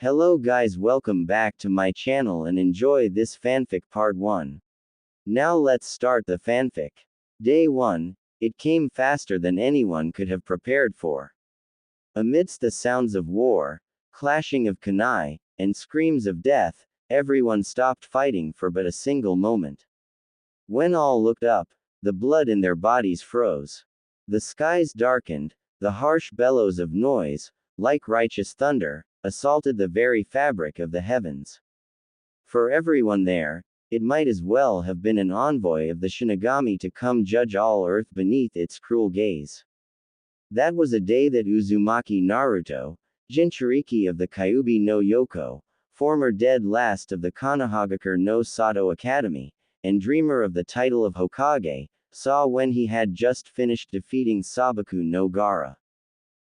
Hello guys, welcome back to my channel and enjoy this fanfic part 1. Now let's start the fanfic. Day 1, it came faster than anyone could have prepared for. Amidst the sounds of war, clashing of kunai, and screams of death, everyone stopped fighting for but a single moment. When all looked up, the blood in their bodies froze. The skies darkened, the harsh bellows of noise, like righteous thunder, assaulted the very fabric of the heavens. For everyone there, it might as well have been an envoy of the Shinigami to come judge all earth beneath its cruel gaze. That was a day that Uzumaki Naruto, Jinchuriki of the Kyuubi no Yoko, former dead last of the Konohagakure no Sato Academy, and dreamer of the title of Hokage, saw when he had just finished defeating Sabaku no Gaara.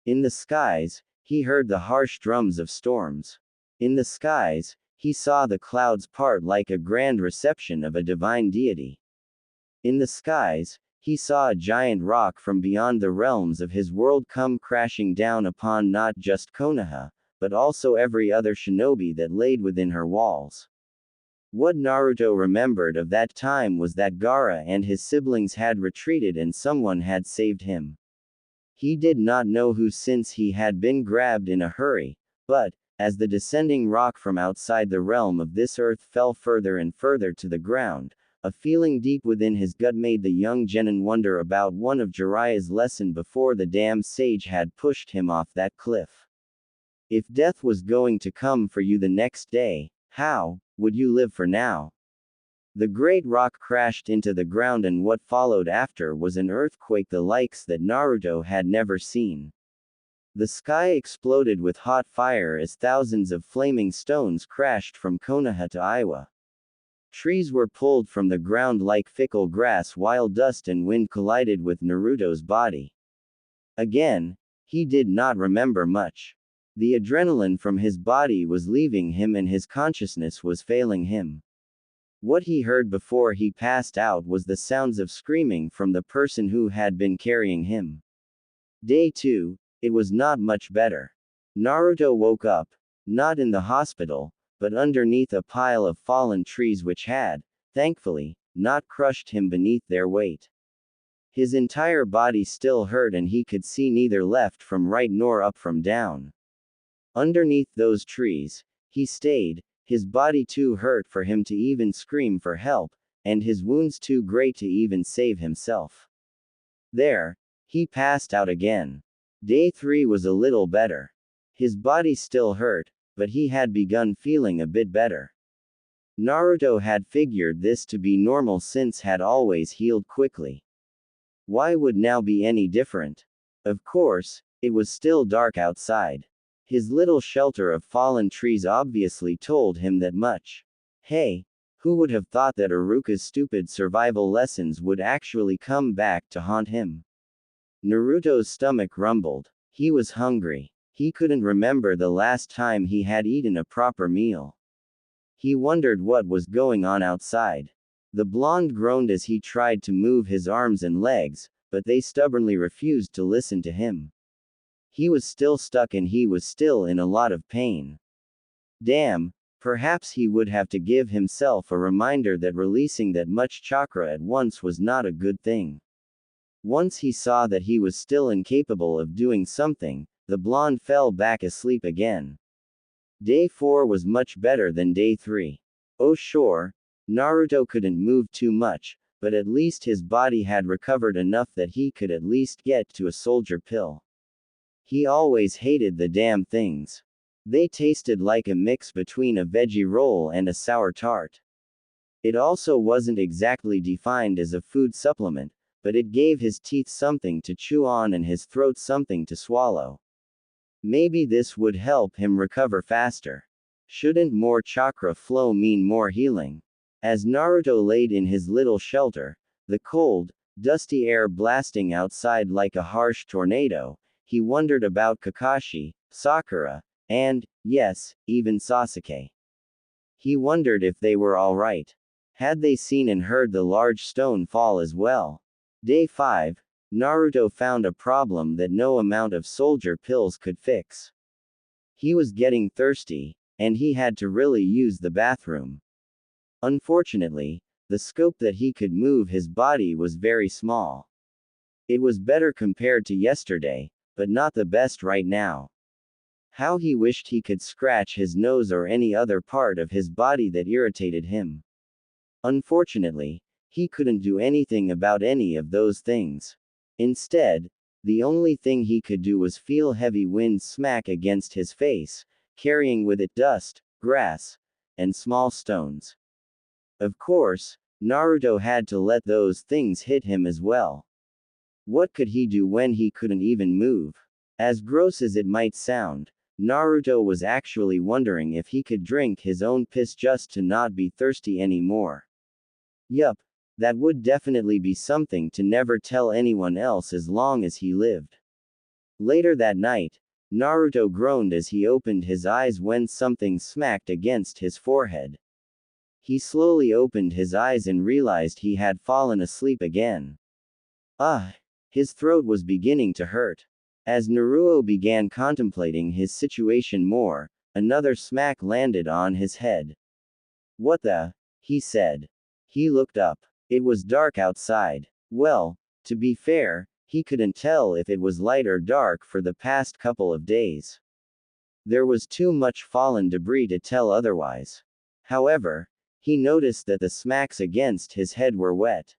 In the skies, he heard the harsh drums of storms. In the skies, he saw the clouds part like a grand reception of a divine deity. In the skies, he saw a giant rock from beyond the realms of his world come crashing down upon not just Konoha, but also every other shinobi that laid within her walls. What Naruto remembered of that time was that Gaara and his siblings had retreated and someone had saved him. He did not know who since he had been grabbed in a hurry, but, as the descending rock from outside the realm of this earth fell further and further to the ground, a feeling deep within his gut made the young genin wonder about one of Jiraiya's lesson before the damn sage had pushed him off that cliff. If death was going to come for you the next day, how would you live for now? The great rock crashed into the ground and what followed after was an earthquake the likes that Naruto had never seen. The sky exploded with hot fire as thousands of flaming stones crashed from Konoha to Iwa. Trees were pulled from the ground like fickle grass while dust and wind collided with Naruto's body. Again, he did not remember much. The adrenaline from his body was leaving him and his consciousness was failing him. What he heard before he passed out was the sounds of screaming from the person who had been carrying him. Day 2, it was not much better. Naruto woke up, not in the hospital, but underneath a pile of fallen trees which had, thankfully, not crushed him beneath their weight. His entire body still hurt and he could see neither left from right nor up from down. Underneath those trees, he stayed, his body too hurt for him to even scream for help, and his wounds too great to even save himself. There, he passed out again. Day 3 was a little better. His body still hurt, but he had begun feeling a bit better. Naruto had figured this to be normal since had always healed quickly. Why would now be any different? Of course, it was still dark outside. His little shelter of fallen trees obviously told him that much. Hey, who would have thought that Iruka's stupid survival lessons would actually come back to haunt him? Naruto's stomach rumbled. He was hungry. He couldn't remember the last time he had eaten a proper meal. He wondered what was going on outside. The blonde groaned as he tried to move his arms and legs, but they stubbornly refused to listen to him. He was still stuck and he was still in a lot of pain. Damn, perhaps he would have to give himself a reminder that releasing that much chakra at once was not a good thing. Once he saw that he was still incapable of doing something, the blonde fell back asleep again. Day 4 was much better than day 3. Oh sure, Naruto couldn't move too much, but at least his body had recovered enough that he could at least get to a soldier pill. He always hated the damn things. They tasted like a mix between a veggie roll and a sour tart. It also wasn't exactly defined as a food supplement, but it gave his teeth something to chew on and his throat something to swallow. Maybe this would help him recover faster. Shouldn't more chakra flow mean more healing? As Naruto laid in his little shelter, the cold, dusty air blasting outside like a harsh tornado, he wondered about Kakashi, Sakura, and, yes, even Sasuke. He wondered if they were alright. Had they seen and heard the large stone fall as well? Day 5, Naruto found a problem that no amount of soldier pills could fix. He was getting thirsty, and he had to really use the bathroom. Unfortunately, the scope that he could move his body was very small. It was better compared to yesterday, but not the best right now. How he wished he could scratch his nose or any other part of his body that irritated him. Unfortunately, he couldn't do anything about any of those things. Instead, the only thing he could do was feel heavy wind smack against his face, carrying with it dust, grass, and small stones. Of course, Naruto had to let those things hit him as well. What could he do when he couldn't even move? As gross as it might sound, Naruto was actually wondering if he could drink his own piss just to not be thirsty anymore. Yup, that would definitely be something to never tell anyone else as long as he lived. Later that night, Naruto groaned as he opened his eyes when something smacked against his forehead. He slowly opened his eyes and realized he had fallen asleep again. His throat was beginning to hurt. As Naruto began contemplating his situation more, another smack landed on his head. "What the?" he said. He looked up. It was dark outside. Well, to be fair, he couldn't tell if it was light or dark for the past couple of days. There was too much fallen debris to tell otherwise. However, he noticed that the smacks against his head were wet.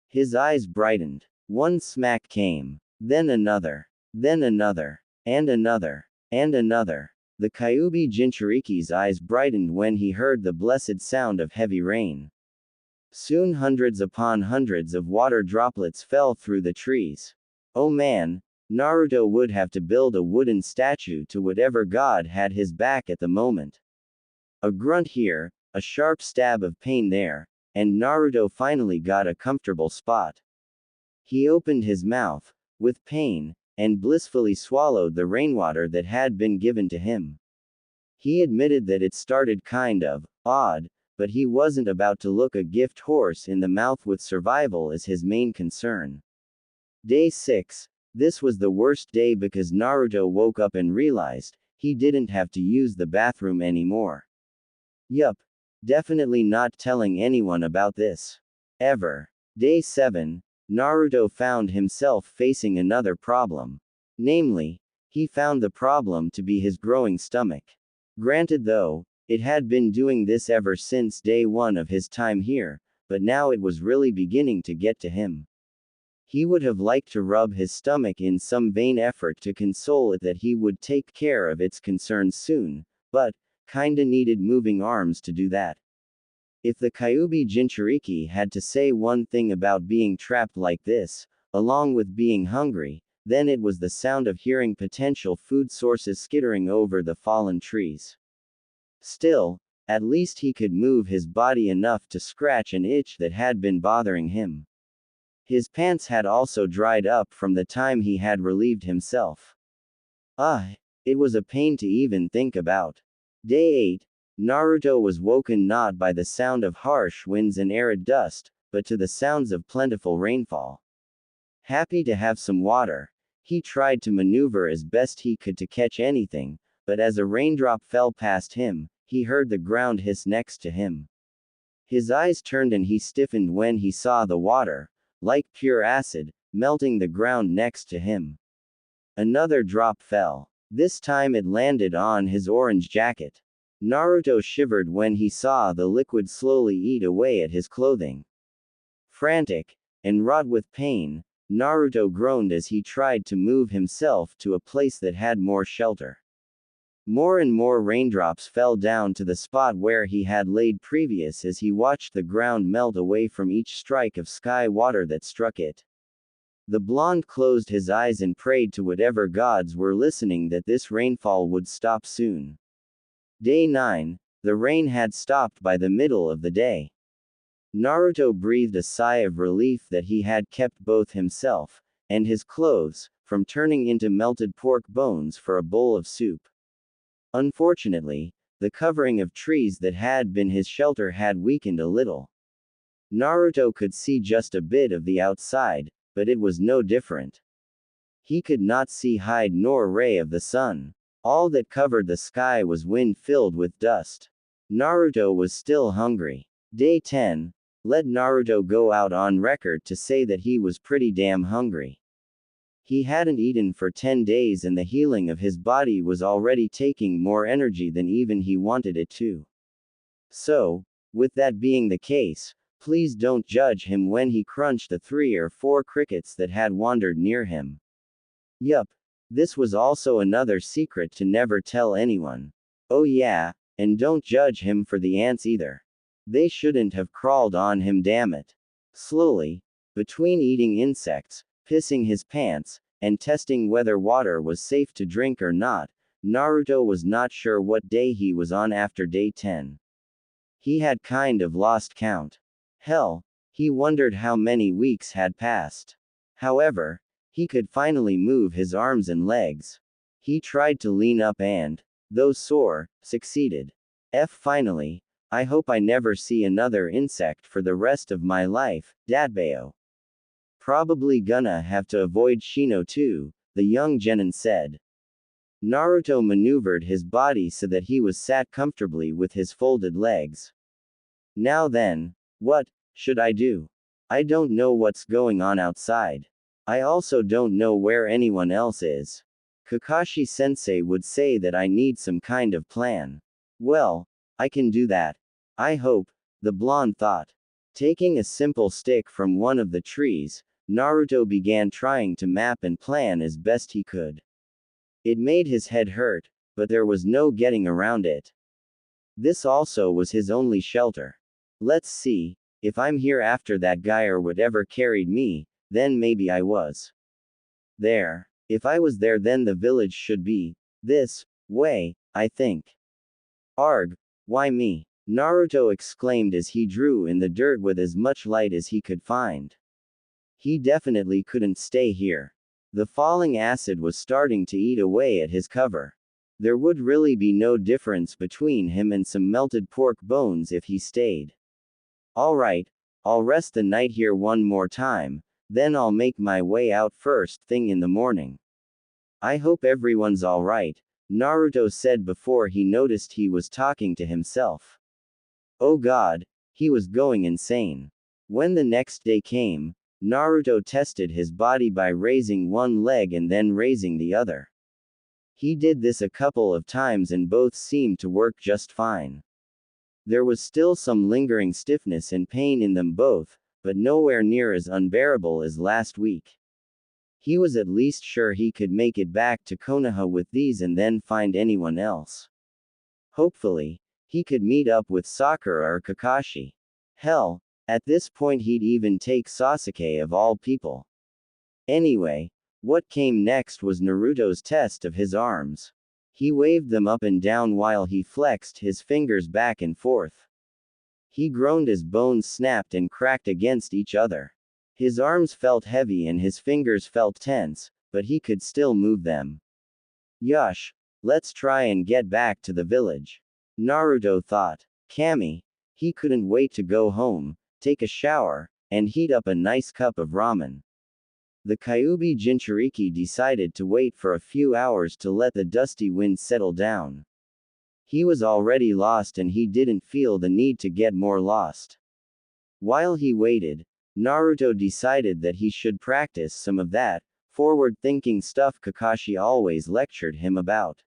His eyes brightened. One smack came. Then another. Then another. And another. And another. The Kyuubi Jinchuriki's eyes brightened when he heard the blessed sound of heavy rain. Soon hundreds upon hundreds of water droplets fell through the trees. Oh man, Naruto would have to build a wooden statue to whatever god had his back at the moment. A grunt here, a sharp stab of pain there, and Naruto finally got a comfortable spot. He opened his mouth, with pain, and blissfully swallowed the rainwater that had been given to him. He admitted that it started kind of odd, but he wasn't about to look a gift horse in the mouth with survival as his main concern. Day 6. This was the worst day because Naruto woke up and realized he didn't have to use the bathroom anymore. Yup. Definitely not telling anyone about this. Ever. Day 7. Naruto found himself facing another problem. Namely, he found the problem to be his growing stomach. Granted though, it had been doing this ever since day 1 of his time here, but now it was really beginning to get to him. He would have liked to rub his stomach in some vain effort to console it that he would take care of its concerns soon, but kinda needed moving arms to do that. If the Kyuubi Jinchuriki had to say one thing about being trapped like this, along with being hungry, then it was the sound of hearing potential food sources skittering over the fallen trees. Still, at least he could move his body enough to scratch an itch that had been bothering him. His pants had also dried up from the time he had relieved himself. It was a pain to even think about. Day 8. Naruto was woken not by the sound of harsh winds and arid dust, but to the sounds of plentiful rainfall. Happy to have some water, he tried to maneuver as best he could to catch anything, but as a raindrop fell past him, he heard the ground hiss next to him. His eyes turned and he stiffened when he saw the water, like pure acid, melting the ground next to him. Another drop fell. This time it landed on his orange jacket. Naruto shivered when he saw the liquid slowly eat away at his clothing. Frantic, and wrought with pain, Naruto groaned as he tried to move himself to a place that had more shelter. More and more raindrops fell down to the spot where he had laid previous as he watched the ground melt away from each strike of sky water that struck it. The blonde closed his eyes and prayed to whatever gods were listening that this rainfall would stop soon. Day 9. The rain had stopped by the middle of the day. Naruto breathed a sigh of relief that he had kept both himself and his clothes from turning into melted pork bones for a bowl of soup. Unfortunately, the covering of trees that had been his shelter had weakened a little. Naruto could see just a bit of the outside, but it was no different. He could not see hide nor ray of the sun. All that covered the sky was wind filled with dust. Naruto was still hungry. Day 10. Let Naruto go out on record to say that he was pretty damn hungry. He hadn't eaten for 10 days and the healing of his body was already taking more energy than even he wanted it to. So, with that being the case, please don't judge him when he crunched the 3 or 4 crickets that had wandered near him. Yup. This was also another secret to never tell anyone. Oh yeah, and don't judge him for the ants either. They shouldn't have crawled on him, damn it. Slowly, between eating insects, pissing his pants, and testing whether water was safe to drink or not, Naruto was not sure what day he was on after day 10. He had kind of lost count. Hell, he wondered how many weeks had passed. However, he could finally move his arms and legs. He tried to lean up and, though sore, succeeded. Finally, I hope I never see another insect for the rest of my life, Datbeo. Probably gonna have to avoid Shino too, the young genin said. Naruto maneuvered his body so that he was sat comfortably with his folded legs. Now then, what should I do? I don't know what's going on outside. I also don't know where anyone else is. Kakashi-sensei would say that I need some kind of plan. Well, I can do that. I hope, the blonde thought. Taking a simple stick from one of the trees, Naruto began trying to map and plan as best he could. It made his head hurt, but there was no getting around it. This also was his only shelter. Let's see, if I'm here after that guy or whatever carried me, then maybe I was there. If I was there, then the village should be this way, I think. Arg, why me? Naruto exclaimed as he drew in the dirt with as much light as he could find. He definitely couldn't stay here. The falling acid was starting to eat away at his cover. There would really be no difference between him and some melted pork bones if he stayed. Alright, I'll rest the night here one more time, then I'll make my way out first thing in the morning. I hope everyone's alright, Naruto said before he noticed he was talking to himself. Oh god, he was going insane. When the next day came, Naruto tested his body by raising one leg and then raising the other. He did this a couple of times and both seemed to work just fine. There was still some lingering stiffness and pain in them both, but nowhere near as unbearable as last week. He was at least sure he could make it back to Konoha with these and then find anyone else. Hopefully, he could meet up with Sakura or Kakashi. Hell, at this point he'd even take Sasuke of all people. Anyway, what came next was Naruto's test of his arms. He waved them up and down while he flexed his fingers back and forth. He groaned as bones snapped and cracked against each other. His arms felt heavy and his fingers felt tense, but he could still move them. Yush, let's try and get back to the village. Naruto thought. Kami. He couldn't wait to go home, take a shower, and heat up a nice cup of ramen. The Kyuubi Jinchuriki decided to wait for a few hours to let the dusty wind settle down. He was already lost and he didn't feel the need to get more lost. While he waited, Naruto decided that he should practice some of that forward-thinking stuff Kakashi always lectured him about.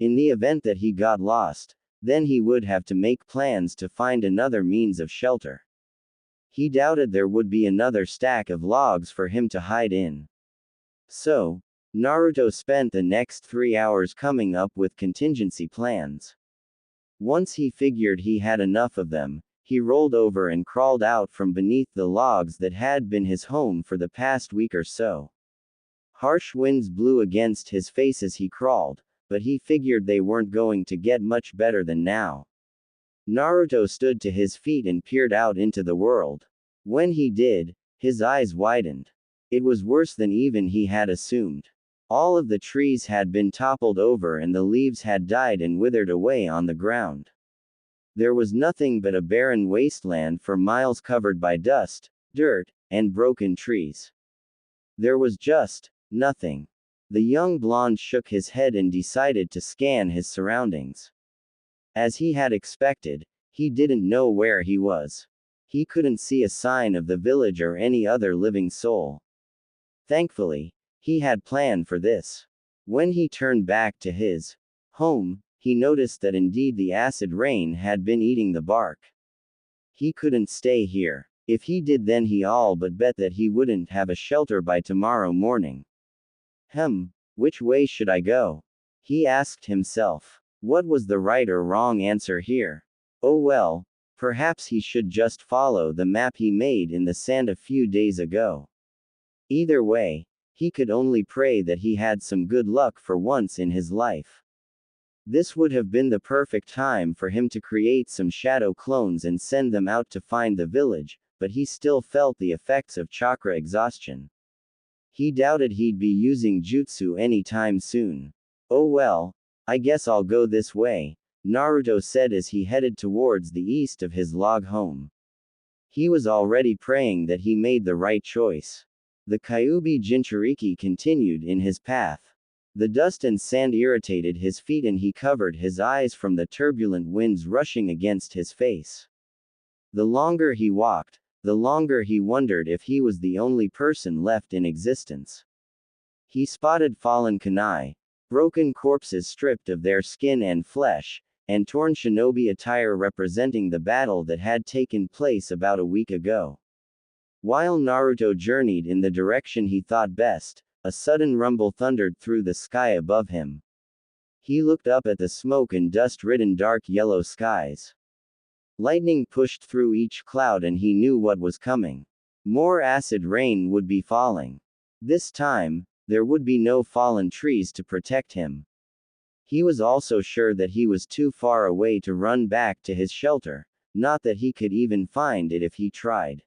In the event that he got lost, then he would have to make plans to find another means of shelter. He doubted there would be another stack of logs for him to hide in. So, Naruto spent the next 3 hours coming up with contingency plans. Once he figured he had enough of them, he rolled over and crawled out from beneath the logs that had been his home for the past week or so. Harsh winds blew against his face as he crawled, but he figured they weren't going to get much better than now. Naruto stood to his feet and peered out into the world. When he did, his eyes widened. It was worse than even he had assumed. All of the trees had been toppled over and the leaves had died and withered away on the ground. There was nothing but a barren wasteland for miles covered by dust, dirt, and broken trees. There was just nothing. The young blonde shook his head and decided to scan his surroundings. As he had expected, he didn't know where he was. He couldn't see a sign of the village or any other living soul. Thankfully, he had planned for this. When he turned back to his home, he noticed that indeed the acid rain had been eating the bark. He couldn't stay here. If he did, then he all but bet that he wouldn't have a shelter by tomorrow morning. Which way should I go? He asked himself. What was the right or wrong answer here? Oh well, perhaps he should just follow the map he made in the sand a few days ago. Either way, he could only pray that he had some good luck for once in his life. This would have been the perfect time for him to create some shadow clones and send them out to find the village, but he still felt the effects of chakra exhaustion. He doubted he'd be using jutsu anytime soon. Oh well, I guess I'll go this way, Naruto said as he headed towards the east of his log home. He was already praying that he made the right choice. The Kyuubi Jinchuriki continued in his path. The dust and sand irritated his feet and he covered his eyes from the turbulent winds rushing against his face. The longer he walked, the longer he wondered if he was the only person left in existence. He spotted fallen kunai, broken corpses stripped of their skin and flesh, and torn shinobi attire representing the battle that had taken place about a week ago. While Naruto journeyed in the direction he thought best, a sudden rumble thundered through the sky above him. He looked up at the smoke and dust-ridden dark yellow skies. Lightning pushed through each cloud and he knew what was coming. More acid rain would be falling. This time, there would be no fallen trees to protect him. He was also sure that he was too far away to run back to his shelter, not that he could even find it if he tried.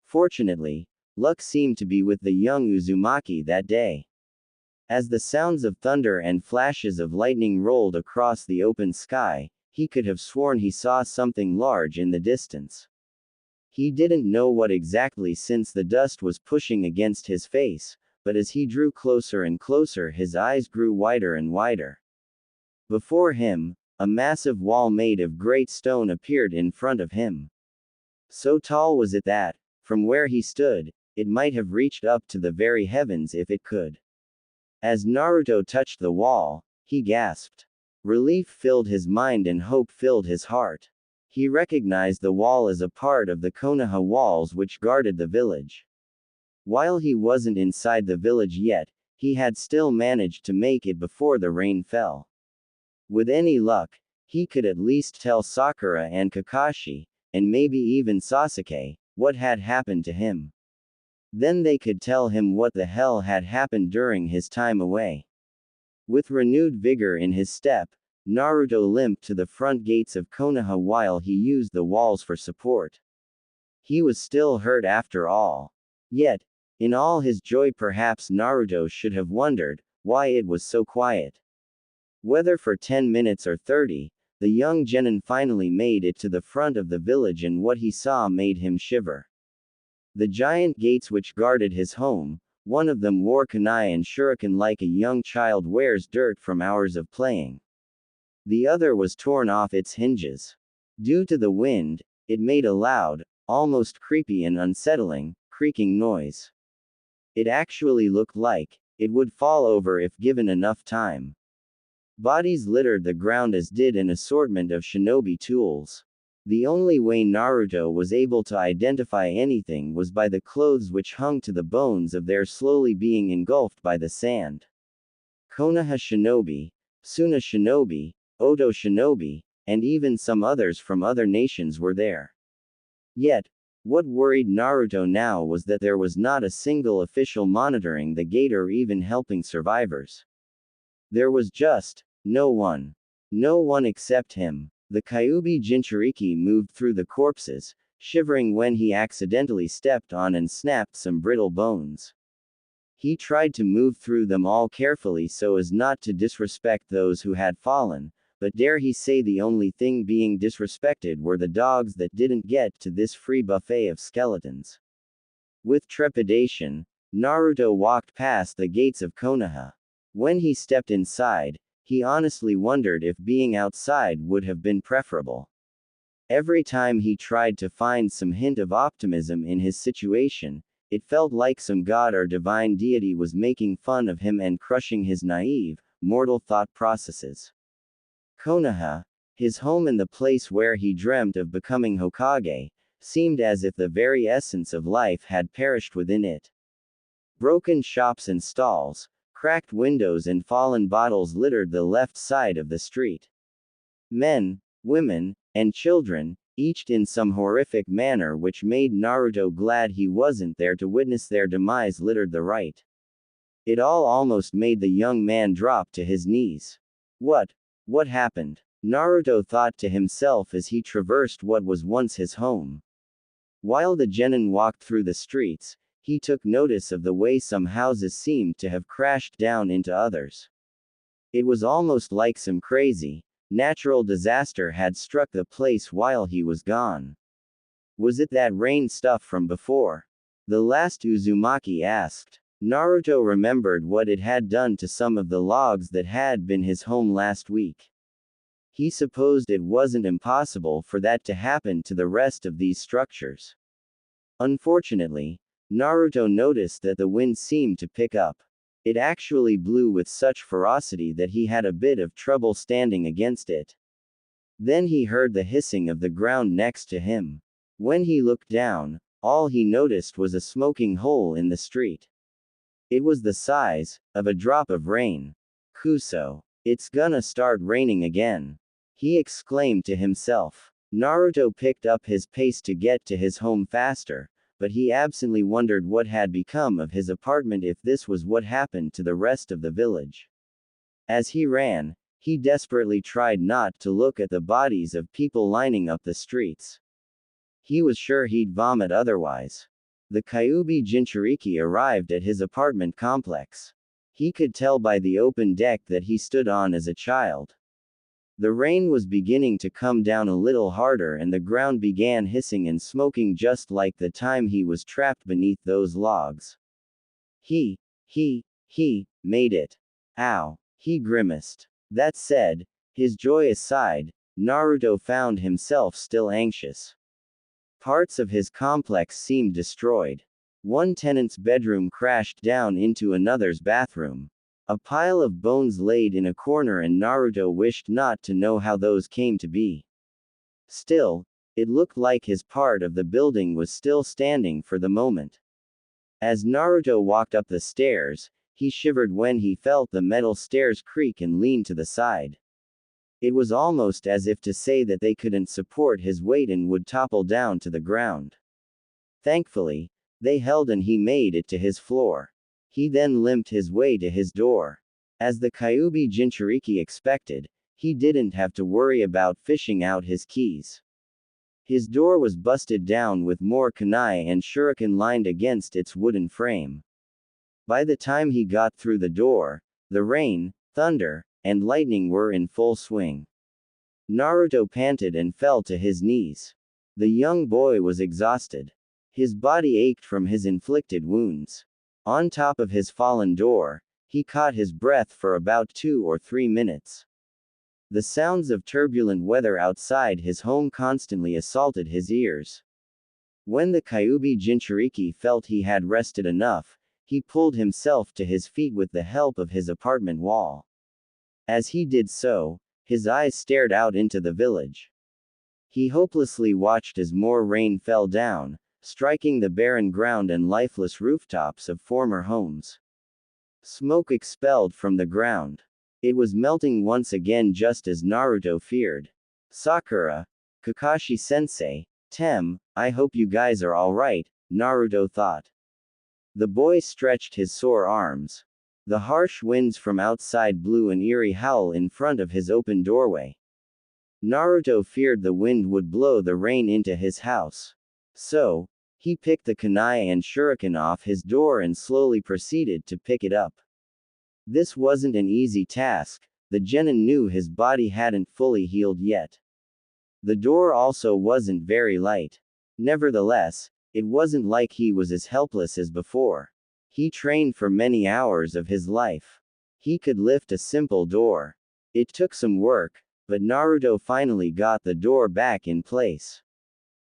Fortunately, luck seemed to be with the young Uzumaki that day. As the sounds of thunder and flashes of lightning rolled across the open sky, he could have sworn he saw something large in the distance. He didn't know what exactly since the dust was pushing against his face, but as he drew closer and closer his eyes grew wider and wider. Before him, a massive wall made of great stone appeared in front of him. So tall was it that, from where he stood, it might have reached up to the very heavens if it could. As Naruto touched the wall, he gasped. Relief filled his mind and hope filled his heart. He recognized the wall as a part of the Konoha walls which guarded the village. While he wasn't inside the village yet, he had still managed to make it before the rain fell. With any luck, he could at least tell Sakura and Kakashi, and maybe even Sasuke, what had happened to him. Then they could tell him what the hell had happened during his time away. With renewed vigor in his step, Naruto limped to the front gates of Konoha while he used the walls for support. He was still hurt after all. Yet, in all his joy, perhaps Naruto should have wondered why it was so quiet. Whether for 10 minutes or 30, the young genin finally made it to the front of the village and what he saw made him shiver. The giant gates which guarded his home, one of them wore kunai and shuriken like a young child wears dirt from hours of playing. The other was torn off its hinges. Due to the wind, it made a loud, almost creepy and unsettling, creaking noise. It actually looked like it would fall over if given enough time. Bodies littered the ground as did an assortment of shinobi tools. The only way Naruto was able to identify anything was by the clothes which hung to the bones of their slowly being engulfed by the sand. Konoha shinobi, Suna shinobi, Oto shinobi, and even some others from other nations were there. Yet, what worried Naruto now was that there was not a single official monitoring the gate or even helping survivors. There was just no one. No one except him. The Kyuubi Jinchuriki moved through the corpses, shivering when he accidentally stepped on and snapped some brittle bones. He tried to move through them all carefully so as not to disrespect those who had fallen, but dare he say the only thing being disrespected were the dogs that didn't get to this free buffet of skeletons. With trepidation, Naruto walked past the gates of Konoha. When he stepped inside, he honestly wondered if being outside would have been preferable. Every time he tried to find some hint of optimism in his situation, it felt like some god or divine deity was making fun of him and crushing his naive, mortal thought processes. Konoha, his home and the place where he dreamt of becoming Hokage, seemed as if the very essence of life had perished within it. Broken shops and stalls, cracked windows and fallen bottles littered the left side of the street. Men, women, and children, each in some horrific manner which made Naruto glad he wasn't there to witness their demise, littered the right. It all almost made the young man drop to his knees. What happened? Naruto thought to himself as he traversed what was once his home. While the genin walked through the streets, he took notice of the way some houses seemed to have crashed down into others. It was almost like some crazy, natural disaster had struck the place while he was gone. Was it that rain stuff from before? The last Uzumaki asked. Naruto remembered what it had done to some of the logs that had been his home last week. He supposed it wasn't impossible for that to happen to the rest of these structures. Unfortunately, Naruto noticed that the wind seemed to pick up. It actually blew with such ferocity that he had a bit of trouble standing against it. Then he heard the hissing of the ground next to him. When he looked down, all he noticed was a smoking hole in the street. It was the size of a drop of rain. Kuso. It's gonna start raining again, he exclaimed to himself. Naruto picked up his pace to get to his home faster, but he absently wondered what had become of his apartment if this was what happened to the rest of the village. As he ran, he desperately tried not to look at the bodies of people lining up the streets. He was sure he'd vomit otherwise. The Kyuubi Jinchuriki arrived at his apartment complex. He could tell by the open deck that he stood on as a child. The rain was beginning to come down a little harder and the ground began hissing and smoking just like the time he was trapped beneath those logs. He made it. Ow, he grimaced. That said, his joy aside, Naruto found himself still anxious. Parts of his complex seemed destroyed. One tenant's bedroom crashed down into another's bathroom. A pile of bones laid in a corner and Naruto wished not to know how those came to be. Still, it looked like his part of the building was still standing for the moment. As Naruto walked up the stairs, he shivered when he felt the metal stairs creak and lean to the side. It was almost as if to say that they couldn't support his weight and would topple down to the ground. Thankfully, they held and he made it to his floor. He then limped his way to his door. As the Kyuubi Jinchuriki expected, he didn't have to worry about fishing out his keys. His door was busted down with more kunai and shuriken lined against its wooden frame. By the time he got through the door, the rain, thunder, and lightning were in full swing. Naruto panted and fell to his knees. The young boy was exhausted. His body ached from his inflicted wounds. On top of his fallen door, he caught his breath for about 2 or 3 minutes. The sounds of turbulent weather outside his home constantly assaulted his ears. When the Kyuubi Jinchuriki felt he had rested enough, he pulled himself to his feet with the help of his apartment wall. As he did so, his eyes stared out into the village. He hopelessly watched as more rain fell down, striking the barren ground and lifeless rooftops of former homes. Smoke expelled from the ground. It was melting once again just as Naruto feared. Sakura, Kakashi-sensei, I hope you guys are alright, Naruto thought. The boy stretched his sore arms. The harsh winds from outside blew an eerie howl in front of his open doorway. Naruto feared the wind would blow the rain into his house. So, he picked the kunai and shuriken off his door and slowly proceeded to pick it up. This wasn't an easy task, the genin knew his body hadn't fully healed yet. The door also wasn't very light. Nevertheless, it wasn't like he was as helpless as before. He trained for many hours of his life. He could lift a simple door. It took some work, but Naruto finally got the door back in place.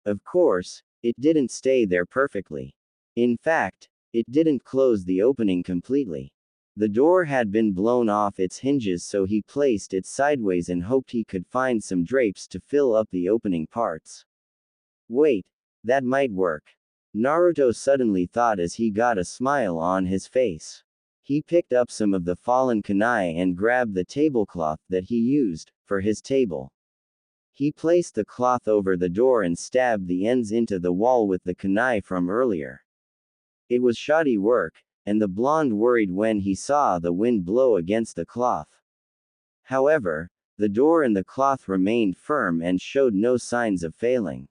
Of course, it didn't stay there perfectly. In fact, it didn't close the opening completely. The door had been blown off its hinges, so he placed it sideways and hoped he could find some drapes to fill up the opening parts. Wait, that might work. Naruto suddenly thought as he got a smile on his face. He picked up some of the fallen kunai and grabbed the tablecloth that he used for his table. He placed the cloth over the door and stabbed the ends into the wall with the kunai from earlier. It was shoddy work, and the blonde worried when he saw the wind blow against the cloth. However, the door and the cloth remained firm and showed no signs of failing.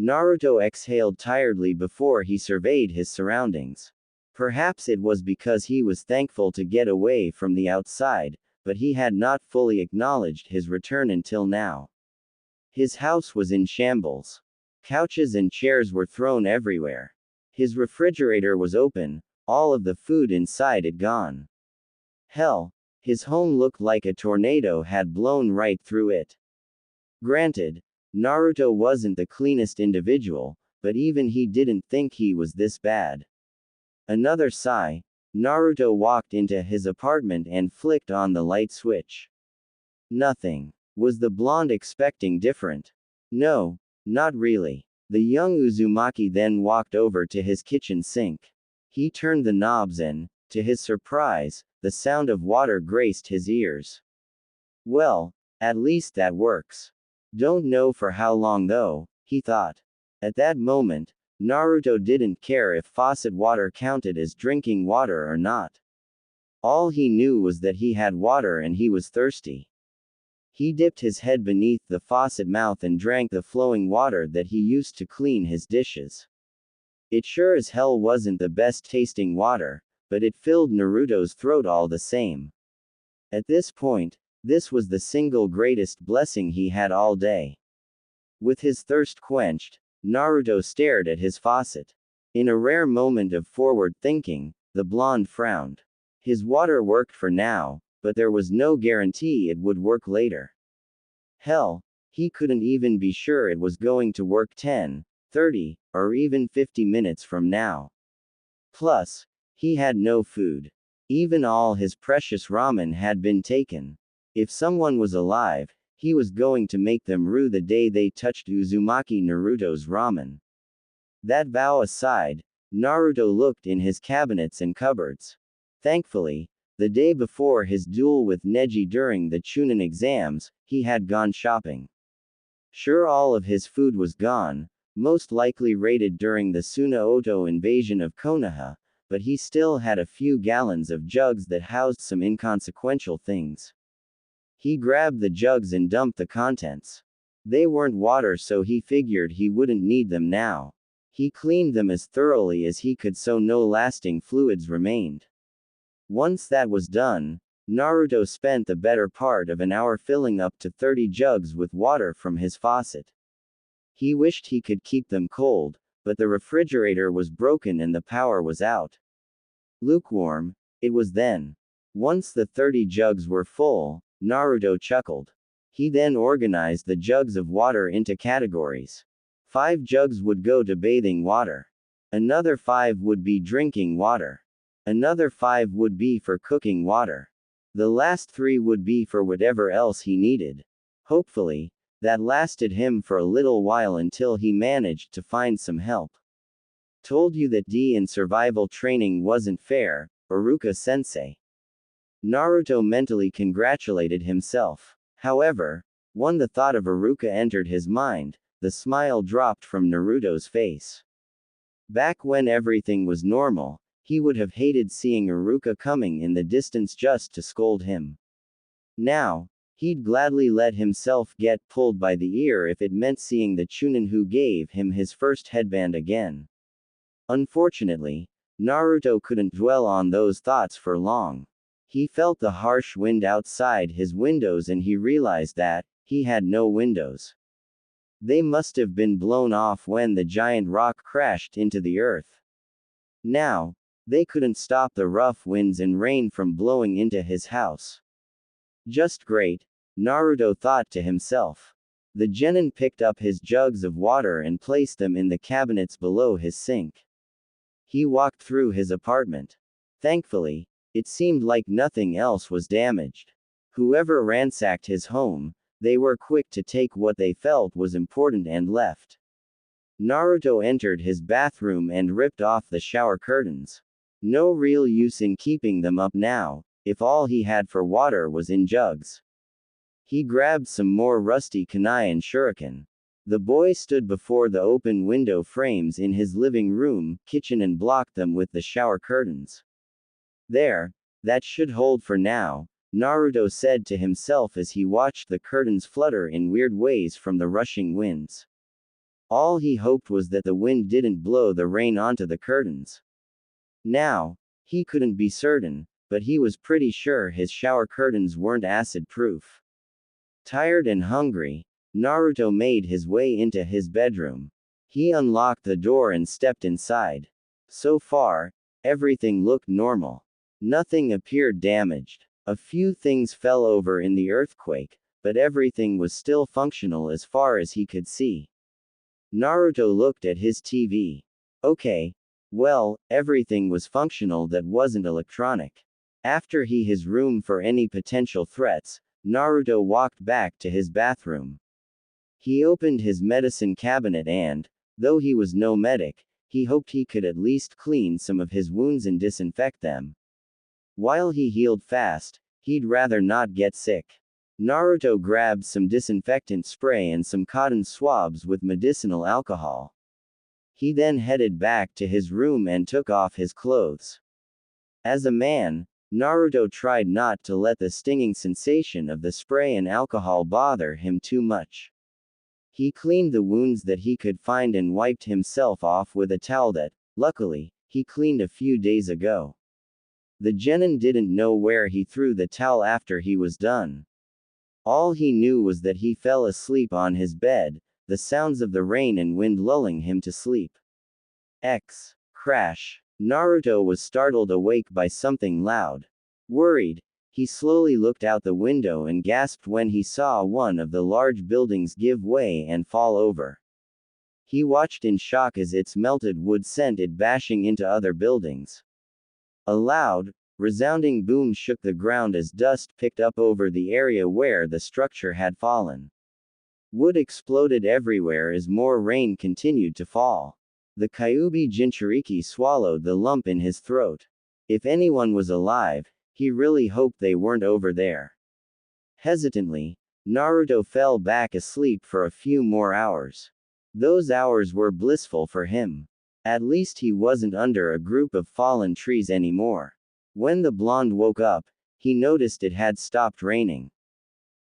Naruto exhaled tiredly before he surveyed his surroundings. Perhaps it was because he was thankful to get away from the outside, but he had not fully acknowledged his return until now. His house was in shambles. Couches and chairs were thrown everywhere. His refrigerator was open, all of the food inside it gone. Hell, his home looked like a tornado had blown right through it. Granted, Naruto wasn't the cleanest individual, but even he didn't think he was this bad. Another sigh, Naruto walked into his apartment and flicked on the light switch. Nothing. Was the blonde expecting different? No, not really. The young Uzumaki then walked over to his kitchen sink. He turned the knobs and, to his surprise, the sound of water graced his ears. Well, at least that works. Don't know for how long though, he thought. At that moment, Naruto didn't care if faucet water counted as drinking water or not. All he knew was that he had water and he was thirsty. He dipped his head beneath the faucet mouth and drank the flowing water that he used to clean his dishes. It sure as hell wasn't the best tasting water, but it filled Naruto's throat all the same. At this point, this was the single greatest blessing he had all day. With his thirst quenched, Naruto stared at his faucet. In a rare moment of forward thinking, the blonde frowned. His water worked for now, but there was no guarantee it would work later. Hell, he couldn't even be sure it was going to work 10, 30, or even 50 minutes from now. Plus, he had no food. Even all his precious ramen had been taken. If someone was alive, he was going to make them rue the day they touched Uzumaki Naruto's ramen. That vow aside, Naruto looked in his cabinets and cupboards. Thankfully, the day before his duel with Neji during the Chunin exams, he had gone shopping. Sure, all of his food was gone, most likely raided during the Suna-Oto invasion of Konoha, but he still had a few gallons of jugs that housed some inconsequential things. He grabbed the jugs and dumped the contents. They weren't water, so he figured he wouldn't need them now. He cleaned them as thoroughly as he could so no lasting fluids remained. Once that was done, Naruto spent the better part of an hour filling up to 30 jugs with water from his faucet. He wished he could keep them cold, but the refrigerator was broken and the power was out. Lukewarm, it was then. Once the 30 jugs were full, Naruto chuckled. He then organized the jugs of water into categories. 5 jugs would go to bathing water. Another 5 would be drinking water. Another 5 would be for cooking water. The last 3 would be for whatever else he needed. Hopefully, that lasted him for a little while until he managed to find some help. Told you that D in survival training wasn't fair, Iruka-sensei. Naruto mentally congratulated himself. However, when the thought of Iruka entered his mind, the smile dropped from Naruto's face. Back when everything was normal, he would have hated seeing Iruka coming in the distance just to scold him. Now, he'd gladly let himself get pulled by the ear if it meant seeing the Chunin who gave him his first headband again. Unfortunately, Naruto couldn't dwell on those thoughts for long. He felt the harsh wind outside his windows and he realized that he had no windows. They must have been blown off when the giant rock crashed into the earth. Now, They couldn't stop the rough winds and rain from blowing into his house. Just great, Naruto thought to himself. The genin picked up his jugs of water and placed them in the cabinets below his sink. He walked through his apartment. Thankfully, it seemed like nothing else was damaged. Whoever ransacked his home, they were quick to take what they felt was important and left. Naruto entered his bathroom and ripped off the shower curtains. No real use in keeping them up now, if all he had for water was in jugs. He grabbed some more rusty kunai and shuriken. The boy stood before the open window frames in his living room, kitchen and blocked them with the shower curtains. There, that should hold for now, Naruto said to himself as he watched the curtains flutter in weird ways from the rushing winds. All he hoped was that the wind didn't blow the rain onto the curtains. Now, he couldn't be certain, but he was pretty sure his shower curtains weren't acid-proof. Tired and hungry, Naruto made his way into his bedroom. He unlocked the door and stepped inside. So far, everything looked normal. Nothing appeared damaged. A few things fell over in the earthquake, but everything was still functional as far as he could see. Naruto looked at his TV. Okay. Well, everything was functional that wasn't electronic. After his room for any potential threats, Naruto walked back to his bathroom. He opened his medicine cabinet and, though he was no medic, he hoped he could at least clean some of his wounds and disinfect them. While he healed fast, he'd rather not get sick. Naruto grabbed some disinfectant spray and some cotton swabs with medicinal alcohol. He then headed back to his room and took off his clothes. As a man, Naruto tried not to let the stinging sensation of the spray and alcohol bother him too much. He cleaned the wounds that he could find and wiped himself off with a towel that, luckily, he cleaned a few days ago. The genin didn't know where he threw the towel after he was done. All he knew was that he fell asleep on his bed, the sounds of the rain and wind lulling him to sleep. Crash. Naruto was startled awake by something loud. Worried, he slowly looked out the window and gasped when he saw one of the large buildings give way and fall over. He watched in shock as its melted wood sent it bashing into other buildings. A loud, resounding boom shook the ground as dust picked up over the area where the structure had fallen. Wood exploded everywhere as more rain continued to fall. The Kyuubi Jinchuriki swallowed the lump in his throat. If anyone was alive, he really hoped they weren't over there. Hesitantly, Naruto fell back asleep for a few more hours. Those hours were blissful for him. At least he wasn't under a group of fallen trees anymore. When the blonde woke up, he noticed it had stopped raining.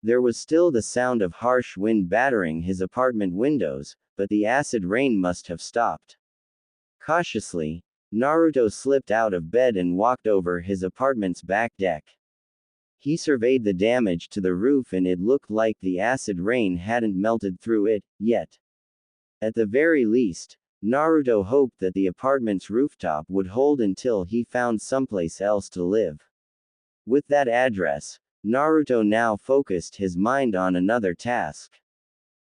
There was still the sound of harsh wind battering his apartment windows, but the acid rain must have stopped. Cautiously, Naruto slipped out of bed and walked over his apartment's back deck. He surveyed the damage to the roof and it looked like the acid rain hadn't melted through it, yet. At the very least, Naruto hoped that the apartment's rooftop would hold until he found someplace else to live. With that address, Naruto now focused his mind on another task.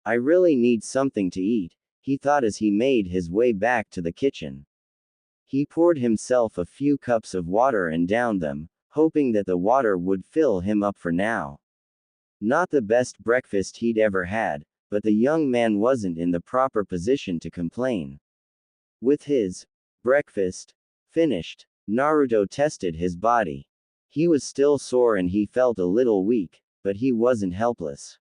I really need something to eat, he thought as he made his way back to the kitchen. He poured himself a few cups of water and downed them, hoping that the water would fill him up for now. Not the best breakfast he'd ever had, but the young man wasn't in the proper position to complain. With his breakfast finished, Naruto tested his body. He was still sore and he felt a little weak, but he wasn't helpless.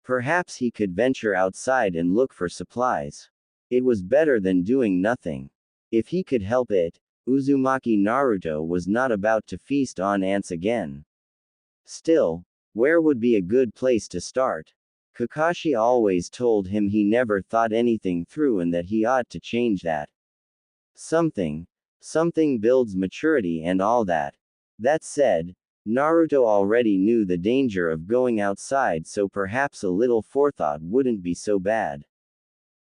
Perhaps he could venture outside and look for supplies. It was better than doing nothing. If he could help it, Uzumaki Naruto was not about to feast on ants again. Still, where would be a good place to start? Kakashi always told him he never thought anything through and that he ought to change that. Something builds maturity and all that. That said, Naruto already knew the danger of going outside, so perhaps a little forethought wouldn't be so bad.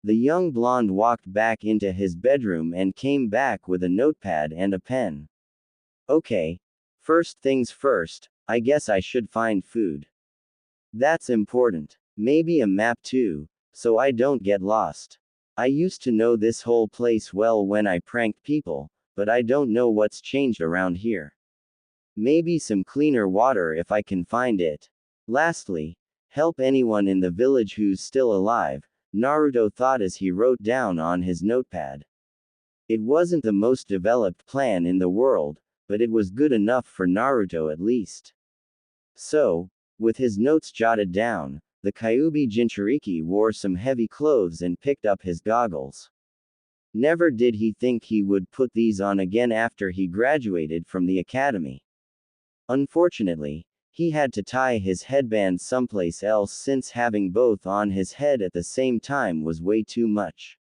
The young blonde walked back into his bedroom and came back with a notepad and a pen. Okay. First things first, I guess I should find food. That's important. Maybe a map too, so I don't get lost. I used to know this whole place well when I pranked people, but I don't know what's changed around here. Maybe some cleaner water if I can find it. Lastly, help anyone in the village who's still alive, Naruto thought as he wrote down on his notepad. It wasn't the most developed plan in the world, but it was good enough for Naruto at least. So, with his notes jotted down, the Kyuubi Jinchuriki wore some heavy clothes and picked up his goggles. Never did he think he would put these on again after he graduated from the academy. Unfortunately, he had to tie his headband someplace else since having both on his head at the same time was way too much.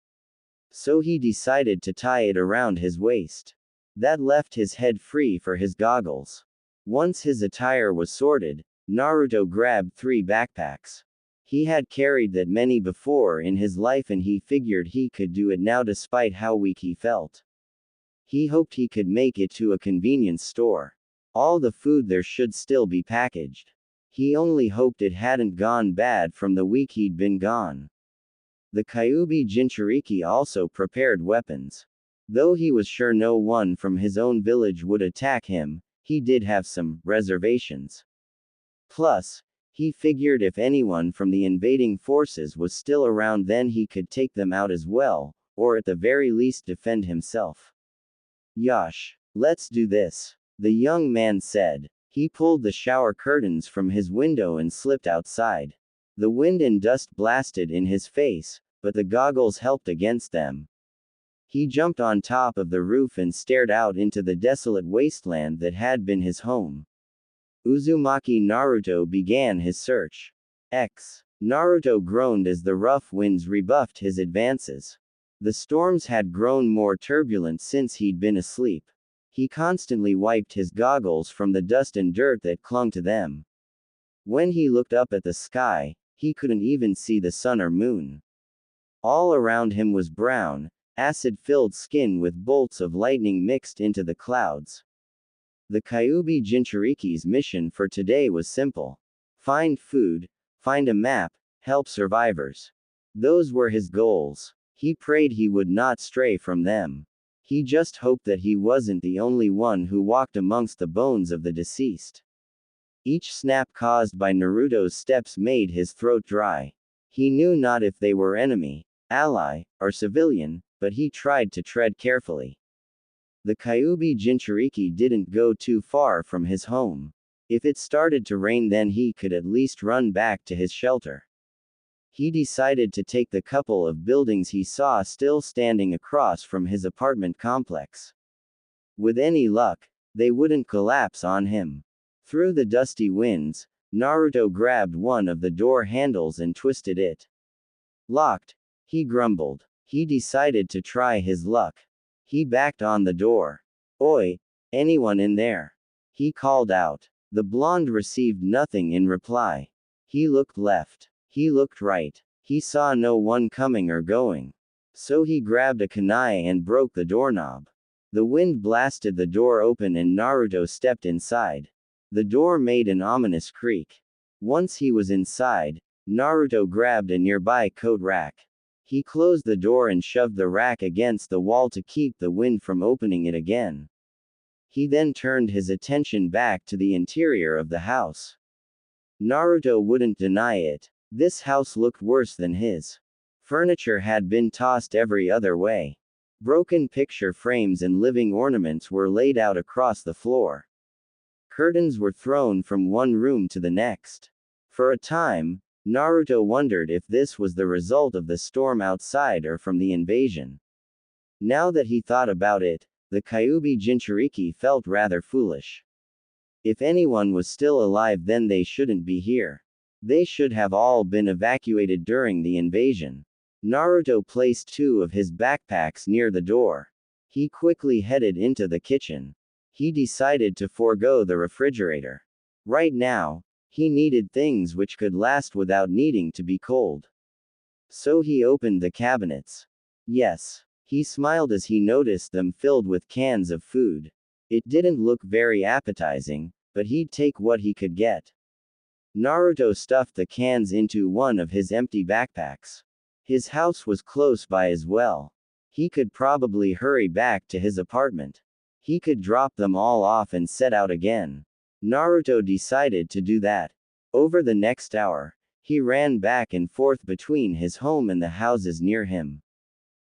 So he decided to tie it around his waist. That left his head free for his goggles. Once his attire was sorted, Naruto grabbed 3 backpacks. He had carried that many before in his life and he figured he could do it now despite how weak he felt. He hoped he could make it to a convenience store. All the food there should still be packaged. He only hoped it hadn't gone bad from the week he'd been gone. The Kyuubi Jinchuriki also prepared weapons. Though he was sure no one from his own village would attack him, he did have some reservations. Plus, he figured if anyone from the invading forces was still around then he could take them out as well, or at the very least defend himself. Yosh, let's do this, the young man said. He pulled the shower curtains from his window and slipped outside. The wind and dust blasted in his face, but the goggles helped against them. He jumped on top of the roof and stared out into the desolate wasteland that had been his home. Uzumaki Naruto began his search. Naruto groaned as the rough winds rebuffed his advances. The storms had grown more turbulent since he'd been asleep. He constantly wiped his goggles from the dust and dirt that clung to them. When he looked up at the sky, he couldn't even see the sun or moon. All around him was brown, acid-filled skin with bolts of lightning mixed into the clouds. The Kyuubi Jinchuriki's mission for today was simple. Find food, find a map, help survivors. Those were his goals. He prayed he would not stray from them. He just hoped that he wasn't the only one who walked amongst the bones of the deceased. Each snap caused by Naruto's steps made his throat dry. He knew not if they were enemy, ally, or civilian, but he tried to tread carefully. The Kyuubi Jinchuriki didn't go too far from his home. If it started to rain then he could at least run back to his shelter. He decided to take the couple of buildings he saw still standing across from his apartment complex. With any luck, they wouldn't collapse on him. Through the dusty winds, Naruto grabbed one of the door handles and twisted it. Locked, he grumbled. He decided to try his luck. He backed on the door. Oi, anyone in there? He called out. The blonde received nothing in reply. He looked left. He looked right. He saw no one coming or going. So he grabbed a kunai and broke the doorknob. The wind blasted the door open and Naruto stepped inside. The door made an ominous creak. Once he was inside, Naruto grabbed a nearby coat rack. He closed the door and shoved the rack against the wall to keep the wind from opening it again. He then turned his attention back to the interior of the house. Naruto wouldn't deny it. This house looked worse than his. Furniture had been tossed every other way. Broken picture frames and living ornaments were laid out across the floor. Curtains were thrown from one room to the next. For a time, Naruto wondered if this was the result of the storm outside or from the invasion. Now that he thought about it, the Kyuubi Jinchuriki felt rather foolish. If anyone was still alive then they shouldn't be here. They should have all been evacuated during the invasion. Naruto placed 2 of his backpacks near the door. He quickly headed into the kitchen. He decided to forego the refrigerator. Right now, he needed things which could last without needing to be cold. So he opened the cabinets. Yes. He smiled as he noticed them filled with cans of food. It didn't look very appetizing, but he'd take what he could get. Naruto stuffed the cans into one of his empty backpacks. His house was close by as well. He could probably hurry back to his apartment. He could drop them all off and set out again. Naruto decided to do that. Over the next hour, he ran back and forth between his home and the houses near him.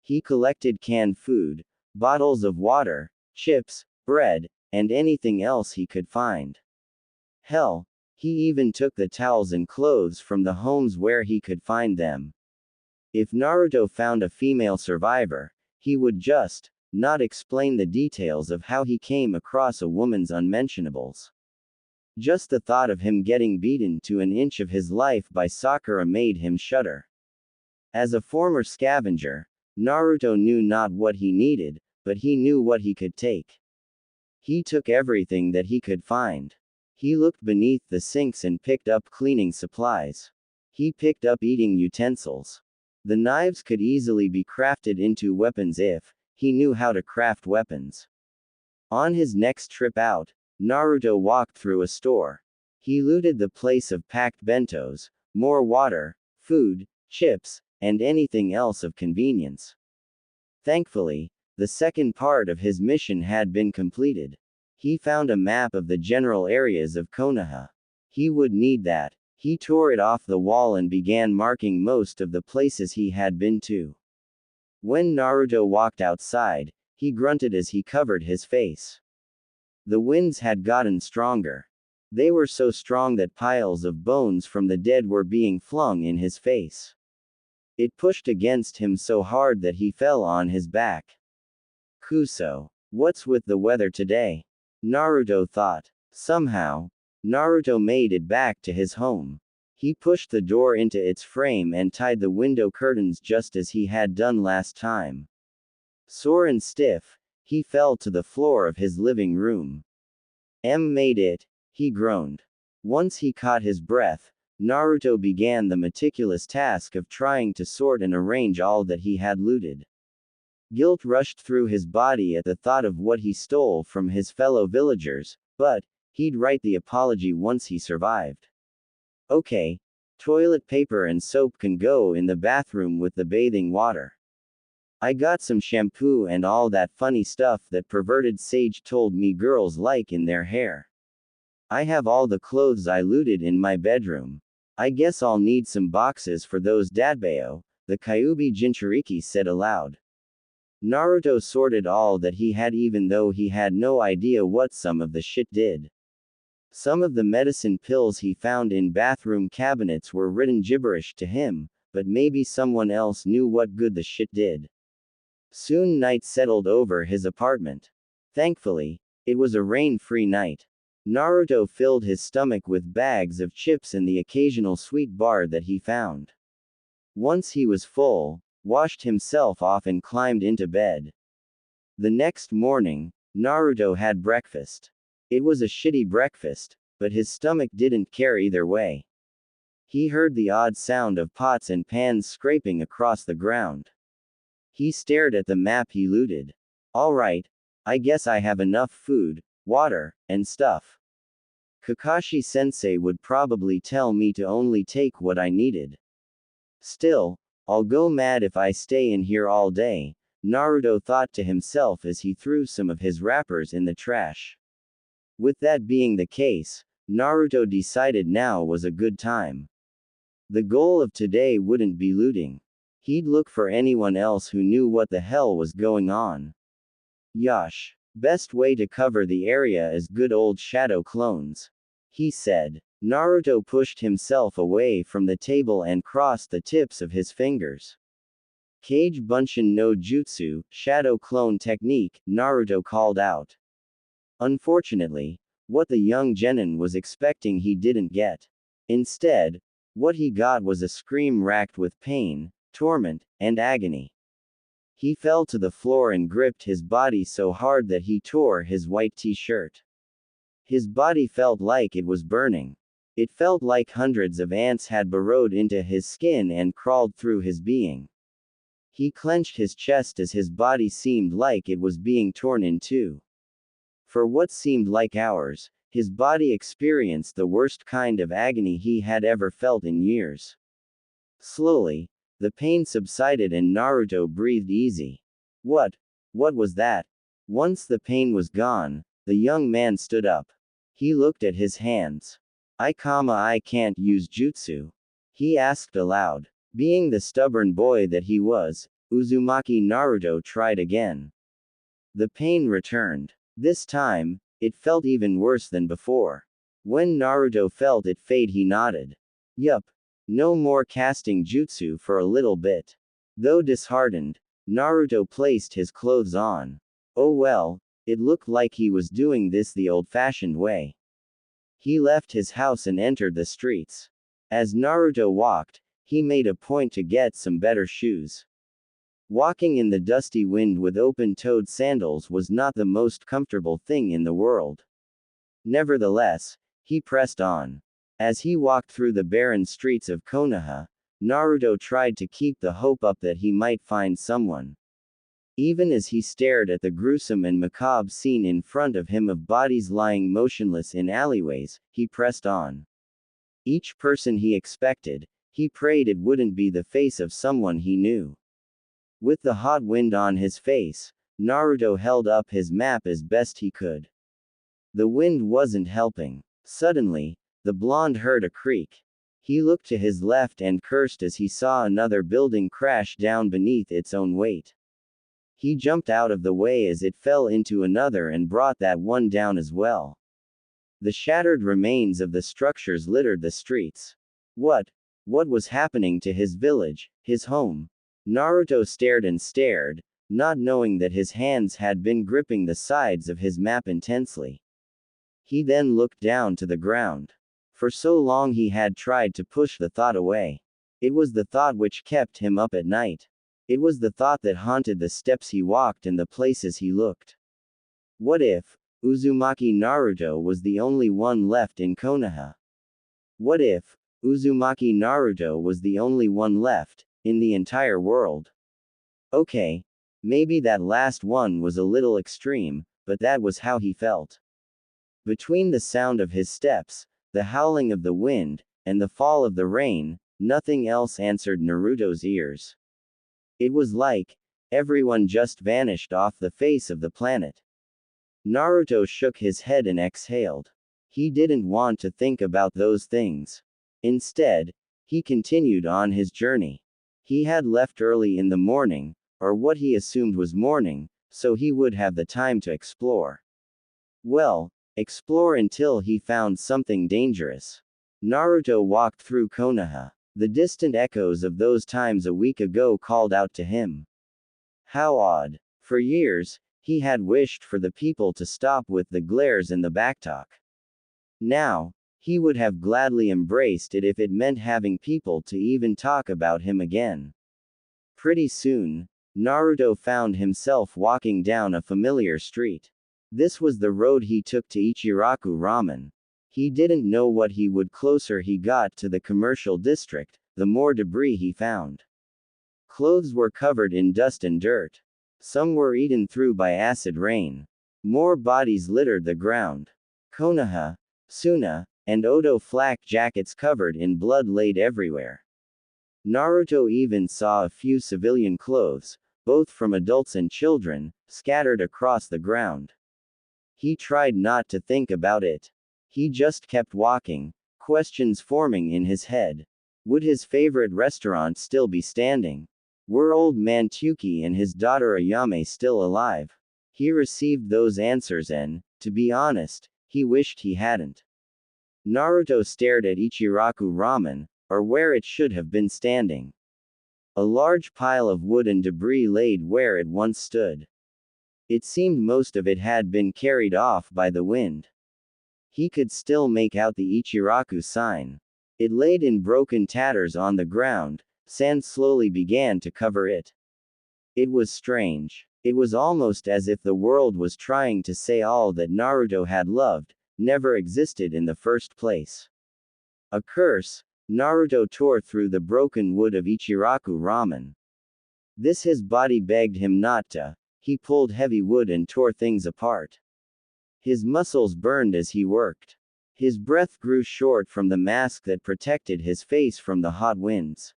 He collected canned food, bottles of water, chips, bread, and anything else he could find. Hell, he even took the towels and clothes from the homes where he could find them. If Naruto found a female survivor, he would just not explain the details of how he came across a woman's unmentionables. Just the thought of him getting beaten to an inch of his life by Sakura made him shudder. As a former scavenger, Naruto knew not what he needed, but he knew what he could take. He took everything that he could find. He looked beneath the sinks and picked up cleaning supplies. He picked up eating utensils. The knives could easily be crafted into weapons if he knew how to craft weapons. On his next trip out, Naruto walked through a store. He looted the place of packed bentos, more water, food, chips, and anything else of convenience. Thankfully, the second part of his mission had been completed. He found a map of the general areas of Konoha. He would need that. He tore it off the wall and began marking most of the places he had been to. When Naruto walked outside, he grunted as he covered his face. The winds had gotten stronger. They were so strong that piles of bones from the dead were being flung in his face. It pushed against him so hard that he fell on his back. Kuso. What's with the weather today? Naruto thought. Somehow, Naruto made it back to his home. He pushed the door into its frame and tied the window curtains just as he had done last time. Sore and stiff, he fell to the floor of his living room. Made it, he groaned. Once he caught his breath, Naruto began the meticulous task of trying to sort and arrange all that he had looted. Guilt rushed through his body at the thought of what he stole from his fellow villagers, but he'd write the apology once he survived. Okay, toilet paper and soap can go in the bathroom with the bathing water. I got some shampoo and all that funny stuff that perverted sage told me girls like in their hair. I have all the clothes I looted in my bedroom. I guess I'll need some boxes for those datbeo, the Kyuubi Jinchuriki said aloud. Naruto sorted all that he had even though he had no idea what some of the shit did. Some of the medicine pills he found in bathroom cabinets were written gibberish to him, but maybe someone else knew what good the shit did. Soon night settled over his apartment. Thankfully, it was a rain-free night. Naruto filled his stomach with bags of chips and the occasional sweet bar that he found. Once he was full, washed himself off and climbed into bed. The next morning, Naruto had breakfast. It was a shitty breakfast, but his stomach didn't care either way. He heard the odd sound of pots and pans scraping across the ground. He stared at the map he looted. Alright, I guess I have enough food, water, and stuff. Kakashi-sensei would probably tell me to only take what I needed. Still, I'll go mad if I stay in here all day, Naruto thought to himself as he threw some of his wrappers in the trash. With that being the case, Naruto decided now was a good time. The goal of today wouldn't be looting. He'd look for anyone else who knew what the hell was going on. Yosh. Best way to cover the area is good old shadow clones, he said. Naruto pushed himself away from the table and crossed the tips of his fingers. Kage Bunshin no Jutsu, shadow clone technique, Naruto called out. Unfortunately, what the young genin was expecting he didn't get. Instead, what he got was a scream racked with pain, torment, and agony. He fell to the floor and gripped his body so hard that he tore his white t-shirt. His body felt like it was burning. It felt like hundreds of ants had burrowed into his skin and crawled through his being. He clenched his chest as his body seemed like it was being torn in two. For what seemed like hours, his body experienced the worst kind of agony he had ever felt in years. Slowly, the pain subsided and Naruto breathed easy. What was that? Once the pain was gone, the young man stood up. He looked at his hands. I can't use jutsu. He asked aloud. Being the stubborn boy that he was, Uzumaki Naruto tried again. The pain returned. This time, it felt even worse than before. When Naruto felt it fade, he nodded. Yup. No more casting jutsu for a little bit. Though disheartened, Naruto placed his clothes on. Oh well, it looked like he was doing this the old-fashioned way. He left his house and entered the streets. As Naruto walked, he made a point to get some better shoes. Walking in the dusty wind with open-toed sandals was not the most comfortable thing in the world. Nevertheless, he pressed on. As he walked through the barren streets of Konoha, Naruto tried to keep the hope up that he might find someone. Even as he stared at the gruesome and macabre scene in front of him of bodies lying motionless in alleyways, he pressed on. Each person he expected, he prayed it wouldn't be the face of someone he knew. With the hot wind on his face, Naruto held up his map as best he could. The wind wasn't helping. Suddenly, the blonde heard a creak. He looked to his left and cursed as he saw another building crash down beneath its own weight. He jumped out of the way as it fell into another and brought that one down as well. The shattered remains of the structures littered the streets. What was happening to his village, his home? Naruto stared and stared, not knowing that his hands had been gripping the sides of his map intensely. He then looked down to the ground. For so long he had tried to push the thought away. It was the thought which kept him up at night. It was the thought that haunted the steps he walked and the places he looked. What if Uzumaki Naruto was the only one left in Konoha? What if Uzumaki Naruto was the only one left in the entire world? Okay, maybe that last one was a little extreme, but that was how he felt. Between the sound of his steps, the howling of the wind, and the fall of the rain, nothing else answered Naruto's ears. It was like everyone just vanished off the face of the planet. Naruto shook his head and exhaled. He didn't want to think about those things. Instead, he continued on his journey. He had left early in the morning, or what he assumed was morning, so he would have the time to explore. Well, explore until he found something dangerous. Naruto walked through Konoha. The distant echoes of those times a week ago called out to him. How odd. For years, he had wished for the people to stop with the glares and the backtalk. Now, he would have gladly embraced it if it meant having people to even talk about him again. Pretty soon, Naruto found himself walking down a familiar street. This was the road he took to Ichiraku Ramen. He didn't know what he would. Closer he got to the commercial district, the more debris he found. Clothes were covered in dust and dirt. Some were eaten through by acid rain. More bodies littered the ground. Konoha, Suna, and Odo flak jackets covered in blood laid everywhere. Naruto even saw a few civilian clothes, both from adults and children, scattered across the ground. He tried not to think about it. He just kept walking, questions forming in his head. Would his favorite restaurant still be standing? Were old man Tuki and his daughter Ayame still alive? He received those answers and, to be honest, he wished he hadn't. Naruto stared at Ichiraku Ramen, or where it should have been standing. A large pile of wood and debris laid where it once stood. It seemed most of it had been carried off by the wind. He could still make out the Ichiraku sign. It laid in broken tatters on the ground, sand slowly began to cover it. It was strange. It was almost as if the world was trying to say all that Naruto had loved never existed in the first place. A curse, Naruto tore through the broken wood of Ichiraku ramen. This his body begged him not to. He pulled heavy wood and tore things apart. His muscles burned as he worked. His breath grew short from the mask that protected his face from the hot winds.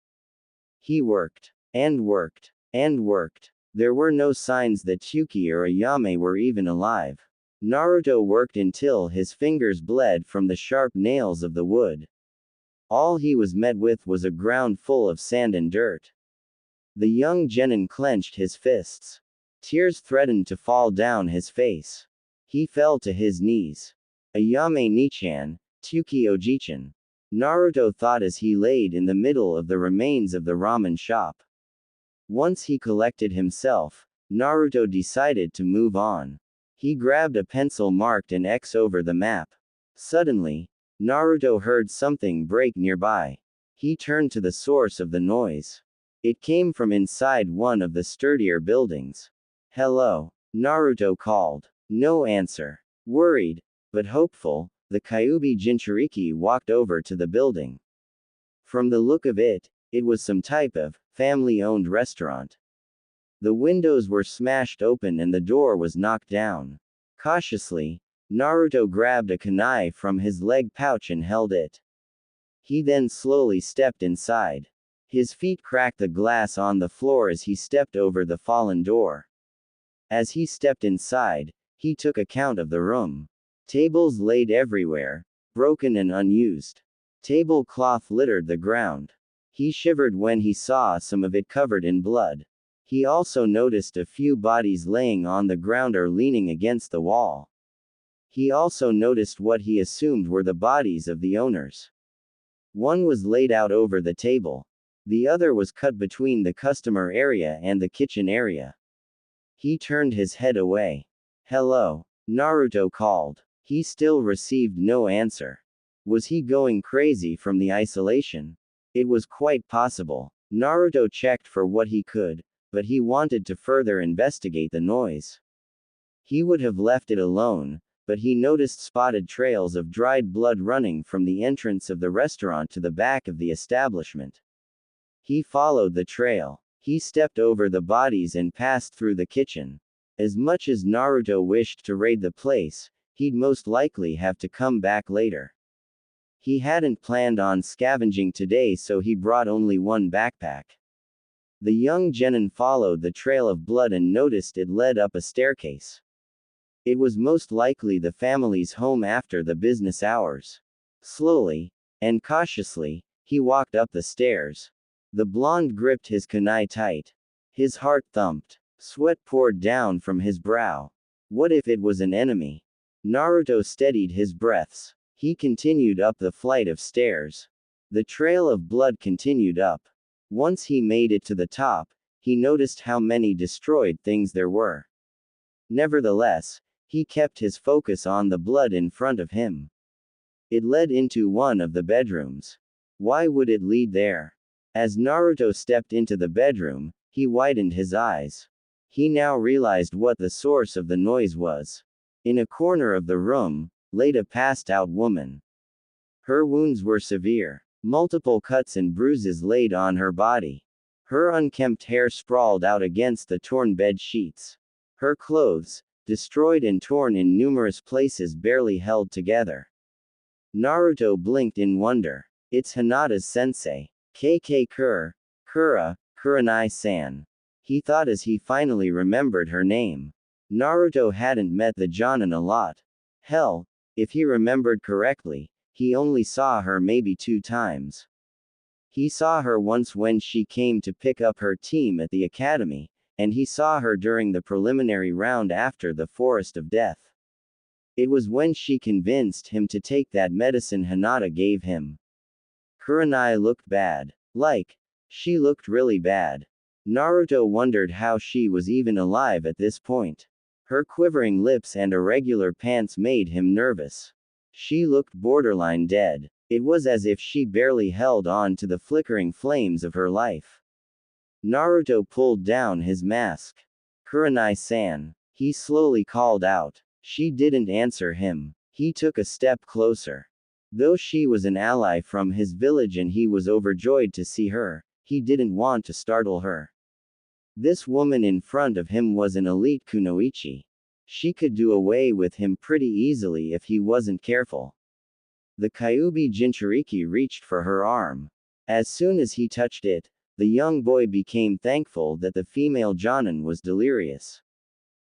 He worked. And worked. And worked. There were no signs that Tsuki or Ayame were even alive. Naruto worked until his fingers bled from the sharp nails of the wood. All he was met with was a ground full of sand and dirt. The young genin clenched his fists. Tears threatened to fall down his face. He fell to his knees. Ayame Nichan, Tsuki Ojichan. Naruto thought as he laid in the middle of the remains of the ramen shop. Once he collected himself, Naruto decided to move on. He grabbed a pencil marked an X over the map. Suddenly, Naruto heard something break nearby. He turned to the source of the noise. It came from inside one of the sturdier buildings. Hello, Naruto called. No answer. Worried, but hopeful, the Kyuubi Jinchuriki walked over to the building. From the look of it, it was some type of family-owned restaurant. The windows were smashed open and the door was knocked down. Cautiously, Naruto grabbed a kunai from his leg pouch and held it. He then slowly stepped inside. His feet cracked the glass on the floor as he stepped over the fallen door. As he stepped inside, he took account of the room. Tables laid everywhere, broken and unused. Tablecloth littered the ground. He shivered when he saw some of it covered in blood. He also noticed a few bodies laying on the ground or leaning against the wall. He also noticed what he assumed were the bodies of the owners. One was laid out over the table. The other was cut between the customer area and the kitchen area. He turned his head away. Hello, Naruto called. He still received no answer. Was he going crazy from the isolation? It was quite possible. Naruto checked for what he could, but he wanted to further investigate the noise. He would have left it alone, but he noticed spotted trails of dried blood running from the entrance of the restaurant to the back of the establishment. He followed the trail. He stepped over the bodies and passed through the kitchen. As much as Naruto wished to raid the place, he'd most likely have to come back later. He hadn't planned on scavenging today, so he brought only one backpack. The young genin followed the trail of blood and noticed it led up a staircase. It was most likely the family's home after the business hours. Slowly, and cautiously, he walked up the stairs. The blonde gripped his kunai tight. His heart thumped. Sweat poured down from his brow. What if it was an enemy? Naruto steadied his breaths. He continued up the flight of stairs. The trail of blood continued up. Once he made it to the top, he noticed how many destroyed things there were. Nevertheless, he kept his focus on the blood in front of him. It led into one of the bedrooms. Why would it lead there? As Naruto stepped into the bedroom, he widened his eyes. He now realized what the source of the noise was. In a corner of the room, laid a passed-out woman. Her wounds were severe. Multiple cuts and bruises laid on her body. Her unkempt hair sprawled out against the torn bed sheets. Her clothes, destroyed and torn in numerous places, barely held together. Naruto blinked in wonder. It's Hinata's sensei. Kurenai-san. He thought as he finally remembered her name. Naruto hadn't met the Jonin a lot. Hell, if he remembered correctly, he only saw her maybe 2 times. He saw her once when she came to pick up her team at the academy, and he saw her during the preliminary round after the Forest of Death. It was when she convinced him to take that medicine Hinata gave him. Kurenai looked bad. She looked really bad. Naruto wondered how she was even alive at this point. Her quivering lips and irregular pants made him nervous. She looked borderline dead. It was as if she barely held on to the flickering flames of her life. Naruto pulled down his mask. Kurenai-san. He slowly called out. She didn't answer him. He took a step closer. Though she was an ally from his village and he was overjoyed to see her, he didn't want to startle her. This woman in front of him was an elite kunoichi. She could do away with him pretty easily if he wasn't careful. The Kyuubi Jinchuriki reached for her arm. As soon as he touched it, the young boy became thankful that the female Jonin was delirious.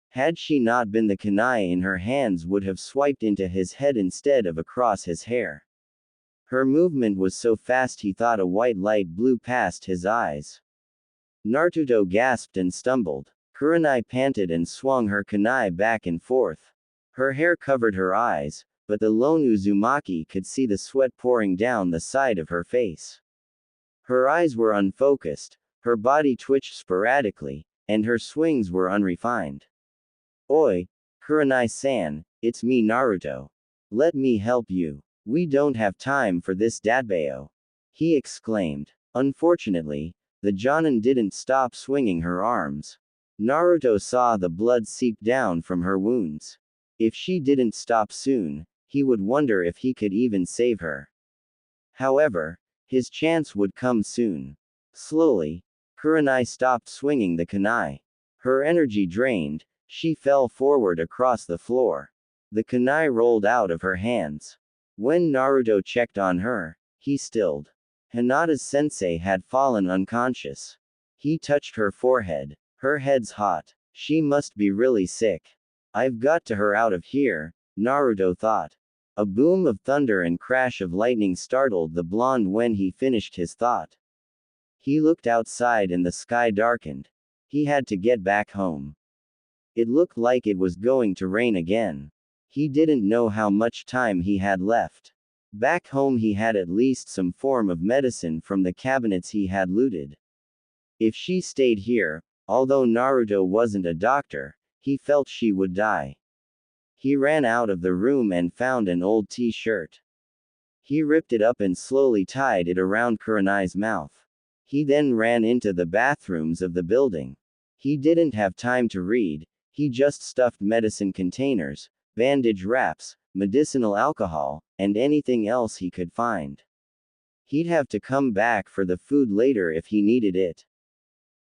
Had she not been, the kunai in her hands would have swiped into his head instead of across his hair. Her movement was so fast he thought a white light blew past his eyes. Naruto gasped and stumbled. Kurenai panted and swung her kunai back and forth. Her hair covered her eyes, but the lone Uzumaki could see the sweat pouring down the side of her face. Her eyes were unfocused, her body twitched sporadically, and her swings were unrefined. Oi, Kurenai-san, it's me Naruto. Let me help you. We don't have time for this datbao. He exclaimed. Unfortunately, the Jonin didn't stop swinging her arms. Naruto saw the blood seep down from her wounds. If she didn't stop soon, he would wonder if he could even save her. However, his chance would come soon. Slowly, Kurenai stopped swinging the kunai. Her energy drained, she fell forward across the floor. The kunai rolled out of her hands. When Naruto checked on her, he stilled. Hinata's sensei had fallen unconscious. He touched her forehead. Her head's hot. She must be really sick. I've got to her out of here, Naruto thought. A boom of thunder and crash of lightning startled the blonde when he finished his thought. He looked outside and the sky darkened. He had to get back home. It looked like it was going to rain again. He didn't know how much time he had left. Back home he had at least some form of medicine from the cabinets he had looted. If she stayed here, although Naruto wasn't a doctor, he felt she would die. He ran out of the room and found an old t-shirt. He ripped it up and slowly tied it around Kurenai's mouth. He then ran into the bathrooms of the building. He didn't have time to read, he just stuffed medicine containers, bandage wraps, medicinal alcohol, and anything else he could find. He'd have to come back for the food later if he needed it.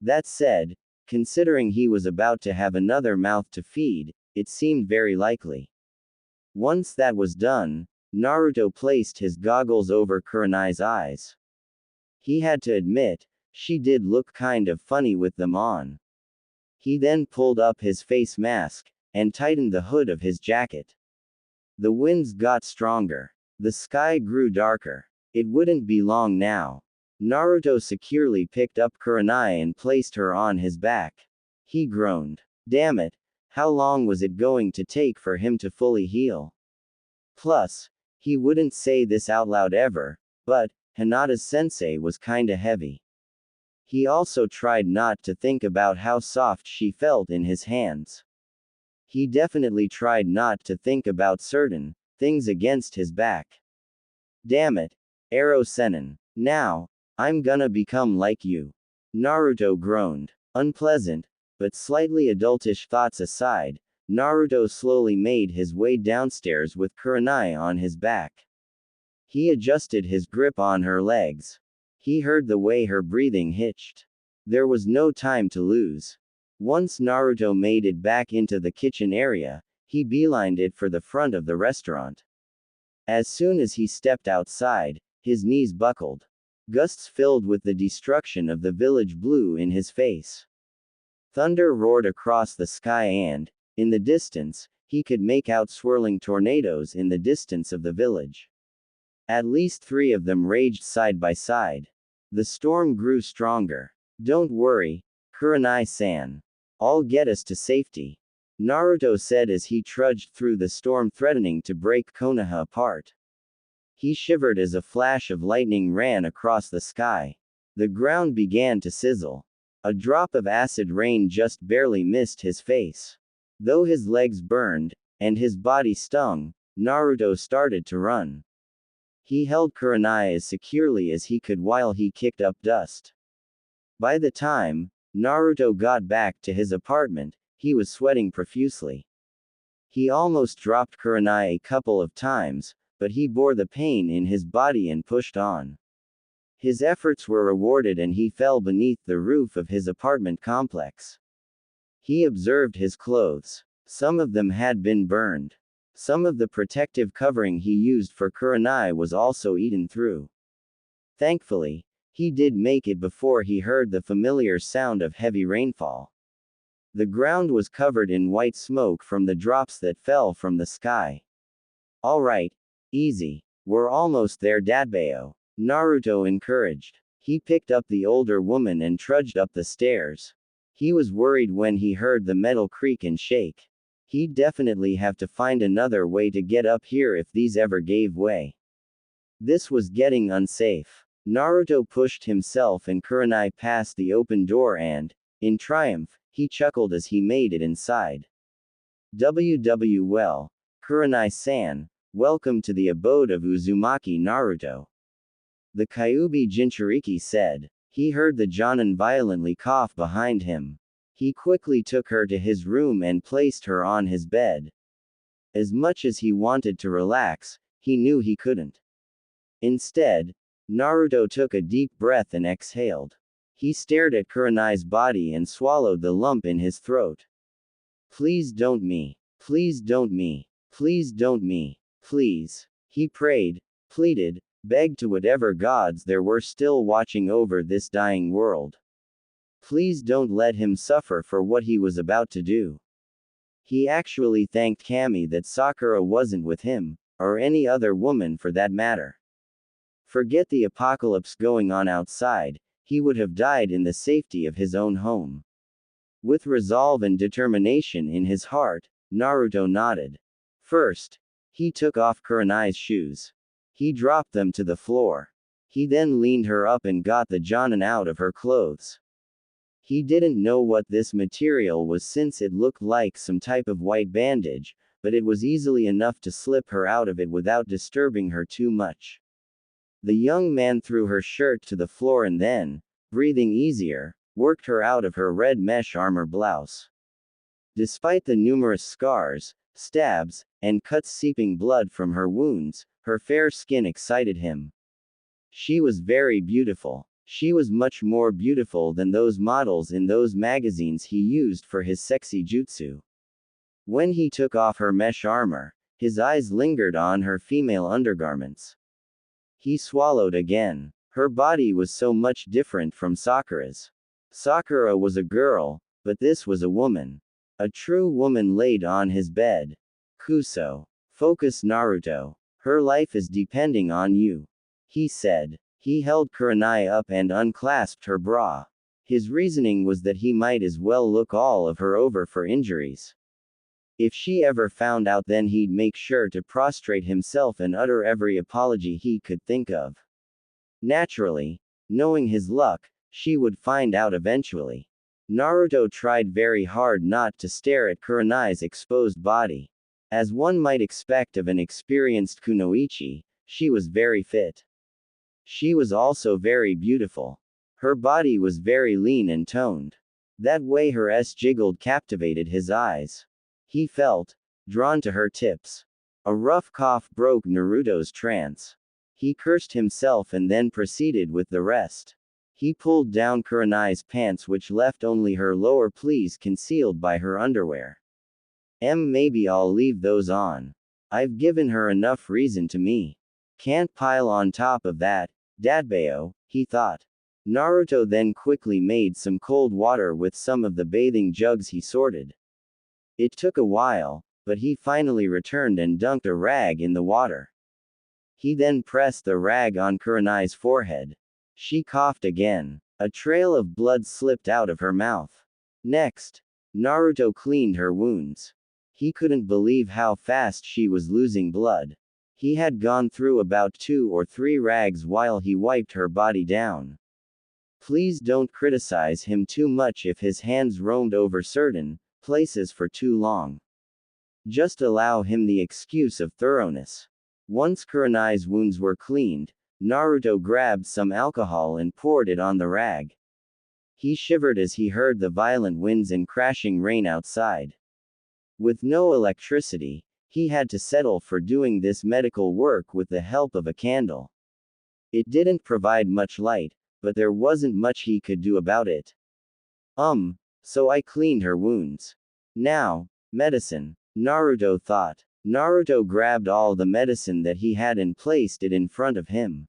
That said, considering he was about to have another mouth to feed, it seemed very likely. Once that was done, Naruto placed his goggles over Kurenai's eyes. He had to admit, she did look kind of funny with them on. He then pulled up his face mask, and tightened the hood of his jacket. The winds got stronger. The sky grew darker. It wouldn't be long now. Naruto securely picked up Kurenai and placed her on his back. He groaned. Damn it, how long was it going to take for him to fully heal? Plus, he wouldn't say this out loud ever, but, Hinata's sensei was kinda heavy. He also tried not to think about how soft she felt in his hands. He definitely tried not to think about certain things against his back. Damn it, Ero Sennin. Now, I'm gonna become like you. Naruto groaned. Unpleasant, but slightly adultish thoughts aside, Naruto slowly made his way downstairs with Kurenai on his back. He adjusted his grip on her legs. He heard the way her breathing hitched. There was no time to lose. Once Naruto made it back into the kitchen area, he beelined it for the front of the restaurant. As soon as he stepped outside, his knees buckled. Gusts filled with the destruction of the village blew in his face. Thunder roared across the sky and, in the distance, he could make out swirling tornadoes in the distance of the village. At least 3 of them raged side by side. The storm grew stronger. Don't worry, Kurenai-san. I'll get us to safety, Naruto said as he trudged through the storm threatening to break Konoha apart. He shivered as a flash of lightning ran across the sky. The ground began to sizzle. A drop of acid rain just barely missed his face. Though his legs burned, and his body stung, Naruto started to run. He held Kurenai as securely as he could while he kicked up dust. By the time Naruto got back to his apartment, he was sweating profusely. He almost dropped Kurenai a couple of times, but he bore the pain in his body and pushed on. His efforts were rewarded and he fell beneath the roof of his apartment complex. He observed his clothes. Some of them had been burned. Some of the protective covering he used for Kurenai was also eaten through. Thankfully, he did make it before he heard the familiar sound of heavy rainfall. The ground was covered in white smoke from the drops that fell from the sky. All right, easy. We're almost there, Dadbeo. Naruto encouraged. He picked up the older woman and trudged up the stairs. He was worried when he heard the metal creak and shake. He'd definitely have to find another way to get up here if these ever gave way. This was getting unsafe. Naruto pushed himself and Kurenai past the open door and, in triumph, he chuckled as he made it inside. Well, Kurenai-san, welcome to the abode of Uzumaki Naruto. The Kyuubi Jinchuriki said. He heard the Jonin violently cough behind him. He quickly took her to his room and placed her on his bed. As much as he wanted to relax, he knew he couldn't. Instead, Naruto took a deep breath and exhaled. He stared at Kurenai's body and swallowed the lump in his throat. Please don't me. Please don't me. Please don't me. Please. He prayed, pleaded, begged to whatever gods there were still watching over this dying world. Please don't let him suffer for what he was about to do. He actually thanked Kami that Sakura wasn't with him, or any other woman for that matter. Forget the apocalypse going on outside, he would have died in the safety of his own home. With resolve and determination in his heart, Naruto nodded. First, he took off Kurenai's shoes. He dropped them to the floor. He then leaned her up and got the Jonin out of her clothes. He didn't know what this material was since it looked like some type of white bandage, but it was easily enough to slip her out of it without disturbing her too much. The young man threw her shirt to the floor and then, breathing easier, worked her out of her red mesh armor blouse. Despite the numerous scars, stabs, and cuts seeping blood from her wounds, her fair skin excited him. She was very beautiful. She was much more beautiful than those models in those magazines he used for his sexy jutsu. When he took off her mesh armor, his eyes lingered on her female undergarments. He swallowed again. Her body was so much different from Sakura's. Sakura was a girl, but this was a woman. A true woman laid on his bed. Kuso. Focus, Naruto. Her life is depending on you. He said. He held Kurenai up and unclasped her bra. His reasoning was that he might as well look all of her over for injuries. If she ever found out, then he'd make sure to prostrate himself and utter every apology he could think of. Naturally, knowing his luck, she would find out eventually. Naruto tried very hard not to stare at Kurenai's exposed body. As one might expect of an experienced kunoichi, she was very fit. She was also very beautiful. Her body was very lean and toned. That way her jiggled captivated his eyes. He felt drawn to her tips. A rough cough broke Naruto's trance. He cursed himself and then proceeded with the rest. He pulled down Kurenai's pants, which left only her lower pleats concealed by her underwear. Maybe I'll leave those on. I've given her enough reason to me. Can't pile on top of that, Dadbeo, he thought. Naruto then quickly made some cold water with some of the bathing jugs he sorted. It took a while, but he finally returned and dunked a rag in the water. He then pressed the rag on Kurenai's forehead. She coughed again. A trail of blood slipped out of her mouth. Next, Naruto cleaned her wounds. He couldn't believe how fast she was losing blood. He had gone through about 2 or 3 rags while he wiped her body down. Please don't criticize him too much if his hands roamed over certain places for too long. Just allow him the excuse of thoroughness. Once Kurenai's wounds were cleaned, Naruto grabbed some alcohol and poured it on the rag. He shivered as he heard the violent winds and crashing rain outside. With no electricity, He had to settle for doing this medical work with the help of a candle. It didn't provide much light, but there wasn't much he could do about it. So I cleaned her wounds. Now, medicine, Naruto thought. Naruto grabbed all the medicine that he had and placed it in front of him.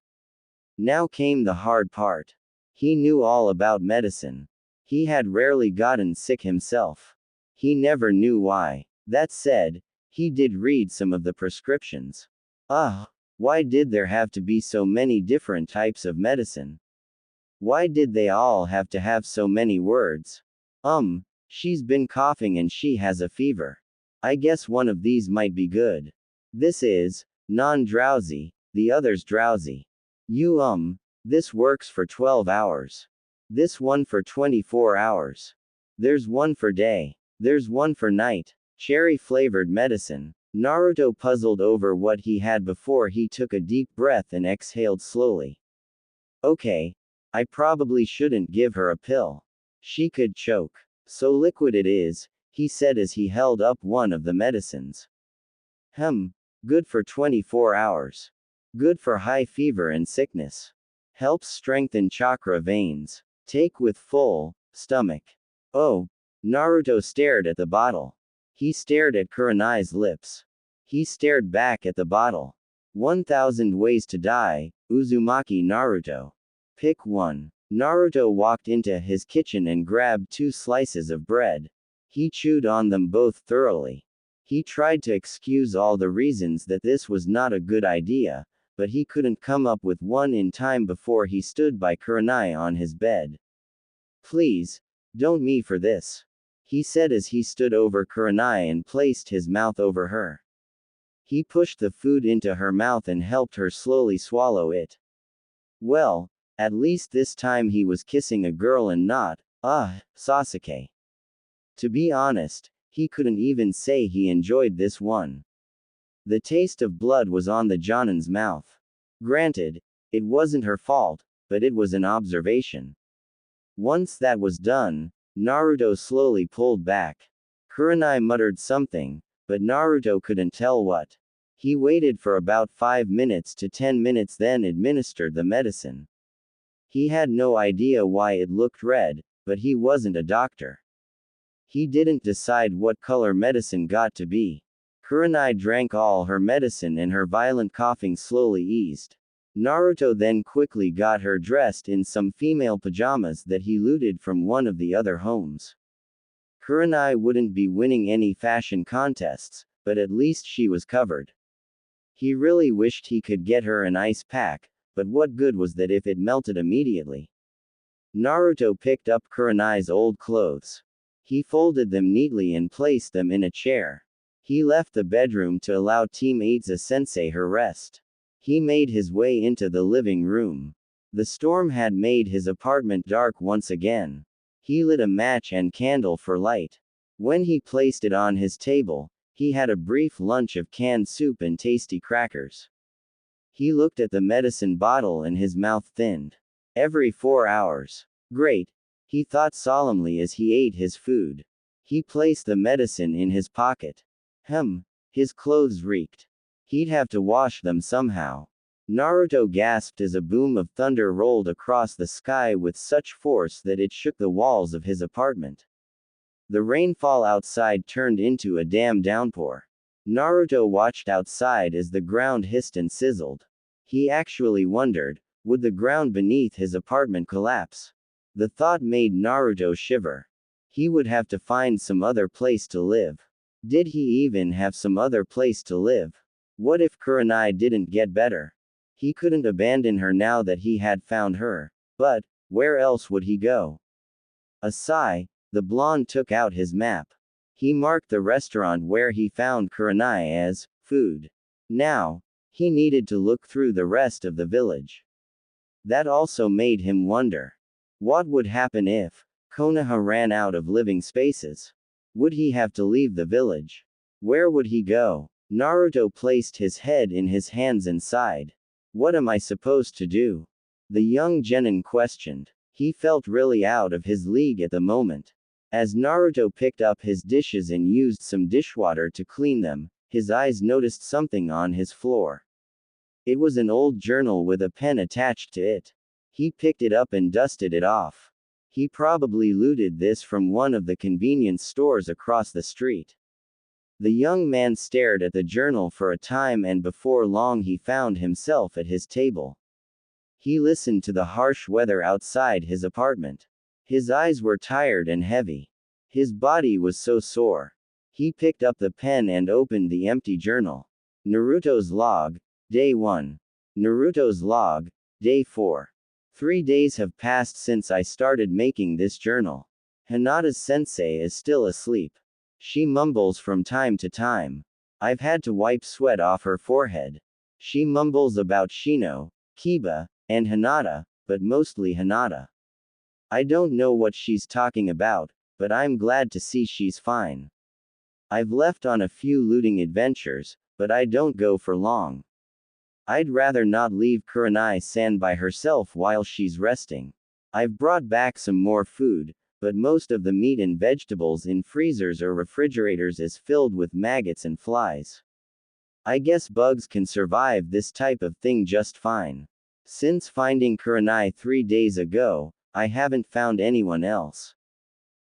Now came the hard part. He knew all about medicine. He had rarely gotten sick himself. He never knew why. That said, he did read some of the prescriptions. Why did there have to be so many different types of medicine? Why did they all have to have so many words? She's been coughing and she has a fever. I guess one of these might be good. This is non-drowsy, the other's drowsy. This works for 12 hours. This one for 24 hours. There's one for day. There's one for night. Cherry-flavored medicine. Naruto puzzled over what he had before he took a deep breath and exhaled slowly. Okay. I probably shouldn't give her a pill. She could choke. So liquid it is, he said as he held up one of the medicines. Good for 24 hours. Good for high fever and sickness. Helps strengthen chakra veins. Take with full stomach. Oh. Naruto stared at the bottle. He stared at Kurenai's lips. He stared back at the bottle. 1000 ways to die, Uzumaki Naruto. Pick one. Naruto walked into his kitchen and grabbed 2 slices of bread. He chewed on them both thoroughly. He tried to excuse all the reasons that this was not a good idea, but he couldn't come up with one in time before he stood by Kurenai on his bed. Please, don't me for this, he said as he stood over Kurenai and placed his mouth over her. He pushed the food into her mouth and helped her slowly swallow it. Well, at least this time he was kissing a girl and not, Sasuke. To be honest, he couldn't even say he enjoyed this one. The taste of blood was on the Jonin's mouth. Granted, it wasn't her fault, but it was an observation. Once that was done, Naruto slowly pulled back. Kurenai muttered something, but Naruto couldn't tell what. He waited for about 5 minutes to 10 minutes then administered the medicine. He had no idea why it looked red, but he wasn't a doctor. He didn't decide what color medicine got to be. Kurenai drank all her medicine and her violent coughing slowly eased. Naruto then quickly got her dressed in some female pajamas that he looted from one of the other homes. Kurenai wouldn't be winning any fashion contests, but at least she was covered. He really wished he could get her an ice pack, but what good was that if it melted immediately? Naruto picked up Kurenai's old clothes. He folded them neatly and placed them in a chair. He left the bedroom to allow Team 8's sensei her rest. He made his way into the living room. The storm had made his apartment dark once again. He lit a match and candle for light. When he placed it on his table, he had a brief lunch of canned soup and tasty crackers. He looked at the medicine bottle and his mouth thinned. Every 4 hours. Great, he thought solemnly as he ate his food. He placed the medicine in his pocket. His clothes reeked. He'd have to wash them somehow. Naruto gasped as a boom of thunder rolled across the sky with such force that it shook the walls of his apartment. The rainfall outside turned into a damn downpour. Naruto watched outside as the ground hissed and sizzled. He actually wondered, would the ground beneath his apartment collapse? The thought made Naruto shiver. He would have to find some other place to live. Did he even have some other place to live? What if Kurenai didn't get better? He couldn't abandon her now that he had found her. But, where else would he go? A sigh, the blonde took out his map. He marked the restaurant where he found Kurenai as food. Now, he needed to look through the rest of the village. That also made him wonder. What would happen if Konoha ran out of living spaces? Would he have to leave the village? Where would he go? Naruto placed his head in his hands and sighed. What am I supposed to do? The young genin questioned. He felt really out of his league at the moment. As Naruto picked up his dishes and used some dishwater to clean them, his eyes noticed something on his floor. It was an old journal with a pen attached to it. He picked it up and dusted it off. He probably looted this from one of the convenience stores across the street. The young man stared at the journal for a time, and before long he found himself at his table. He listened to the harsh weather outside his apartment. His eyes were tired and heavy. His body was so sore. He picked up the pen and opened the empty journal. Naruto's log, Day 1. Naruto's log, Day 4. 3 days have passed since I started making this journal. Hinata's sensei is still asleep. She mumbles from time to time. I've had to wipe sweat off her forehead. She mumbles about Shino, Kiba, and Hinata, but mostly Hinata. I don't know what she's talking about, but I'm glad to see she's fine. I've left on a few looting adventures, but I don't go for long. I'd rather not leave Kurenai-san by herself while she's resting. I've brought back some more food, but most of the meat and vegetables in freezers or refrigerators is filled with maggots and flies. I guess bugs can survive this type of thing just fine. Since finding Kurenai 3 days ago, I haven't found anyone else.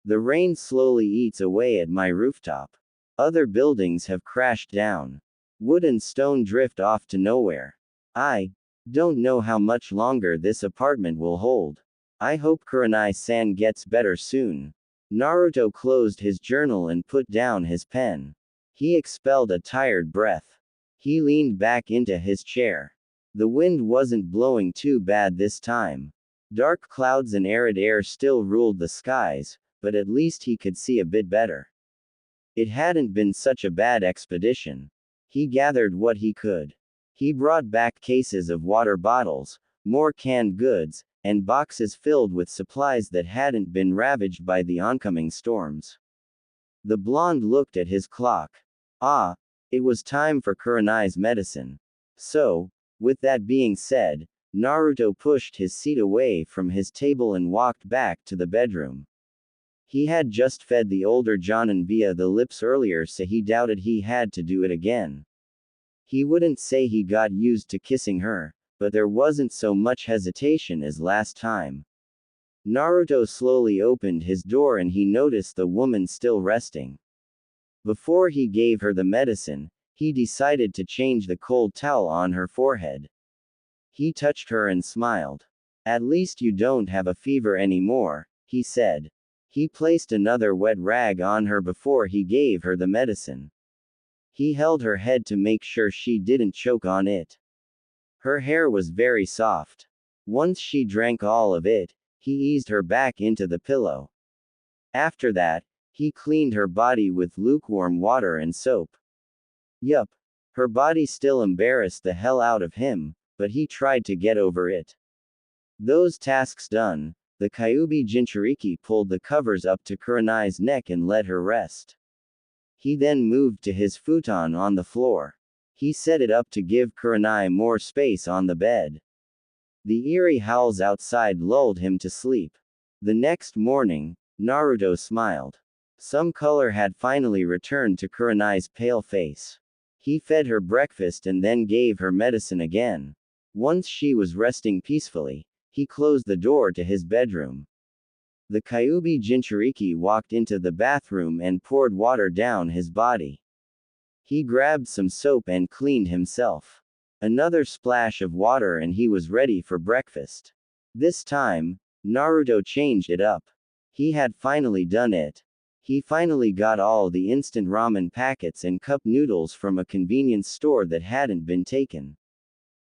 The rain slowly eats away at my rooftop. Other buildings have crashed down. Wood and stone drift off to nowhere. I don't know how much longer this apartment will hold. I hope Kurenai-san gets better soon. Naruto closed his journal and put down his pen. He expelled a tired breath. He leaned back into his chair. The wind wasn't blowing too bad this time. Dark clouds and arid air still ruled the skies, but at least he could see a bit better. It hadn't been such a bad expedition. He gathered what he could. He brought back cases of water bottles, more canned goods, and boxes filled with supplies that hadn't been ravaged by the oncoming storms. The blonde looked at his clock. Ah, it was time for Kurenai's medicine. So, with that being said, Naruto pushed his seat away from his table and walked back to the bedroom. He had just fed the older Jonin via the lips earlier, so he doubted he had to do it again. He wouldn't say he got used to kissing her, but there wasn't so much hesitation as last time. Naruto slowly opened his door and he noticed the woman still resting. Before he gave her the medicine, he decided to change the cold towel on her forehead. He touched her and smiled. At least you don't have a fever anymore, he said. He placed another wet rag on her before he gave her the medicine. He held her head to make sure she didn't choke on it. Her hair was very soft. Once she drank all of it, he eased her back into the pillow. After that, he cleaned her body with lukewarm water and soap. Yup. Her body still embarrassed the hell out of him, but he tried to get over it. Those tasks done, the Kyuubi Jinchuriki pulled the covers up to Kurenai's neck and let her rest. He then moved to his futon on the floor. He set it up to give Kurenai more space on the bed. The eerie howls outside lulled him to sleep. The next morning, Naruto smiled. Some color had finally returned to Kurenai's pale face. He fed her breakfast and then gave her medicine again. Once she was resting peacefully, he closed the door to his bedroom. The Kyuubi Jinchuriki walked into the bathroom and poured water down his body. He grabbed some soap and cleaned himself. Another splash of water and he was ready for breakfast. This time, Naruto changed it up. He had finally done it. He finally got all the instant ramen packets and cup noodles from a convenience store that hadn't been taken.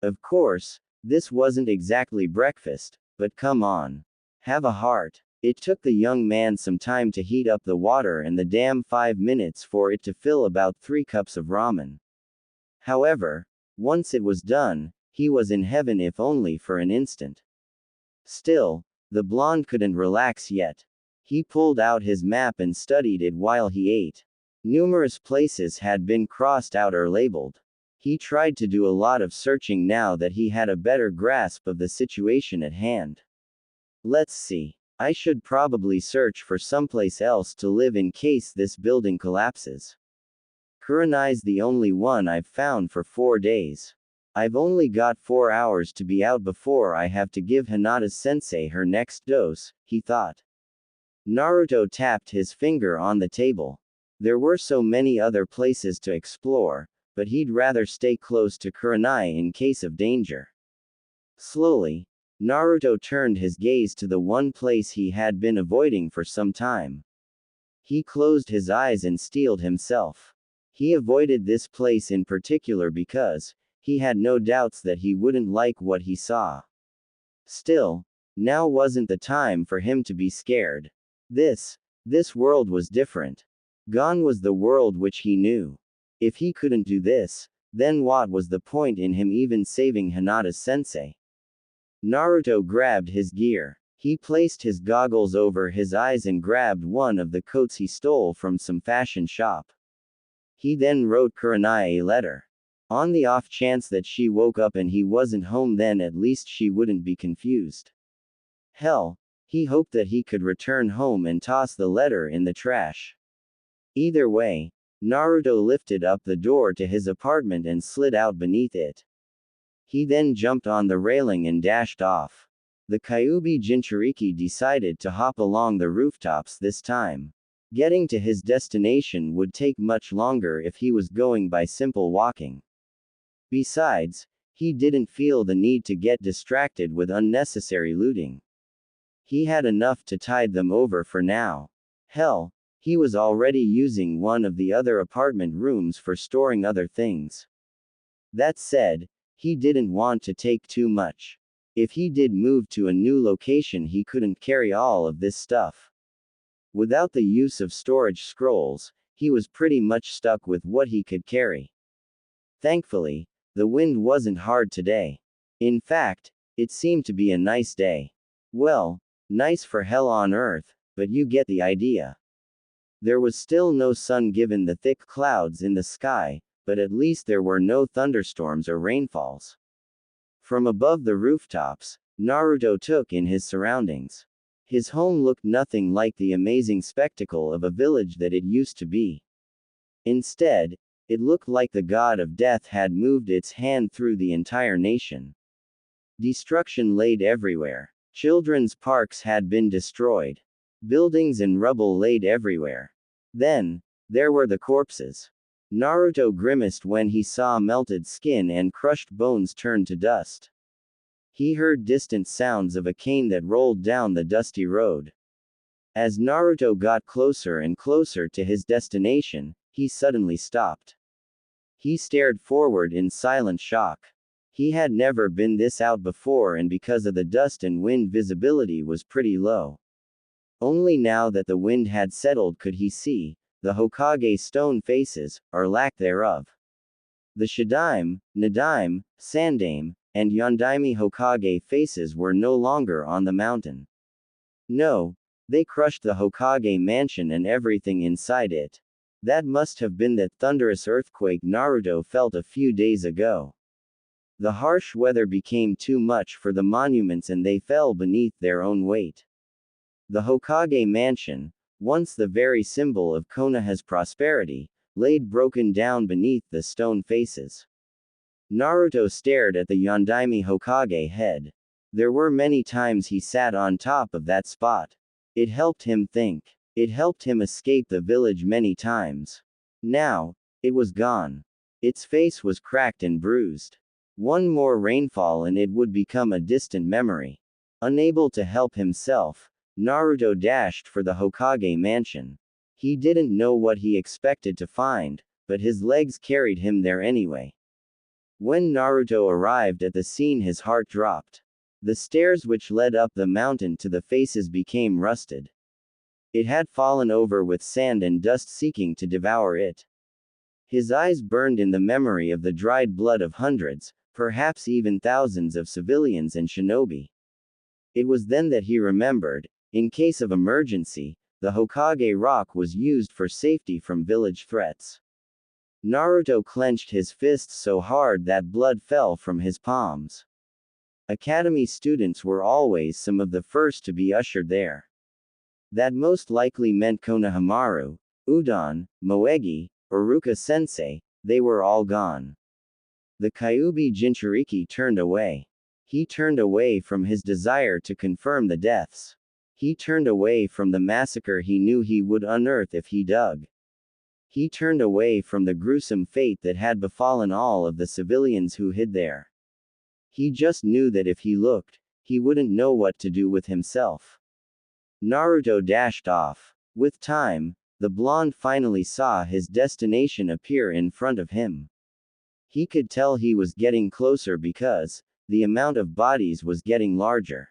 Of course, this wasn't exactly breakfast, but come on. Have a heart. It took the young man some time to heat up the water and the damn 5 minutes for it to fill about 3 cups of ramen. However, once it was done, he was in heaven if only for an instant. Still, the blonde couldn't relax yet. He pulled out his map and studied it while he ate. Numerous places had been crossed out or labeled. He tried to do a lot of searching now that he had a better grasp of the situation at hand. Let's see. I should probably search for someplace else to live in case this building collapses. Kurenai's the only one I've found for 4 days. I've only got 4 hours to be out before I have to give Hinata's sensei her next dose, he thought. Naruto tapped his finger on the table. There were so many other places to explore, but he'd rather stay close to Kurenai in case of danger. Slowly, Naruto turned his gaze to the one place he had been avoiding for some time. He closed his eyes and steeled himself. He avoided this place in particular because he had no doubts that he wouldn't like what he saw. Still, now wasn't the time for him to be scared. This world was different. Gone was the world which he knew. If he couldn't do this, then what was the point in him even saving Hinata's sensei? Naruto grabbed his gear. He placed his goggles over his eyes and grabbed one of the coats he stole from some fashion shop. He then wrote Kurenai a letter. On the off chance that she woke up and he wasn't home, then at least she wouldn't be confused. Hell, he hoped that he could return home and toss the letter in the trash. Either way, Naruto lifted up the door to his apartment and slid out beneath it. He then jumped on the railing and dashed off. The Kyuubi Jinchuriki decided to hop along the rooftops this time. Getting to his destination would take much longer if he was going by simple walking. Besides, he didn't feel the need to get distracted with unnecessary looting. He had enough to tide them over for now. Hell, he was already using one of the other apartment rooms for storing other things. That said, he didn't want to take too much. If he did move to a new location, he couldn't carry all of this stuff. Without the use of storage scrolls, he was pretty much stuck with what he could carry. Thankfully, the wind wasn't hard today. In fact, it seemed to be a nice day. Well, nice for hell on earth, but you get the idea. There was still no sun given the thick clouds in the sky, but at least there were no thunderstorms or rainfalls. From above the rooftops, Naruto took in his surroundings. His home looked nothing like the amazing spectacle of a village that it used to be. Instead, it looked like the god of death had moved its hand through the entire nation. Destruction laid everywhere. Children's parks had been destroyed. Buildings and rubble laid everywhere. Then, there were the corpses. Naruto grimaced when he saw melted skin and crushed bones turn to dust. He heard distant sounds of a cane that rolled down the dusty road. As Naruto got closer and closer to his destination, he suddenly stopped. He stared forward in silent shock. He had never been this out before, and because of the dust and wind, visibility was pretty low. Only now that the wind had settled could he see the Hokage stone faces, or lack thereof. The Shadaime, Nadaime, Sandaime, and Yondaime Hokage faces were no longer on the mountain. No, they crushed the Hokage mansion and everything inside it. That must have been that thunderous earthquake Naruto felt a few days ago. The harsh weather became too much for the monuments and they fell beneath their own weight. The Hokage mansion, once the very symbol of Konoha's prosperity, laid broken down beneath the stone faces. Naruto stared at the Yondaime Hokage head. There were many times he sat on top of that spot. It helped him think. It helped him escape the village many times. Now, it was gone. Its face was cracked and bruised. One more rainfall and it would become a distant memory. Unable to help himself, Naruto dashed for the Hokage mansion. He didn't know what he expected to find, but his legs carried him there anyway. When Naruto arrived at the scene, his heart dropped. The stairs which led up the mountain to the faces became rusted. It had fallen over with sand and dust seeking to devour it. His eyes burned in the memory of the dried blood of hundreds, perhaps even thousands of civilians and shinobi. It was then that he remembered, in case of emergency, the Hokage rock was used for safety from village threats. Naruto clenched his fists so hard that blood fell from his palms. Academy students were always some of the first to be ushered there. That most likely meant Konohamaru, Udon, Moegi, Iruka-sensei, they were all gone. The Kyuubi Jinchuriki turned away. He turned away from his desire to confirm the deaths. He turned away from the massacre he knew he would unearth if he dug. He turned away from the gruesome fate that had befallen all of the civilians who hid there. He just knew that if he looked, he wouldn't know what to do with himself. Naruto dashed off. With time, the blonde finally saw his destination appear in front of him. He could tell he was getting closer because the amount of bodies was getting larger.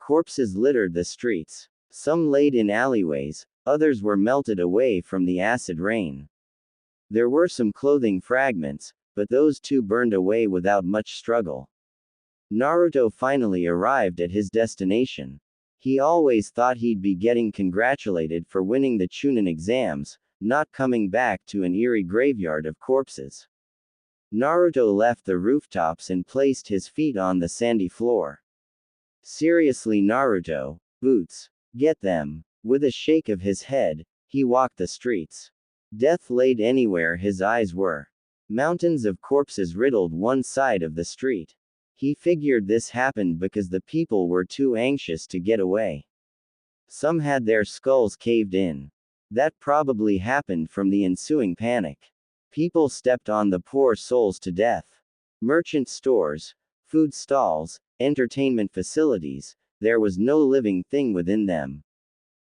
Corpses littered the streets. Some laid in alleyways, others were melted away from the acid rain. There were some clothing fragments, but those too burned away without much struggle. Naruto finally arrived at his destination. He always thought he'd be getting congratulated for winning the Chunin exams, not coming back to an eerie graveyard of corpses. Naruto left the rooftops and placed his feet on the sandy floor. Seriously, Naruto, boots. Get them. With a shake of his head, he walked the streets. Death laid anywhere his eyes were. Mountains of corpses riddled one side of the street. He figured this happened because the people were too anxious to get away. Some had their skulls caved in. That probably happened from the ensuing panic. People stepped on the poor souls to death. Merchant stores, food stalls, entertainment facilities, there was no living thing within them.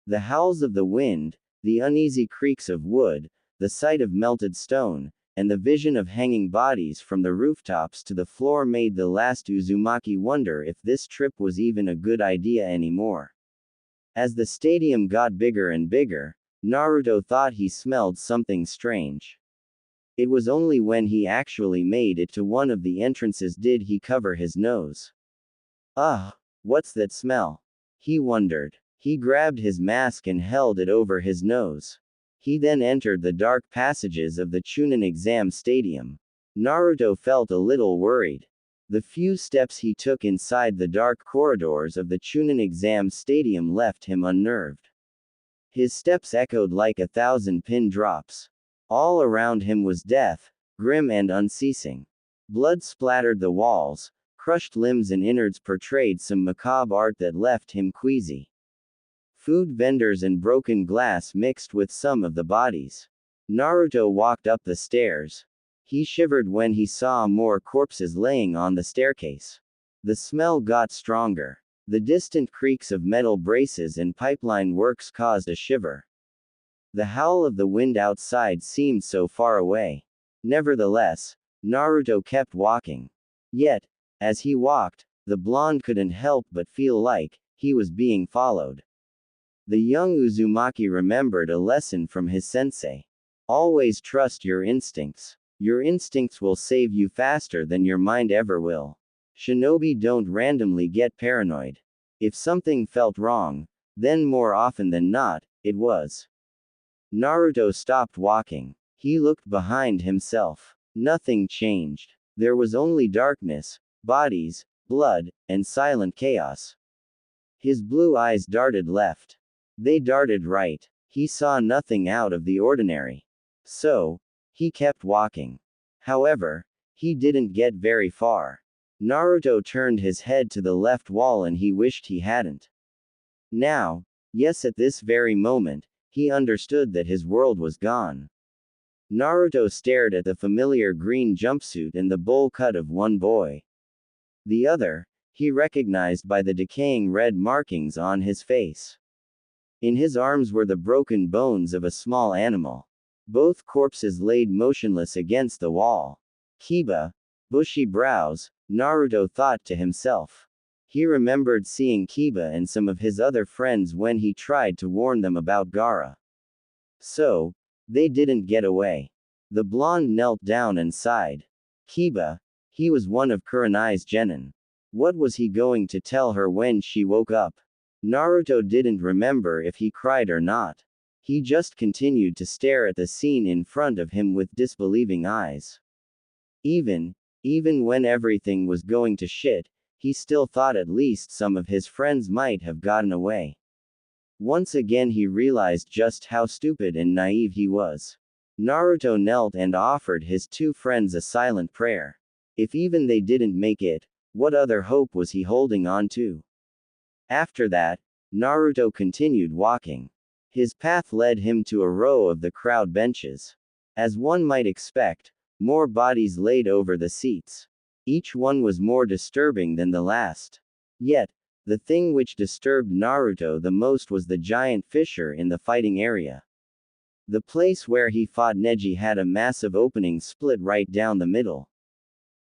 The howls of the wind, the uneasy creaks of wood, the sight of melted stone, and the vision of hanging bodies from the rooftops to the floor made the last Uzumaki wonder if this trip was even a good idea anymore. As the stadium got bigger and bigger, Naruto thought he smelled something strange. It was only when he actually made it to one of the entrances did he cover his nose. Ugh, what's that smell? He wondered. He grabbed his mask and held it over his nose. He then entered the dark passages of the Chunin exam stadium. Naruto felt a little worried. The few steps he took inside the dark corridors of the Chunin exam stadium left him unnerved. His steps echoed like 1,000 pin drops. All around him was death, grim and unceasing. Blood splattered the walls, crushed limbs and innards portrayed some macabre art that left him queasy. Food vendors and broken glass mixed with some of the bodies. Naruto walked up the stairs. He shivered when he saw more corpses laying on the staircase. The smell got stronger. The distant creaks of metal braces and pipeline works caused a shiver. The howl of the wind outside seemed so far away. Nevertheless, Naruto kept walking. Yet, as he walked, the blonde couldn't help but feel like he was being followed. The young Uzumaki remembered a lesson from his sensei. Always trust your instincts. Your instincts will save you faster than your mind ever will. Shinobi don't randomly get paranoid. If something felt wrong, then more often than not, it was. Naruto stopped walking. He looked behind himself. Nothing changed. There was only darkness, bodies, blood, and silent chaos. His blue eyes darted left. They darted right. He saw nothing out of the ordinary. So, he kept walking. However, he didn't get very far. Naruto turned his head to the left wall and he wished he hadn't. Now, yes, at this very moment, he understood that his world was gone. Naruto stared at the familiar green jumpsuit and the bowl cut of one boy. The other, he recognized by the decaying red markings on his face. In his arms were the broken bones of a small animal. Both corpses laid motionless against the wall. Kiba, bushy brows, Naruto thought to himself. He remembered seeing Kiba and some of his other friends when he tried to warn them about Gaara. So, they didn't get away. The blonde knelt down and sighed. Kiba, he was one of Kurenai's genin. What was he going to tell her when she woke up? Naruto didn't remember if he cried or not. He just continued to stare at the scene in front of him with disbelieving eyes. Even when everything was going to shit, he still thought at least some of his friends might have gotten away. Once again he realized just how stupid and naive he was. Naruto knelt and offered his two friends a silent prayer. If even they didn't make it, what other hope was he holding on to? After that, Naruto continued walking. His path led him to a row of the crowd benches. As one might expect, more bodies laid over the seats. Each one was more disturbing than the last. Yet, the thing which disturbed Naruto the most was the giant fissure in the fighting area. The place where he fought Neji had a massive opening split right down the middle.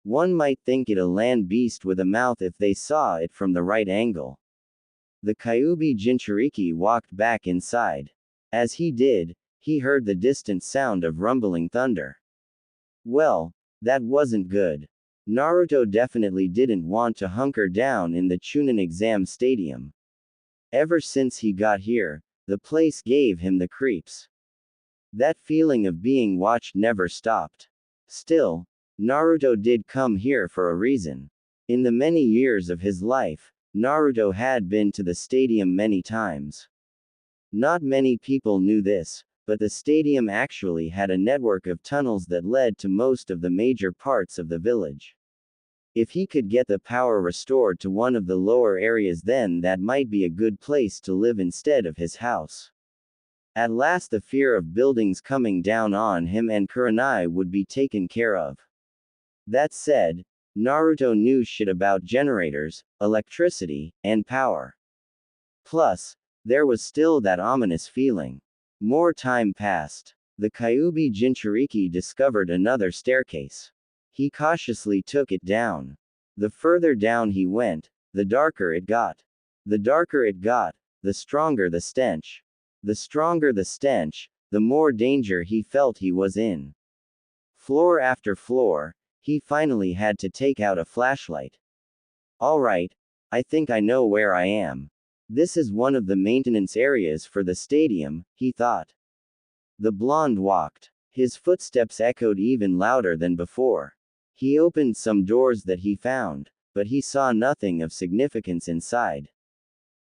One might think it a land beast with a mouth if they saw it from the right angle. The Kyuubi Jinchuriki walked back inside. As he did, he heard the distant sound of rumbling thunder. Well, that wasn't good. Naruto definitely didn't want to hunker down in the Chunin exam stadium. Ever since he got here, the place gave him the creeps. That feeling of being watched never stopped. Still, Naruto did come here for a reason. In the many years of his life, Naruto had been to the stadium many times. Not many people knew this, but the stadium actually had a network of tunnels that led to most of the major parts of the village. If he could get the power restored to one of the lower areas, then that might be a good place to live instead of his house. At last the fear of buildings coming down on him and Kurenai would be taken care of. That said, Naruto knew shit about generators, electricity, and power. Plus, there was still that ominous feeling. More time passed. The Kyuubi Jinchuriki discovered another staircase. He cautiously took it down. The further down he went, the darker it got. The darker it got, the stronger the stench. The stronger the stench, the more danger he felt he was in. Floor after floor, he finally had to take out a flashlight. Alright, I think I know where I am. This is one of the maintenance areas for the stadium, he thought. The blonde walked. His footsteps echoed even louder than before. He opened some doors that he found, but he saw nothing of significance inside.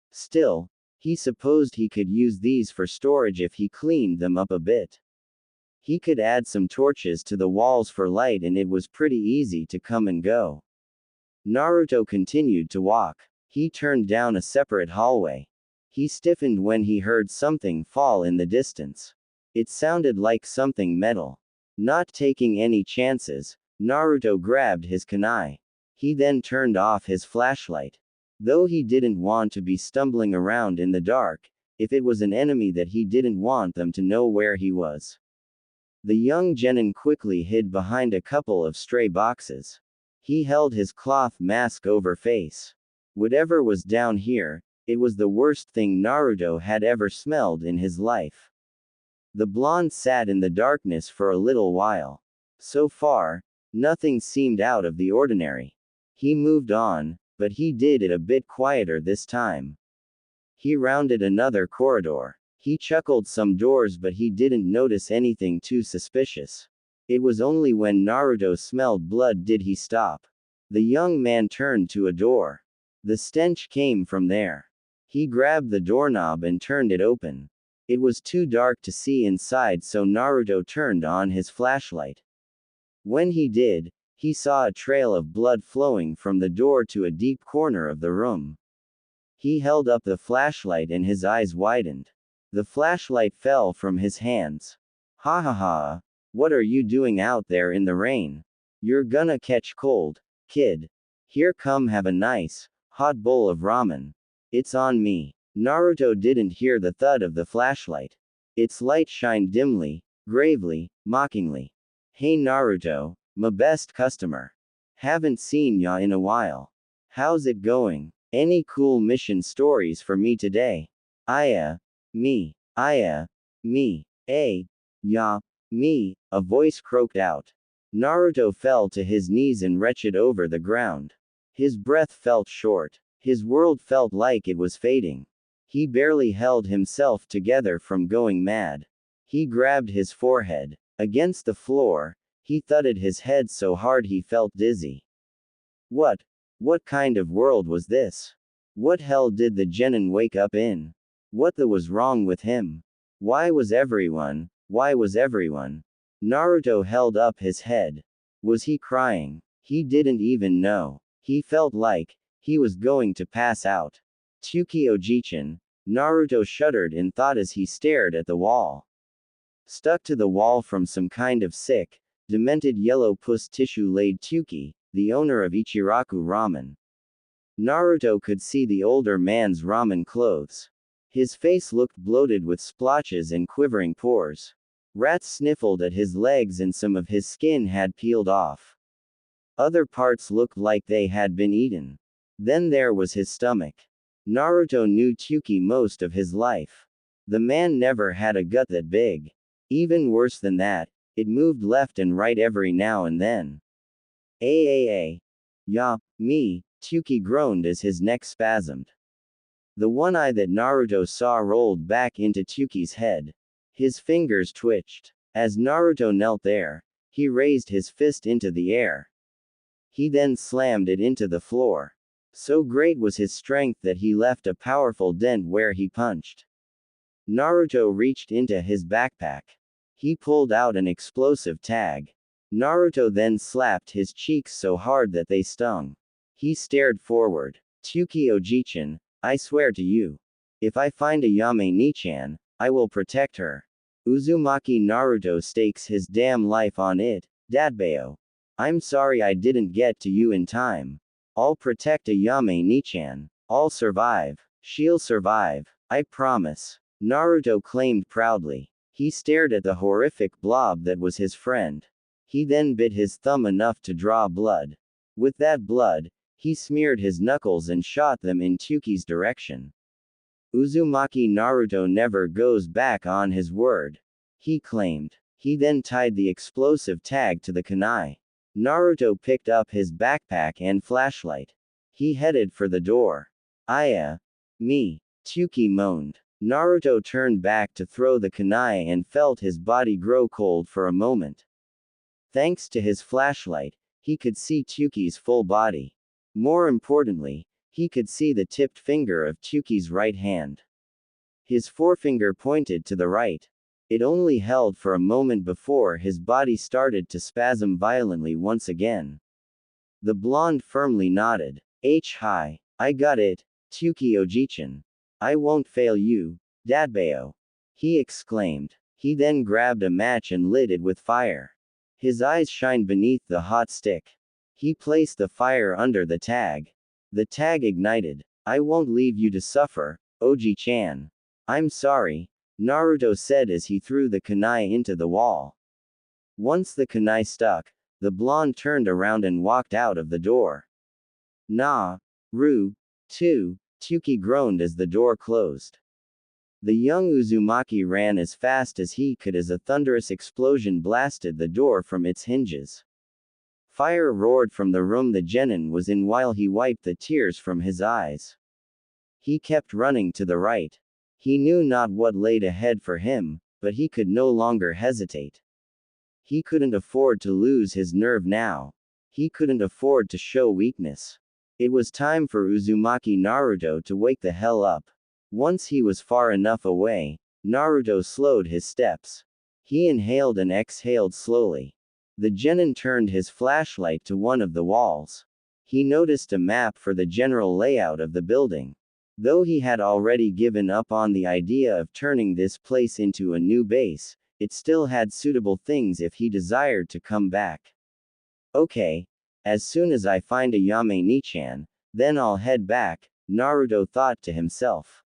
Still, he supposed he could use these for storage if he cleaned them up a bit. He could add some torches to the walls for light and it was pretty easy to come and go. Naruto continued to walk. He turned down a separate hallway. He stiffened when he heard something fall in the distance. It sounded like something metal. Not taking any chances, Naruto grabbed his kunai. He then turned off his flashlight. Though he didn't want to be stumbling around in the dark, if it was an enemy that he didn't want them to know where he was. The young genin quickly hid behind a couple of stray boxes. He held his cloth mask over face. Whatever was down here, it was the worst thing Naruto had ever smelled in his life. The blonde sat in the darkness for a little while. So far, nothing seemed out of the ordinary. He moved on, but he did it a bit quieter this time. He rounded another corridor. He chuckled some doors but he didn't notice anything too suspicious. It was only when Naruto smelled blood did he stop. The young man turned to a door. The stench came from there. He grabbed the doorknob and turned it open. It was too dark to see inside, so Naruto turned on his flashlight. When he did, he saw a trail of blood flowing from the door to a deep corner of the room. He held up the flashlight and his eyes widened. The flashlight fell from his hands. Ha ha ha. What are you doing out there in the rain? You're gonna catch cold, kid. Here, come have a nice, hot bowl of ramen. It's on me. Naruto didn't hear the thud of the flashlight. Its light shined dimly, gravely, mockingly. Hey Naruto, my best customer. Haven't seen ya in a while. How's it going? Any cool mission stories for me today? Aya, me, ya, me, a voice croaked out. Naruto fell to his knees and wretched over the ground. His breath felt short. His world felt like it was fading. He barely held himself together from going mad. He grabbed his forehead. Against the floor, he thudded his head so hard he felt dizzy. What kind of world was this? What hell did the genin wake up in? What the was wrong with him? Why was everyone Naruto held up his head. Was he crying? He didn't even know. He felt like he was going to pass out. Tsuki-Oji-chan. Naruto shuddered in thought as he stared at the wall. Stuck to the wall from some kind of sick, demented yellow puss tissue laid Tsuki, the owner of Ichiraku Ramen. Naruto could see the older man's ramen clothes. His face looked bloated with splotches and quivering pores. Rats sniffled at his legs and some of his skin had peeled off. Other parts looked like they had been eaten. Then there was his stomach. Naruto knew Tsuki most of his life. The man never had a gut that big. Even worse than that, it moved left and right every now and then. Ya, me, Tsuki groaned as his neck spasmed. The one eye that Naruto saw rolled back into Tsuki's head. His fingers twitched. As Naruto knelt there, he raised his fist into the air. He then slammed it into the floor. So great was his strength that he left a powerful dent where he punched. Naruto reached into his backpack. He pulled out an explosive tag. Naruto then slapped his cheeks so hard that they stung. He stared forward. Tsuki-Oji-chan, I swear to you. If I find a Yame Nichan, I will protect her. Uzumaki Naruto stakes his damn life on it, Dadbao. I'm sorry I didn't get to you in time. I'll protect a Yame Nichan. I'll survive. She'll survive. I promise. Naruto claimed proudly. He stared at the horrific blob that was his friend. He then bit his thumb enough to draw blood. With that blood, he smeared his knuckles and shot them in Tsuki's direction. Uzumaki Naruto never goes back on his word. He claimed. He then tied the explosive tag to the kunai. Naruto picked up his backpack and flashlight. He headed for the door. Me. Tsuki moaned. Naruto turned back to throw the kunai and felt his body grow cold for a moment. Thanks to his flashlight, he could see Tsuki's full body. More importantly, he could see the tipped finger of Tsuki's right hand. His forefinger pointed to the right. It only held for a moment before his body started to spasm violently once again. The blonde firmly nodded. Hi, I got it, Tsuki-Oji-chan. I won't fail you, Dadbao. He exclaimed. He then grabbed a match and lit it with fire. His eyes shined beneath the hot stick. He placed the fire under the tag. The tag ignited. I won't leave you to suffer, Oji-chan. I'm sorry, Naruto said as he threw the kunai into the wall. Once the kunai stuck, the blonde turned around and walked out of the door. Tsuki groaned as the door closed. The young Uzumaki ran as fast as he could as a thunderous explosion blasted the door from its hinges. Fire roared from the room the genin was in while he wiped the tears from his eyes. He kept running to the right. He knew not what laid ahead for him, but he could no longer hesitate. He couldn't afford to lose his nerve now. He couldn't afford to show weakness. It was time for Uzumaki Naruto to wake the hell up. Once he was far enough away, Naruto slowed his steps. He inhaled and exhaled slowly. The genin turned his flashlight to one of the walls. He noticed a map for the general layout of the building. Though he had already given up on the idea of turning this place into a new base, it still had suitable things if he desired to come back. Okay. As soon as I find a Yame Nichan, then I'll head back, Naruto thought to himself.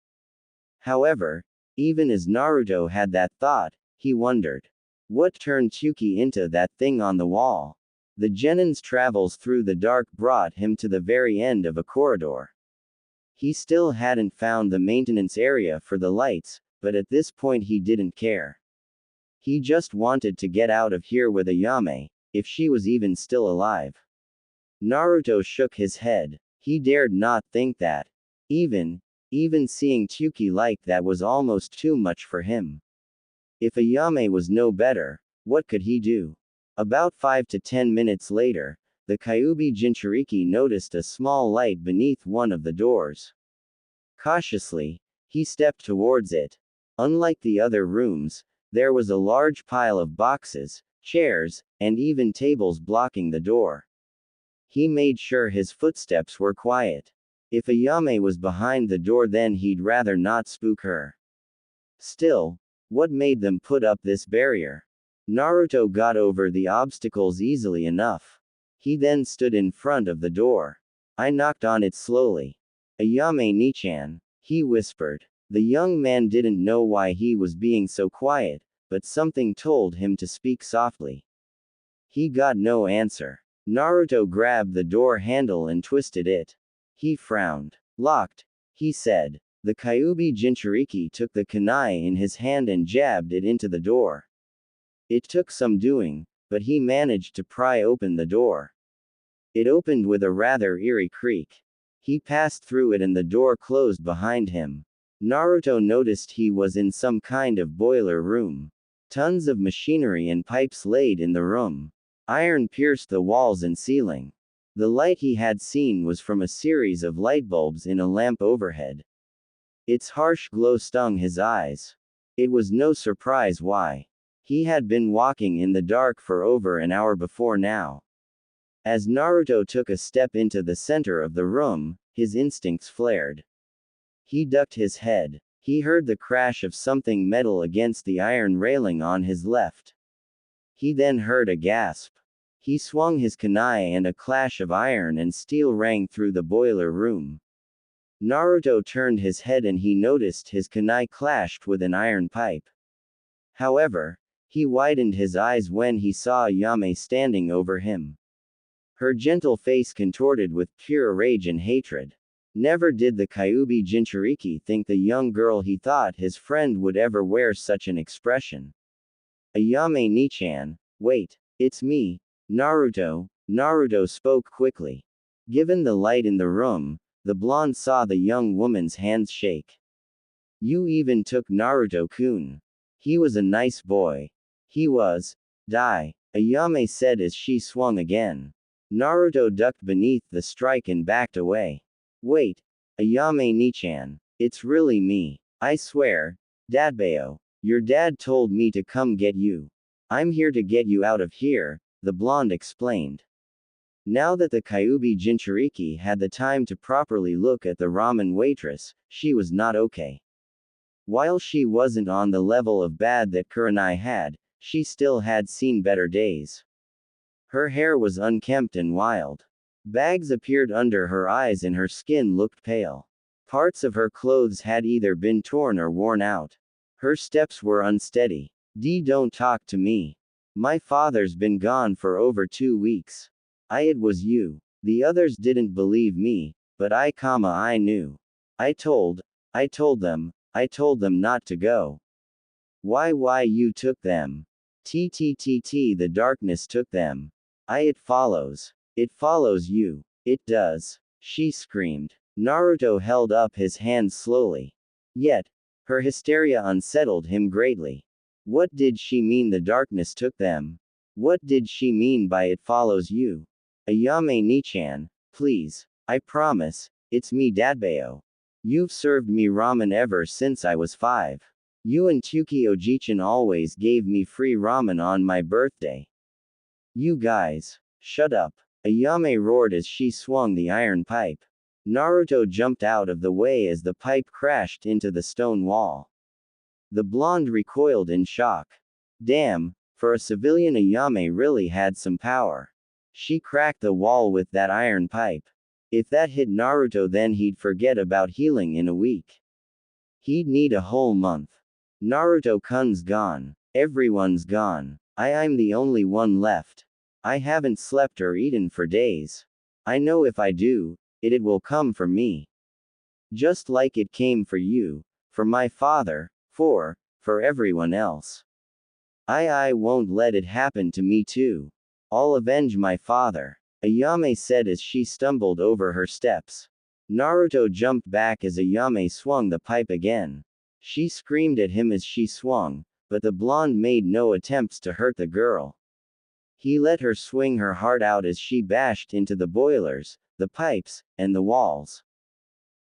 However, even as Naruto had that thought, he wondered. What turned Tsuki into that thing on the wall? The genin's travels through the dark brought him to the very end of a corridor. He still hadn't found the maintenance area for the lights, but at this point he didn't care. He just wanted to get out of here with a Yame, if she was even still alive. Naruto shook his head. He dared not think that. Even seeing Tsuki like that was almost too much for him. If a Yame was no better, what could he do? About 5 to 10 minutes later, the Kyuubi Jinchuriki noticed a small light beneath one of the doors. Cautiously, he stepped towards it. Unlike the other rooms, there was a large pile of boxes, chairs, and even tables blocking the door. He made sure his footsteps were quiet. If Ayame was behind the door, then he'd rather not spook her. Still, what made them put up this barrier? Naruto got over the obstacles easily enough. He then stood in front of the door. I knocked on it slowly. Ayame Nichan, he whispered. The young man didn't know why he was being so quiet, but something told him to speak softly. He got no answer. Naruto grabbed the door handle and twisted it. He frowned. Locked, he said. The Kyuubi Jinchuriki took the kunai in his hand and jabbed it into the door. It took some doing, but he managed to pry open the door. It opened with a rather eerie creak. He passed through it and the door closed behind him. Naruto noticed he was in some kind of boiler room. Tons of machinery and pipes laid in the room. Iron pierced the walls and ceiling. The light he had seen was from a series of light bulbs in a lamp overhead. Its harsh glow stung his eyes. It was no surprise why. He had been walking in the dark for over an hour before now. As Naruto took a step into the center of the room, his instincts flared. He ducked his head. He heard the crash of something metal against the iron railing on his left. He then heard a gasp. He swung his kunai and a clash of iron and steel rang through the boiler room. Naruto turned his head and he noticed his kunai clashed with an iron pipe. However, he widened his eyes when he saw Ayame standing over him. Her gentle face contorted with pure rage and hatred. Never did the Kyuubi Jinchuriki think the young girl he thought his friend would ever wear such an expression. Ayame Nichan, wait, it's me, Naruto. Naruto spoke quickly. Given the light in the room, the blonde saw the young woman's hands shake. You even took Naruto-kun. He was a nice boy. He was. Die, Ayame said as she swung again. Naruto ducked beneath the strike and backed away. Wait, Ayame Nichan. It's really me. I swear, Dadbao. Your dad told me to come get you. I'm here to get you out of here, the blonde explained. Now that the Kyuubi Jinchuriki had the time to properly look at the ramen waitress, she was not okay. While she wasn't on the level of bad that Kurenai had, she still had seen better days. Her hair was unkempt and wild. Bags appeared under her eyes and her skin looked pale. Parts of her clothes had either been torn or worn out. Her steps were unsteady. Don't talk to me. My father's been gone for over 2 weeks. It was you. The others didn't believe me, but I knew. I told them not to go. Why you took them? The darkness took them. It follows you. It does. She screamed. Naruto held up his hands slowly. Yet, her hysteria unsettled him greatly. What did she mean the darkness took them? What did she mean by it follows you? Ayame Nichan, please. I promise, it's me Dadbao. You've served me ramen ever since I was 5. You and Tuki Ojichan always gave me free ramen on my birthday. You guys. Shut up. Ayame roared as she swung the iron pipe. Naruto jumped out of the way as the pipe crashed into the stone wall. The blonde recoiled in shock. Damn, for a civilian Ayame really had some power. She cracked the wall with that iron pipe. If that hit Naruto then he'd forget about healing in a week. He'd need a whole month. Naruto-kun's gone. Everyone's gone. I'm the only one left. I haven't slept or eaten for days. I know if I do, it will come for me. Just like it came for you, for my father, for everyone else. I won't let it happen to me too. I'll avenge my father, Ayame said as she stumbled over her steps. Naruto jumped back as Ayame swung the pipe again. She screamed at him as she swung, but the blonde made no attempts to hurt the girl. He let her swing her heart out as she bashed into the boilers, the pipes, and the walls.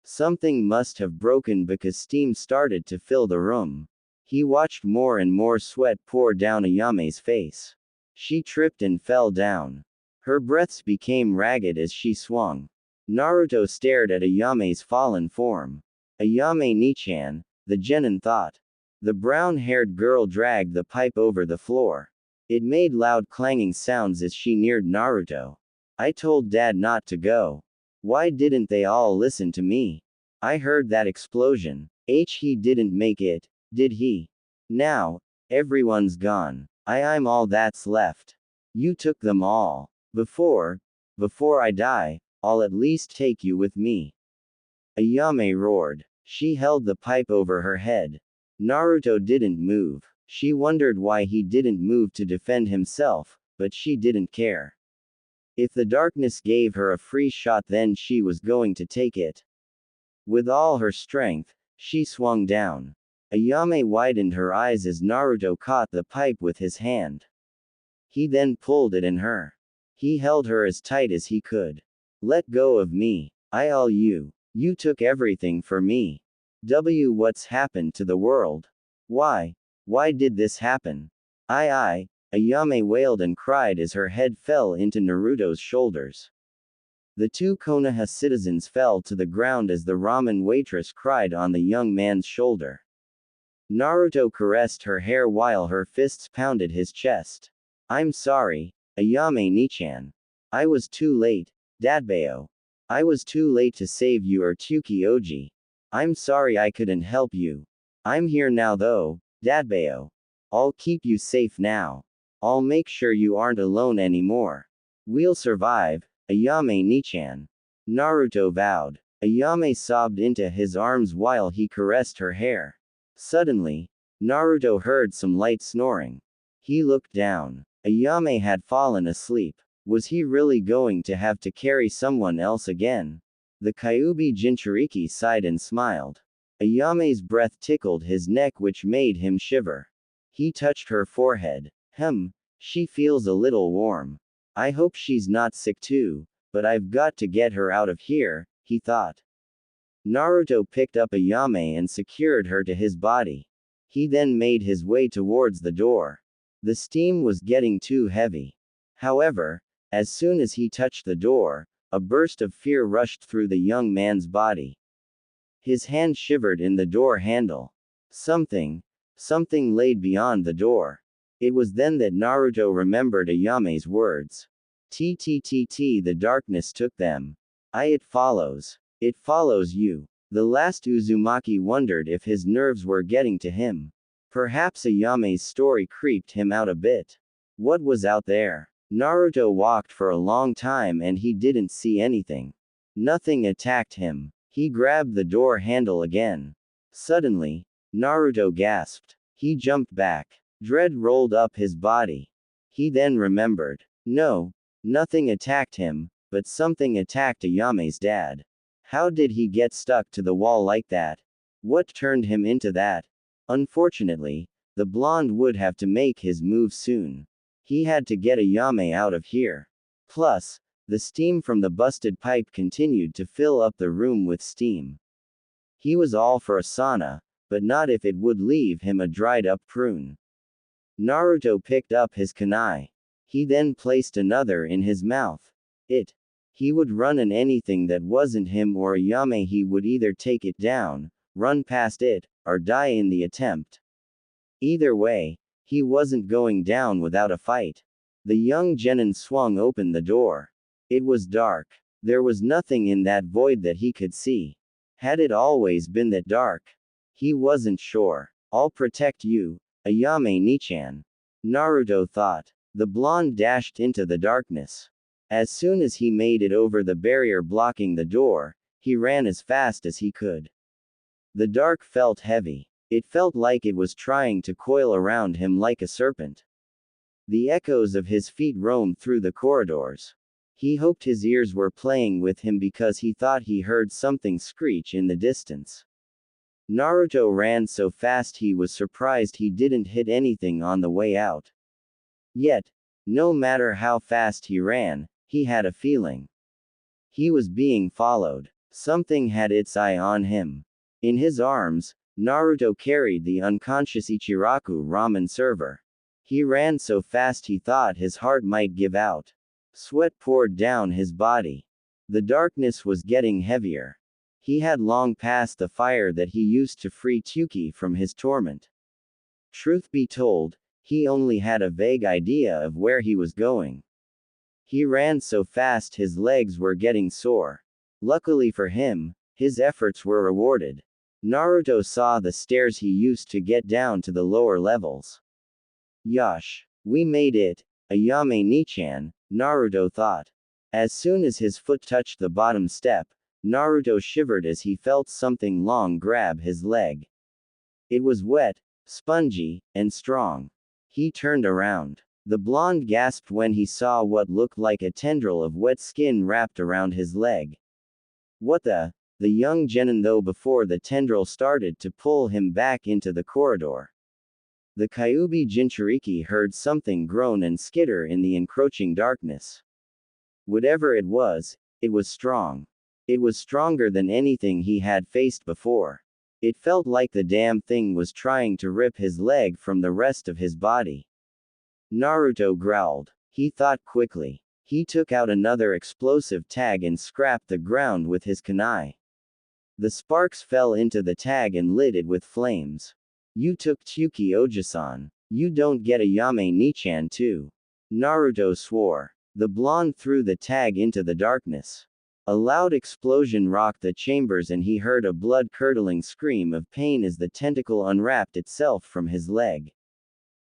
Something must have broken because steam started to fill the room. He watched more and more sweat pour down Ayame's face. She tripped and fell down. Her breaths became ragged as she swung. Naruto stared at Ayame's fallen form. Ayame Nichan, the genin thought. The brown-haired girl dragged the pipe over the floor. It made loud clanging sounds as she neared Naruto. I told Dad not to go. Why didn't they all listen to me? I heard that explosion. He didn't make it, did he? Now, everyone's gone. I'm all that's left. You took them all. Before I die, I'll at least take you with me. Ayame roared. She held the pipe over her head. Naruto didn't move. She wondered why he didn't move to defend himself, but she didn't care. If the darkness gave her a free shot, then she was going to take it. With all her strength, she swung down. Ayame widened her eyes as Naruto caught the pipe with his hand. He then pulled it in her. He held her as tight as he could. Let go of me. I'll you. You took everything for me. What's happened to the world? Why did this happen? Ayame wailed and cried as her head fell into Naruto's shoulders. The two Konoha citizens fell to the ground as the ramen waitress cried on the young man's shoulder. Naruto caressed her hair while her fists pounded his chest. I'm sorry, Ayame Nichan. I was too late, Dadbao. I was too late to save you or Tsuki Oji. I'm sorry I couldn't help you. I'm here now though, Dadbao. I'll keep you safe now. I'll make sure you aren't alone anymore. We'll survive, Ayame Nichan. Naruto vowed. Ayame sobbed into his arms while he caressed her hair. Suddenly, Naruto heard some light snoring. He looked down. Ayame had fallen asleep. Was he really going to have to carry someone else again? The Kyuubi Jinchuriki sighed and smiled. Ayame's breath tickled his neck, which made him shiver. He touched her forehead. She feels a little warm. I hope she's not sick too, but I've got to get her out of here, he thought. Naruto picked up Ayame and secured her to his body. He then made his way towards the door. The steam was getting too heavy. However, as soon as he touched the door, a burst of fear rushed through the young man's body. His hand shivered in the door handle. Something laid beyond the door. It was then that Naruto remembered Ayame's words. The darkness took them. It follows. It follows you. The last Uzumaki wondered if his nerves were getting to him. Perhaps Ayame's story creeped him out a bit. What was out there? Naruto walked for a long time and he didn't see anything. Nothing attacked him. He grabbed the door handle again. Suddenly, Naruto gasped. He jumped back. Dread rolled up his body. He then remembered. No, nothing attacked him, but something attacked Ayame's dad. How did he get stuck to the wall like that? What turned him into that? Unfortunately, the blonde would have to make his move soon. He had to get Ayame out of here. Plus, the steam from the busted pipe continued to fill up the room with steam. He was all for a sauna, but not if it would leave him a dried-up prune. Naruto picked up his kunai. He then placed another in his mouth. He would run in anything that wasn't him or Ayame. He would either take it down, run past it, or die in the attempt. Either way, he wasn't going down without a fight. The young genin swung open the door. It was dark. There was nothing in that void that he could see. Had it always been that dark? He wasn't sure. I'll protect you, Ayame Nichan. Naruto thought. The blonde dashed into the darkness. As soon as he made it over the barrier blocking the door, he ran as fast as he could. The dark felt heavy. It felt like it was trying to coil around him like a serpent. The echoes of his feet roamed through the corridors. He hoped his ears were playing with him because he thought he heard something screech in the distance. Naruto ran so fast he was surprised he didn't hit anything on the way out. Yet, no matter how fast he ran, he had a feeling. He was being followed. Something had its eye on him. In his arms, Naruto carried the unconscious Ichiraku ramen server. He ran so fast he thought his heart might give out. Sweat poured down his body. The darkness was getting heavier. He had long passed the fire that he used to free Tuki from his torment. Truth be told, he only had a vague idea of where he was going. He ran so fast his legs were getting sore. Luckily for him, his efforts were rewarded. Naruto saw the stairs he used to get down to the lower levels. Yosh! We made it, Ayame Nichan, Naruto thought. As soon as his foot touched the bottom step, Naruto shivered as he felt something long grab his leg. It was wet, spongy, and strong. He turned around. The blonde gasped when he saw what looked like a tendril of wet skin wrapped around his leg. What the? The young genin though before the tendril started to pull him back into the corridor. The Kyuubi Jinchuriki heard something groan and skitter in the encroaching darkness. Whatever it was strong. It was stronger than anything he had faced before. It felt like the damn thing was trying to rip his leg from the rest of his body. Naruto growled. He thought quickly. He took out another explosive tag and scrapped the ground with his kunai. The sparks fell into the tag and lit it with flames. You took Tsuki Ojisan. You don't get a Yame Nichan too. Naruto swore. The blonde threw the tag into the darkness. A loud explosion rocked the chambers and he heard a blood-curdling scream of pain as the tentacle unwrapped itself from his leg.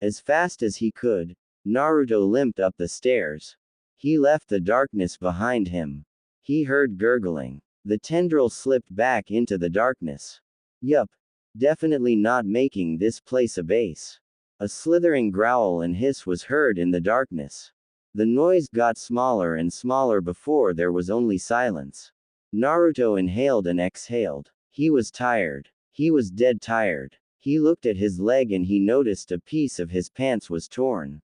As fast as he could, Naruto limped up the stairs. He left the darkness behind him. He heard gurgling. The tendril slipped back into the darkness. Yup. Definitely not making this place a base. A slithering growl and hiss was heard in the darkness. The noise got smaller and smaller before there was only silence. Naruto inhaled and exhaled. He was tired. He was dead tired. He looked at his leg and he noticed a piece of his pants was torn.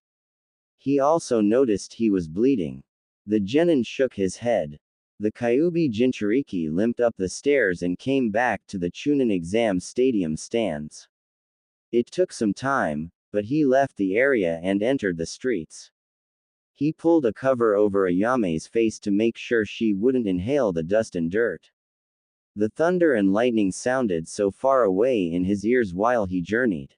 He also noticed he was bleeding. The genin shook his head. The Kyuubi Jinchuriki limped up the stairs and came back to the Chunin exam stadium stands. It took some time, but he left the area and entered the streets. He pulled a cover over Ayame's face to make sure she wouldn't inhale the dust and dirt. The thunder and lightning sounded so far away in his ears while he journeyed.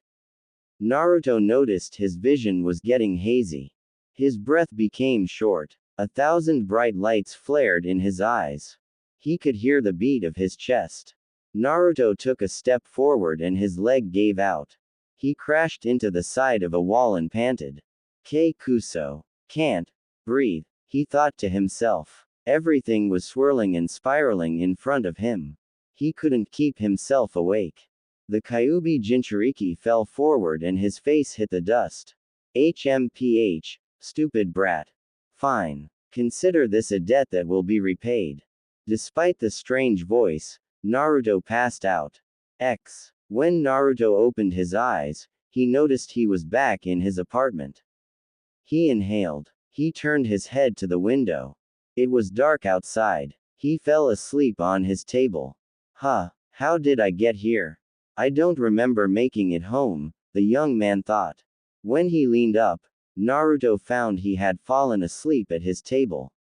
Naruto noticed his vision was getting hazy. His breath became short. 1,000 bright lights flared in his eyes. He could hear the beat of his chest. Naruto took a step forward and his leg gave out. He crashed into the side of a wall and panted. Kei Kuso. Can't breathe, he thought to himself. Everything was swirling and spiraling in front of him. He couldn't keep himself awake. The Kyuubi Jinchuriki fell forward and his face hit the dust. HMPH, stupid brat. Fine. Consider this a debt that will be repaid. Despite the strange voice, Naruto passed out. When Naruto opened his eyes, he noticed he was back in his apartment. He inhaled. He turned his head to the window. It was dark outside. He fell asleep on his table. How did I get here? I don't remember making it home, the young man thought. When he leaned up, Naruto found he had fallen asleep at his table.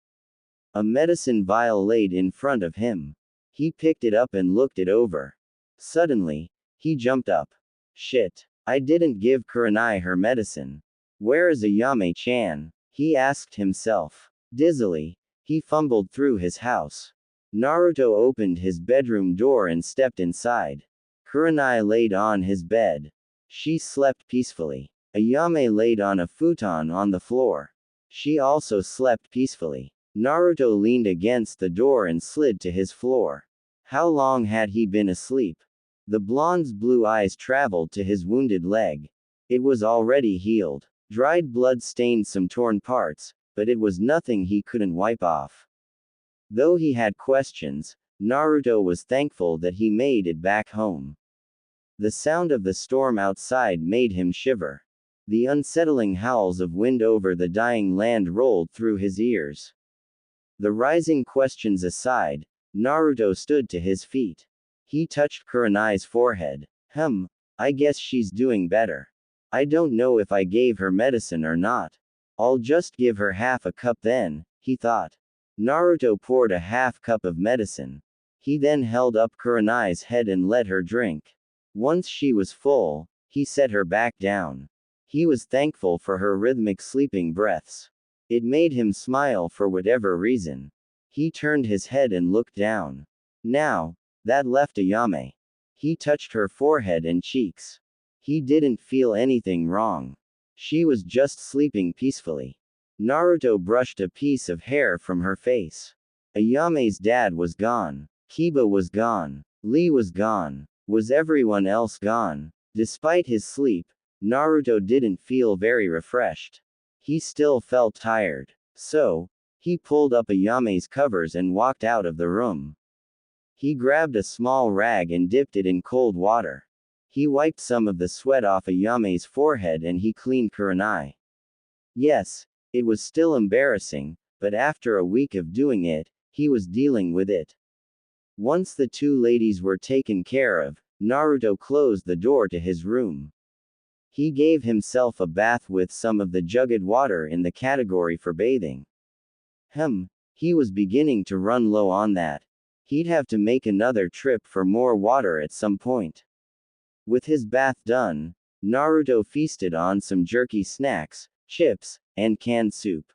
A medicine vial laid in front of him. He picked it up and looked it over. Suddenly, he jumped up. Shit, I didn't give Kurenai her medicine. Where is Ayame-chan? He asked himself. Dizzily, he fumbled through his house. Naruto opened his bedroom door and stepped inside. Kurenai laid on his bed. She slept peacefully. Ayame laid on a futon on the floor. She also slept peacefully. Naruto leaned against the door and slid to his floor. How long had he been asleep? The blonde's blue eyes traveled to his wounded leg. It was already healed. Dried blood stained some torn parts, but it was nothing he couldn't wipe off. Though he had questions, Naruto was thankful that he made it back home. The sound of the storm outside made him shiver. The unsettling howls of wind over the dying land rolled through his ears. The rising questions aside, Naruto stood to his feet. He touched Kurenai's forehead. I guess she's doing better. I don't know if I gave her medicine or not. I'll just give her half a cup then, he thought. Naruto poured a half cup of medicine. He then held up Kurenai's head and let her drink. Once she was full, he set her back down. He was thankful for her rhythmic sleeping breaths. It made him smile for whatever reason. He turned his head and looked down. Now, that left Ayame. He touched her forehead and cheeks. He didn't feel anything wrong. She was just sleeping peacefully. Naruto brushed a piece of hair from her face. Ayame's dad was gone. Kiba was gone. Lee was gone. Was everyone else gone? Despite his sleep, Naruto didn't feel very refreshed. He still felt tired. So, he pulled up Ayame's covers and walked out of the room. He grabbed a small rag and dipped it in cold water. He wiped some of the sweat off Ayame's forehead and he cleaned Kurenai. Yes, it was still embarrassing, but after a week of doing it, he was dealing with it. Once the two ladies were taken care of, Naruto closed the door to his room. He gave himself a bath with some of the jugged water in the category for bathing. He was beginning to run low on that. He'd have to make another trip for more water at some point. With his bath done, Naruto feasted on some jerky snacks, chips, and canned soup.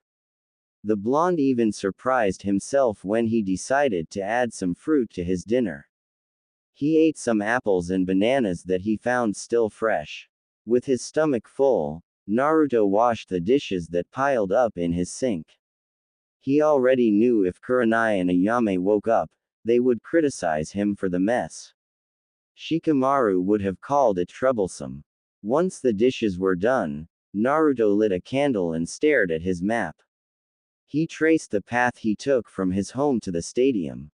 The blonde even surprised himself when he decided to add some fruit to his dinner. He ate some apples and bananas that he found still fresh. With his stomach full, Naruto washed the dishes that piled up in his sink. He already knew if Kurenai and Ayame woke up, they would criticize him for the mess. Shikamaru would have called it troublesome. Once the dishes were done, Naruto lit a candle and stared at his map. He traced the path he took from his home to the stadium.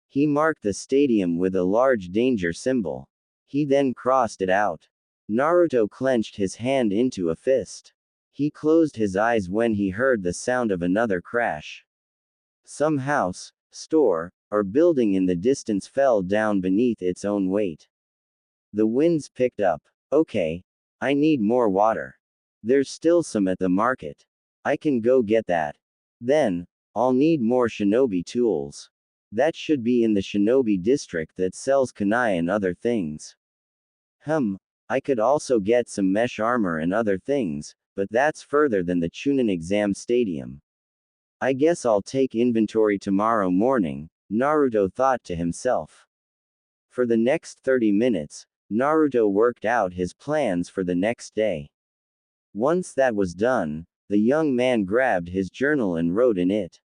He marked the stadium with a large danger symbol. He then crossed it out. Naruto clenched his hand into a fist. He closed his eyes when he heard the sound of another crash. Some house, store, or building in the distance fell down beneath its own weight. The winds picked up. Okay, I need more water. There's still some at the market. I can go get that. Then, I'll need more shinobi tools. That should be in the shinobi district that sells kunai and other things. I could also get some mesh armor and other things, but that's further than the Chunin exam stadium. I guess I'll take inventory tomorrow morning, Naruto thought to himself. For the next 30 minutes, Naruto worked out his plans for the next day. Once that was done, the young man grabbed his journal and wrote in it.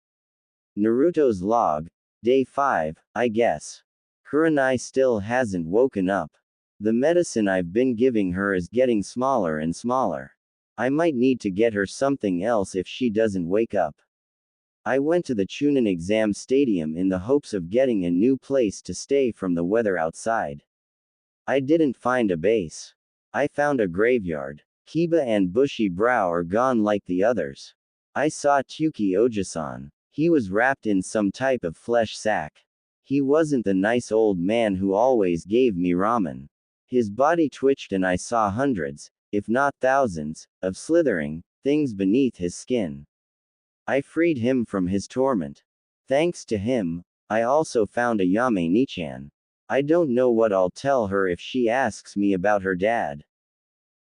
Naruto's log, Day 5, I guess. Kurenai still hasn't woken up. The medicine I've been giving her is getting smaller and smaller. I might need to get her something else if she doesn't wake up. I went to the Chunin exam stadium in the hopes of getting a new place to stay from the weather outside. I didn't find a base. I found a graveyard. Kiba and Bushy Brow are gone like the others. I saw Tyuki Ojisan. He was wrapped in some type of flesh sack. He wasn't the nice old man who always gave me ramen. His body twitched and I saw hundreds, if not thousands, of slithering things beneath his skin. I freed him from his torment. Thanks to him, I also found Ayame Nichan. I don't know what I'll tell her if she asks me about her dad.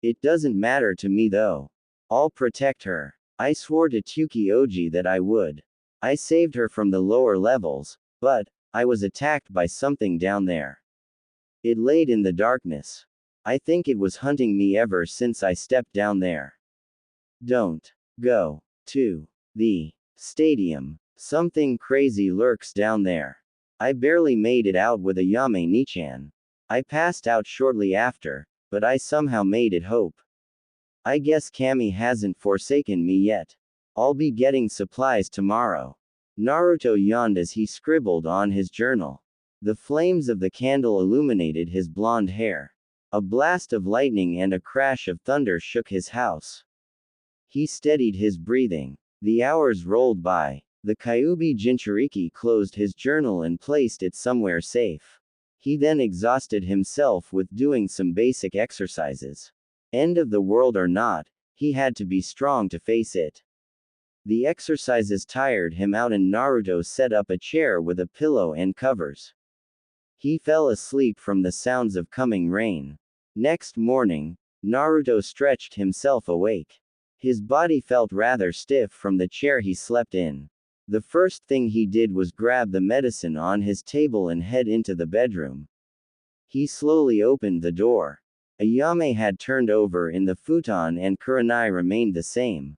It doesn't matter to me though. I'll protect her. I swore to Tyuki Oji that I would. I saved her from the lower levels, but I was attacked by something down there. It laid in the darkness. I think it was hunting me ever since I stepped down there. Don't go to the stadium. Something crazy lurks down there. I barely made it out with Ayame Nichan. I passed out shortly after, but I somehow made it hope. I guess Kami hasn't forsaken me yet. I'll be getting supplies tomorrow. Naruto yawned as he scribbled on his journal. The flames of the candle illuminated his blonde hair. A blast of lightning and a crash of thunder shook his house. He steadied his breathing. The hours rolled by. The Kyuubi Jinchuriki closed his journal and placed it somewhere safe. He then exhausted himself with doing some basic exercises. End of the world or not, he had to be strong to face it. The exercises tired him out and Naruto set up a chair with a pillow and covers. He fell asleep from the sounds of coming rain. Next morning, Naruto stretched himself awake. His body felt rather stiff from the chair he slept in. The first thing he did was grab the medicine on his table and head into the bedroom. He slowly opened the door. Ayame had turned over in the futon and Kurenai remained the same.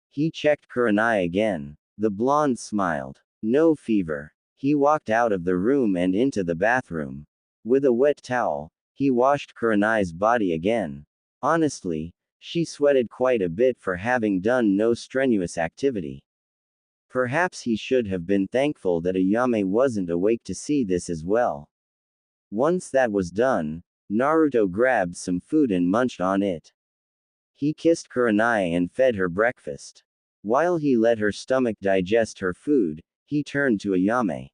He checked Kurenai again. The blonde smiled. No fever. He walked out of the room and into the bathroom. With a wet towel, he washed Kurenai's body again. Honestly, she sweated quite a bit for having done no strenuous activity. Perhaps he should have been thankful that Ayame wasn't awake to see this as well. Once that was done, Naruto grabbed some food and munched on it. He kissed Kurenai and fed her breakfast. While he let her stomach digest her food, he turned to Ayame.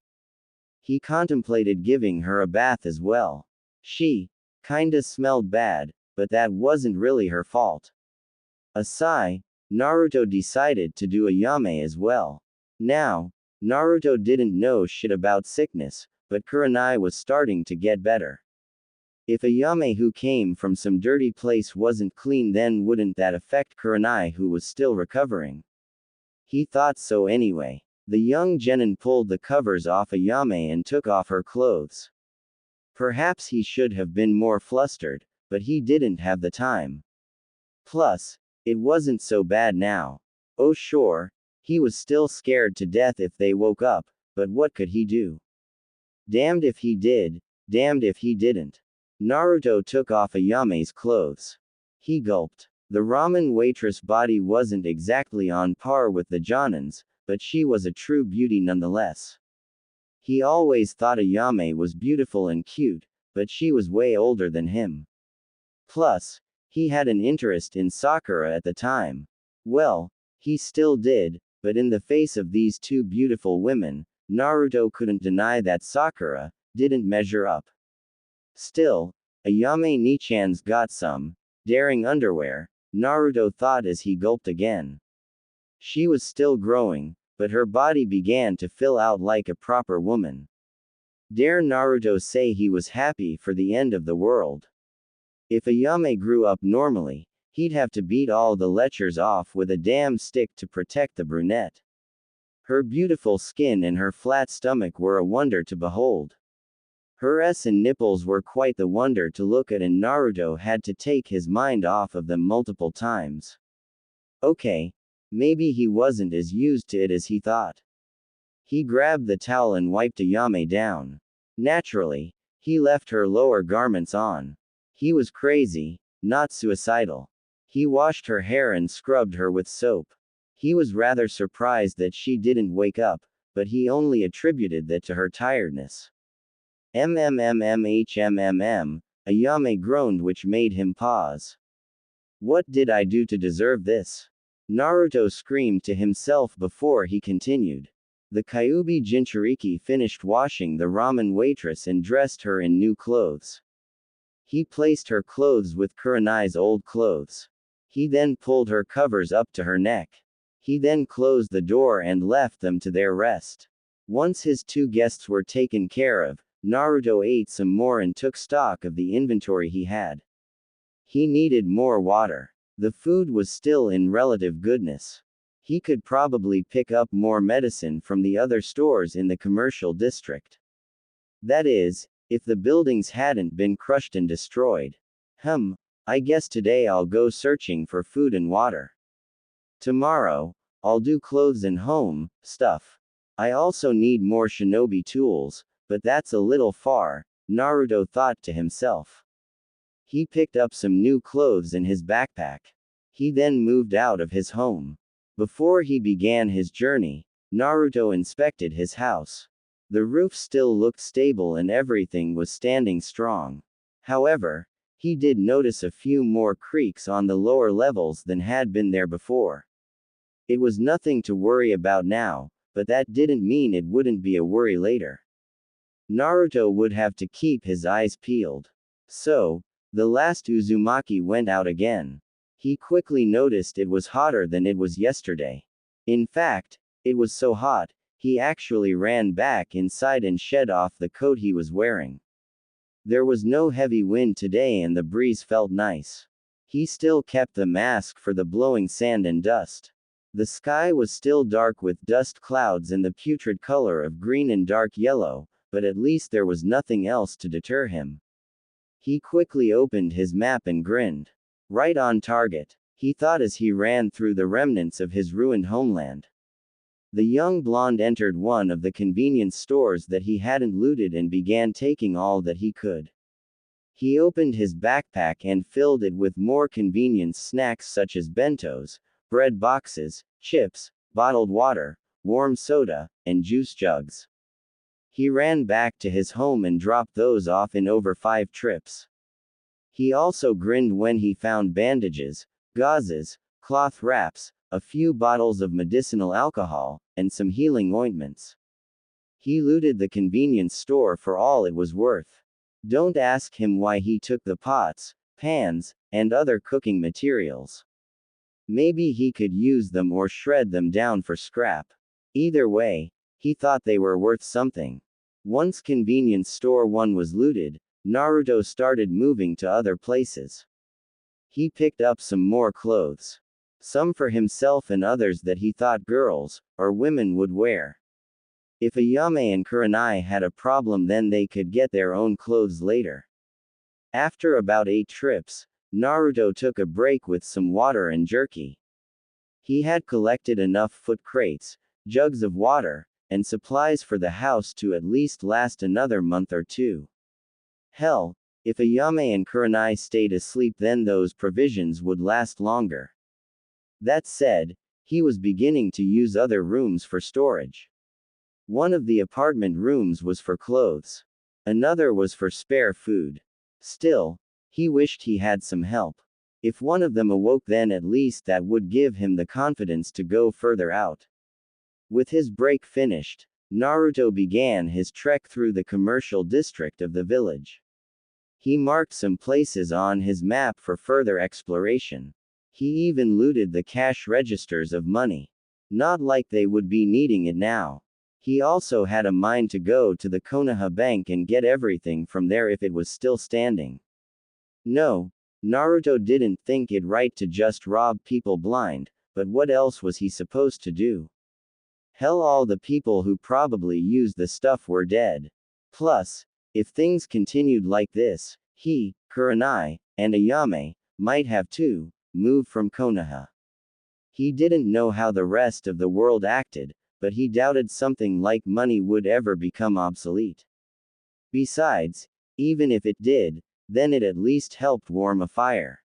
He contemplated giving her a bath as well. She kinda smelled bad, but that wasn't really her fault. A sigh, Naruto decided to do Ayame as well. Now, Naruto didn't know shit about sickness, but Kurenai was starting to get better. If Ayame who came from some dirty place wasn't clean, then wouldn't that affect Kurenai who was still recovering? He thought so anyway. The young genin pulled the covers off Ayame and took off her clothes. Perhaps he should have been more flustered, but he didn't have the time. Plus, it wasn't so bad now. Oh sure, he was still scared to death if they woke up, but what could he do? Damned if he did, damned if he didn't. Naruto took off Ayame's clothes. He gulped. The ramen waitress body wasn't exactly on par with the Jonin's, but she was a true beauty nonetheless. He always thought Ayame was beautiful and cute, but she was way older than him. Plus, he had an interest in Sakura at the time. Well, he still did, but in the face of these two beautiful women, Naruto couldn't deny that Sakura didn't measure up. Still, Ayame Nichan's got some daring underwear, Naruto thought as he gulped again. She was still growing, but her body began to fill out like a proper woman. Dare Naruto say he was happy for the end of the world. If Ayame grew up normally, he'd have to beat all the lechers off with a damn stick to protect the brunette. Her beautiful skin and her flat stomach were a wonder to behold. Her ass and nipples were quite the wonder to look at, and Naruto had to take his mind off of them multiple times. Okay, maybe he wasn't as used to it as he thought. He grabbed the towel and wiped Ayame down. Naturally, he left her lower garments on. He was crazy, not suicidal. He washed her hair and scrubbed her with soap. He was rather surprised that she didn't wake up, but he only attributed that to her tiredness. Ayame groaned, which made him pause. What did I do to deserve this? Naruto screamed to himself before he continued. The Kyuubi Jinchuriki finished washing the ramen waitress and dressed her in new clothes. He placed her clothes with Kurenai's old clothes. He then pulled her covers up to her neck. He then closed the door and left them to their rest. Once his two guests were taken care of, Naruto ate some more and took stock of the inventory he had. He needed more water. The food was still in relative goodness. He could probably pick up more medicine from the other stores in the commercial district. That is, if the buildings hadn't been crushed and destroyed. I guess today I'll go searching for food and water. Tomorrow, I'll do clothes and home stuff. I also need more shinobi tools, but that's a little far, Naruto thought to himself. He picked up some new clothes in his backpack. He then moved out of his home. Before he began his journey, Naruto inspected his house. The roof still looked stable and everything was standing strong. However, he did notice a few more creaks on the lower levels than had been there before. It was nothing to worry about now, but that didn't mean it wouldn't be a worry later. Naruto would have to keep his eyes peeled. So, The last Uzumaki went out again. He quickly noticed it was hotter than it was yesterday. In fact, it was so hot, he actually ran back inside and shed off the coat he was wearing. There was no heavy wind today and the breeze felt nice. He still kept the mask for the blowing sand and dust. The sky was still dark with dust clouds and the putrid color of green and dark yellow, but at least there was nothing else to deter him. He quickly opened his map and grinned. Right on target, he thought as he ran through the remnants of his ruined homeland. The young blonde entered one of the convenience stores that he hadn't looted and began taking all that he could. He opened his backpack and filled it with more convenience snacks such as bentos, bread boxes, chips, bottled water, warm soda, and juice jugs. He ran back to his home and dropped those off in over 5 trips. He also grinned when he found bandages, gauzes, cloth wraps, a few bottles of medicinal alcohol, and some healing ointments. He looted the convenience store for all it was worth. Don't ask him why he took the pots, pans, and other cooking materials. Maybe he could use them or shred them down for scrap. Either way, he thought they were worth something. Once convenience store 1 was looted, Naruto started moving to other places. He picked up some more clothes. Some for himself and others that he thought girls, or women would wear. If Ayame and Kurenai had a problem then they could get their own clothes later. After about 8 trips, Naruto took a break with some water and jerky. He had collected enough food crates, jugs of water, and supplies for the house to at least last another month or 2. Hell, if Ayame and Kurenai stayed asleep then those provisions would last longer. That said, he was beginning to use other rooms for storage. One of the apartment rooms was for clothes. Another was for spare food. Still, he wished he had some help. If one of them awoke then at least that would give him the confidence to go further out. With his break finished, Naruto began his trek through the commercial district of the village. He marked some places on his map for further exploration. He even looted the cash registers of money. Not like they would be needing it now. He also had a mind to go to the Konoha bank and get everything from there if it was still standing. No, Naruto didn't think it right to just rob people blind, but what else was he supposed to do? Hell, all the people who probably used the stuff were dead. Plus, if things continued like this, he, Kurenai, and Ayame might have to move from Konoha. He didn't know how the rest of the world acted, but he doubted something like money would ever become obsolete. Besides, even if it did, then it at least helped warm a fire.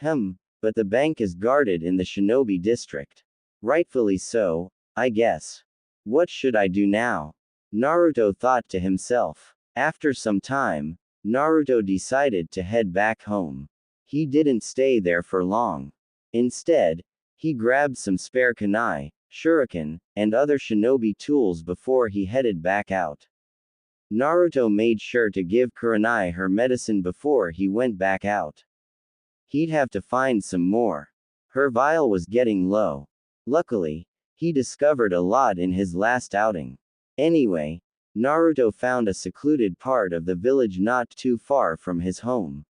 But the bank is guarded in the Shinobi district. Rightfully so, I guess. What should I do now? Naruto thought to himself. After some time, Naruto decided to head back home. He didn't stay there for long. Instead, he grabbed some spare kunai, shuriken, and other shinobi tools before he headed back out. Naruto made sure to give Kurenai her medicine before he went back out. He'd have to find some more. Her vial was getting low. Luckily, he discovered a lot in his last outing. Anyway, Naruto found a secluded part of the village not too far from his home.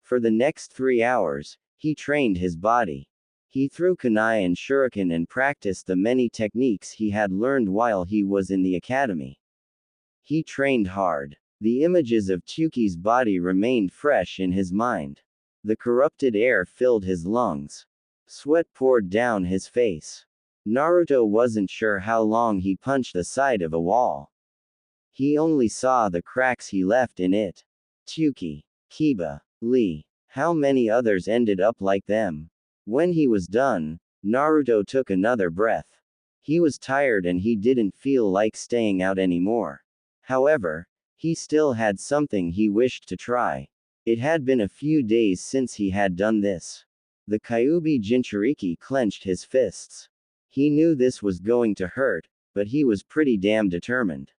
For the next 3 hours, he trained his body. He threw kunai and shuriken and practiced the many techniques he had learned while he was in the academy. He trained hard. The images of Tsuki's body remained fresh in his mind. The corrupted air filled his lungs. Sweat poured down his face. Naruto wasn't sure how long he punched the side of a wall. He only saw the cracks he left in it. Tsuki, Kiba, Lee. How many others ended up like them? When he was done, Naruto took another breath. He was tired and he didn't feel like staying out anymore. However, he still had something he wished to try. It had been a few days since he had done this. The Kyuubi Jinchuriki clenched his fists. He knew this was going to hurt, but he was pretty damn determined.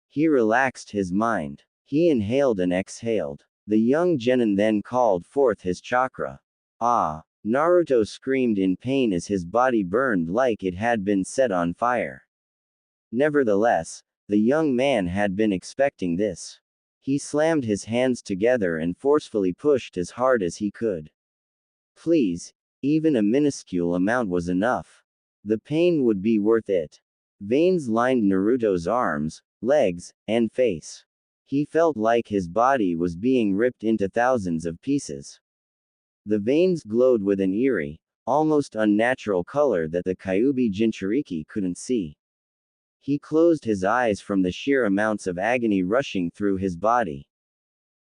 He relaxed his mind. He inhaled and exhaled. The young genin then called forth his chakra. Ah! Naruto screamed in pain as his body burned like it had been set on fire. Nevertheless, the young man had been expecting this. He slammed his hands together and forcefully pushed as hard as he could. Please, even a minuscule amount was enough. The pain would be worth it. Veins lined Naruto's arms, legs, and face. He felt like his body was being ripped into thousands of pieces. The veins glowed with an eerie, almost unnatural color that the Kyuubi Jinchuriki couldn't see. He closed his eyes from the sheer amounts of agony rushing through his body.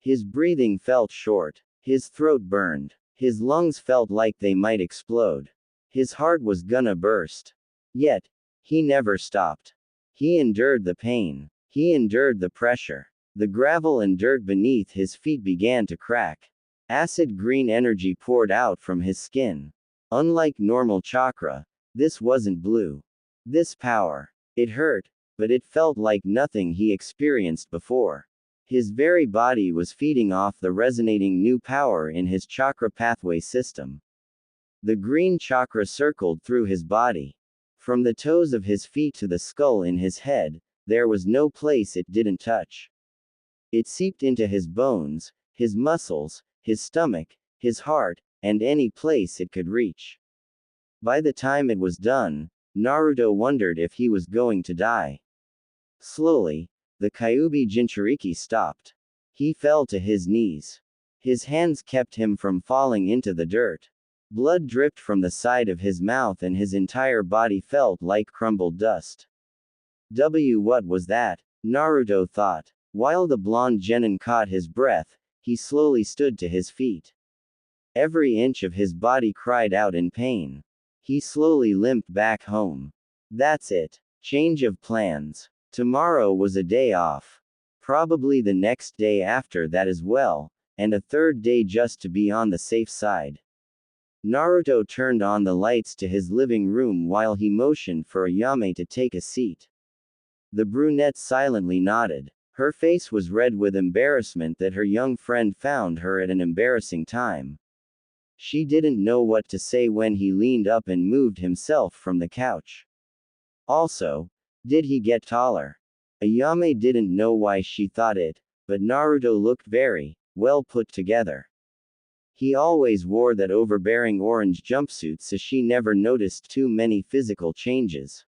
His breathing felt short. His throat burned. His lungs felt like they might explode. His heart was gonna burst. Yet, he never stopped. He endured the pain. He endured the pressure. The gravel and dirt beneath his feet began to crack. Acid green energy poured out from his skin. Unlike normal chakra, this wasn't blue. This power. It hurt, but it felt like nothing he experienced before. His very body was feeding off the resonating new power in his chakra pathway system. The green chakra circled through his body. From the toes of his feet to the skull in his head, there was no place it didn't touch. It seeped into his bones, his muscles, his stomach, his heart, and any place it could reach. By the time it was done, Naruto wondered if he was going to die. Slowly, the Kyuubi Jinchuriki stopped. He fell to his knees. His hands kept him from falling into the dirt. Blood dripped from the side of his mouth and his entire body felt like crumbled dust. What was that? Naruto thought. While the blonde genin caught his breath, he slowly stood to his feet. Every inch of his body cried out in pain. He slowly limped back home. That's it. Change of plans. Tomorrow was a day off. Probably the next day after that as well, and a third day just to be on the safe side. Naruto turned on the lights to his living room while he motioned for Ayame to take a seat. The brunette silently nodded. Her face was red with embarrassment that her young friend found her at an embarrassing time. She didn't know what to say when he leaned up and moved himself from the couch. Also, did he get taller? Ayame didn't know why she thought it, but Naruto looked very well put together. He always wore that overbearing orange jumpsuit, so she never noticed too many physical changes.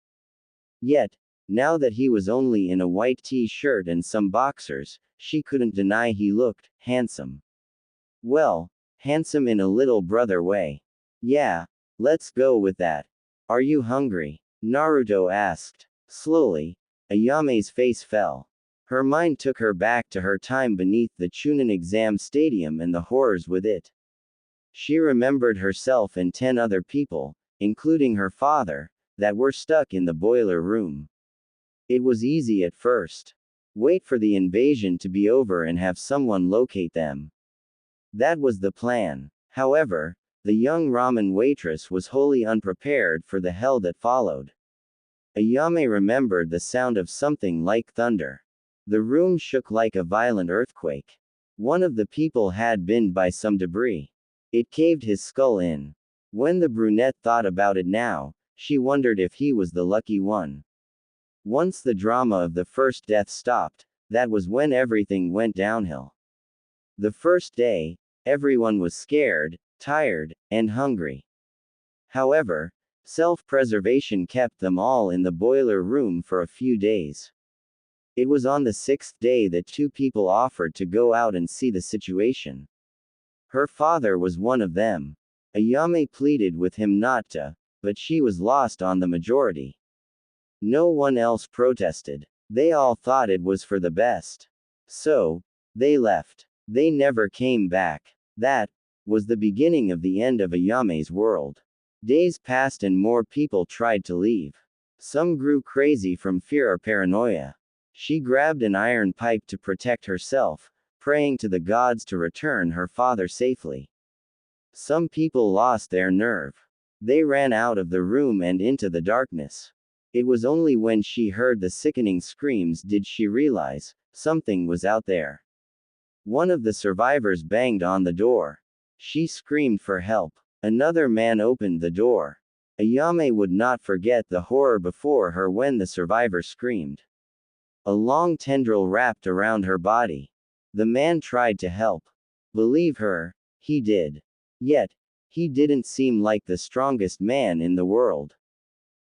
Yet, now that he was only in a white t-shirt and some boxers, she couldn't deny he looked handsome. Well, handsome in a little brother way. Yeah, let's go with that. Are you hungry? Naruto asked. Slowly, Ayame's face fell. Her mind took her back to her time beneath the Chunin exam stadium and the horrors with it. She remembered herself and 10 other people, including her father, that were stuck in the boiler room. It was easy at first. Wait for the invasion to be over and have someone locate them. That was the plan. However, the young ramen waitress was wholly unprepared for the hell that followed. Ayame remembered the sound of something like thunder. The room shook like a violent earthquake. One of the people had been by some debris. It caved his skull in. When the brunette thought about it now, she wondered if he was the lucky one. Once the drama of the first death stopped, that was when everything went downhill. The first day, everyone was scared, tired, and hungry. However, self-preservation kept them all in the boiler room for a few days. It was on the 6th day that 2 people offered to go out and see the situation. Her father was one of them. Ayame pleaded with him not to, but she was lost on the majority. No one else protested. They all thought it was for the best. So, they left. They never came back. That was the beginning of the end of Ayame's world. Days passed and more people tried to leave. Some grew crazy from fear or paranoia. She grabbed an iron pipe to protect herself, praying to the gods to return her father safely. Some people lost their nerve. They ran out of the room and into the darkness. It was only when she heard the sickening screams did she realize something was out there. One of the survivors banged on the door. She screamed for help. Another man opened the door. Ayame would not forget the horror before her when the survivor screamed. A long tendril wrapped around her body. The man tried to help. Believe her, he did. Yet, he didn't seem like the strongest man in the world.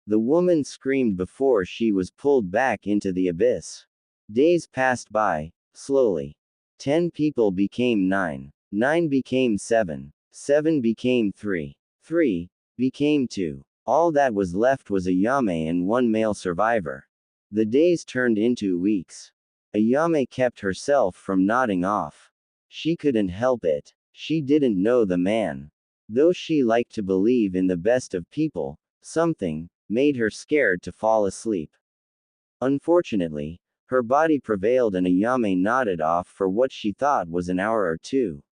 The woman screamed before she was pulled back into the abyss. Days passed by, slowly. 10 people became 9. 9 became 7. 7 became 3. 3 became 2. All that was left was Ayame and one male survivor. The days turned into weeks. Ayame kept herself from nodding off. She couldn't help it. She didn't know the man. Though she liked to believe in the best of people, something made her scared to fall asleep. Unfortunately, her body prevailed and Ayame nodded off for what she thought was an hour or two.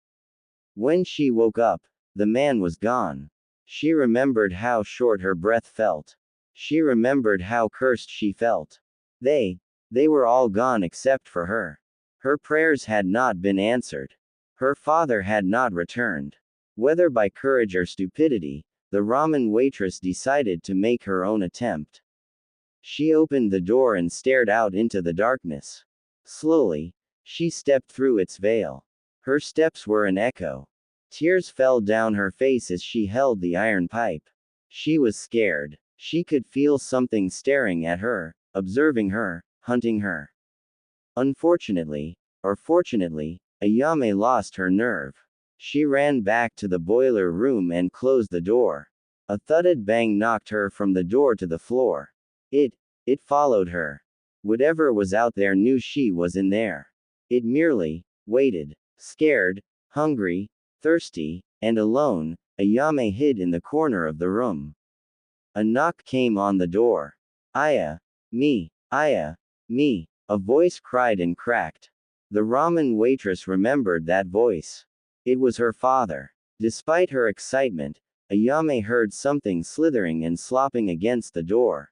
When she woke up, the man was gone. She remembered how short her breath felt. She remembered how cursed she felt. They were all gone except for her. Her prayers had not been answered. Her father had not returned. Whether by courage or stupidity, the ramen waitress decided to make her own attempt. She opened the door and stared out into the darkness. Slowly, she stepped through its veil. Her steps were an echo. Tears fell down her face as she held the iron pipe. She was scared. She could feel something staring at her, observing her, hunting her. Unfortunately, or fortunately, Ayame lost her nerve. She ran back to the boiler room and closed the door. A thudded bang knocked her from the door to the floor. It followed her. Whatever was out there knew she was in there. It merely waited. Scared, hungry, thirsty, and alone, Ayame hid in the corner of the room. A knock came on the door. Aya, me, Aya, me, a voice cried and cracked. The ramen waitress remembered that voice. It was her father. Despite her excitement, Ayame heard something slithering and slopping against the door.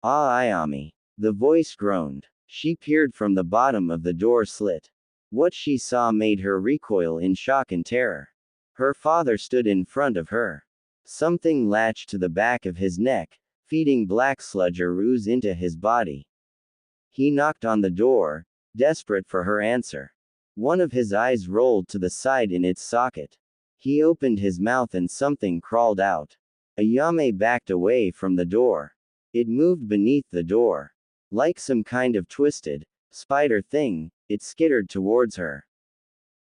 Ah, Ayame. The voice groaned. She peered from the bottom of the door slit. What she saw made her recoil in shock and terror. Her father stood in front of her. Something latched to the back of his neck, feeding black sludge or ooze into his body. He knocked on the door, desperate for her answer. One of his eyes rolled to the side in its socket. He opened his mouth and something crawled out. Ayame backed away from the door. It moved beneath the door. Like some kind of twisted, spider thing, it skittered towards her.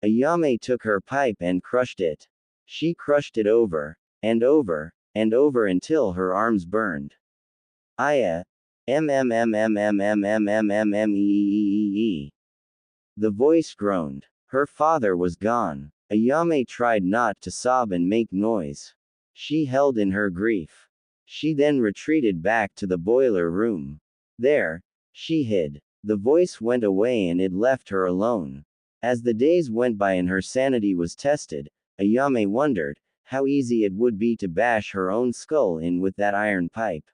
Ayame took her pipe and crushed it. She crushed it over, and over, and over until her arms burned. Aya. The voice groaned. Her father was gone. Ayame tried not to sob and make noise. She held in her grief. She then retreated back to the boiler room. There, she hid. The voice went away and it left her alone. As the days went by and her sanity was tested, Ayame wondered how easy it would be to bash her own skull in with that iron pipe.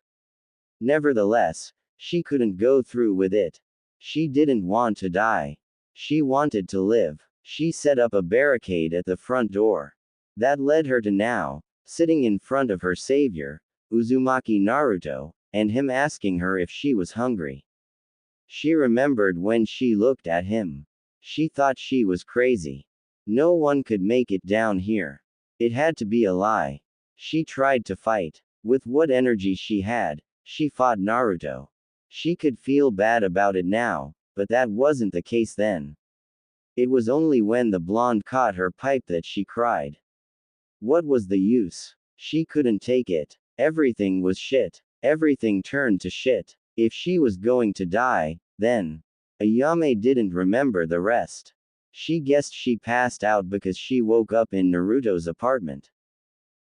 Nevertheless, she couldn't go through with it. She didn't want to die. She wanted to live. She set up a barricade at the front door. That led her to now, sitting in front of her savior, Uzumaki Naruto, and him asking her if she was hungry. She remembered when she looked at him. She thought she was crazy. No one could make it down here. It had to be a lie. She tried to fight. With what energy she had, she fought Naruto. She could feel bad about it now, but that wasn't the case then. It was only when the blonde caught her pipe that she cried. What was the use? She couldn't take it. Everything was shit. Everything turned to shit. If she was going to die, then. Ayame didn't remember the rest. She guessed she passed out because she woke up in Naruto's apartment.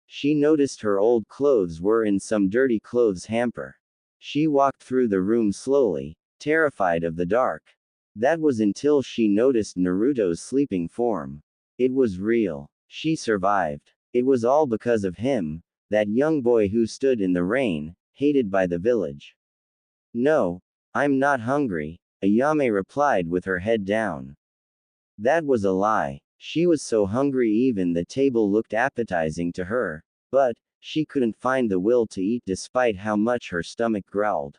She noticed her old clothes were in some dirty clothes hamper. She walked through the room slowly, terrified of the dark. That was until she noticed Naruto's sleeping form. It was real. She survived. It was all because of him, that young boy who stood in the rain, hated by the village. No, I'm not hungry, Ayame replied with her head down. That was a lie. She was so hungry even the table looked appetizing to her, but she couldn't find the will to eat despite how much her stomach growled.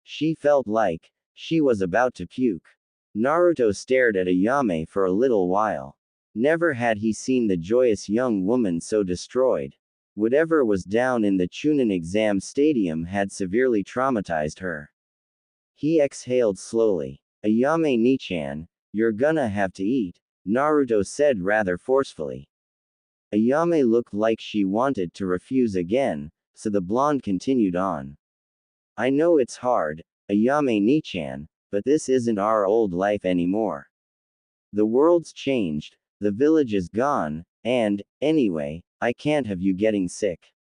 She felt like she was about to puke. Naruto stared at Ayame for a little while. Never had he seen the joyous young woman so destroyed. Whatever was down in the Chunin exam stadium had severely traumatized her. He exhaled slowly. Ayame Nichan, you're gonna have to eat, Naruto said rather forcefully. Ayame looked like she wanted to refuse again, so the blonde continued on. I know it's hard, Ayame Nichan, but this isn't our old life anymore. The world's changed, the village is gone, and, anyway, I can't have you getting sick.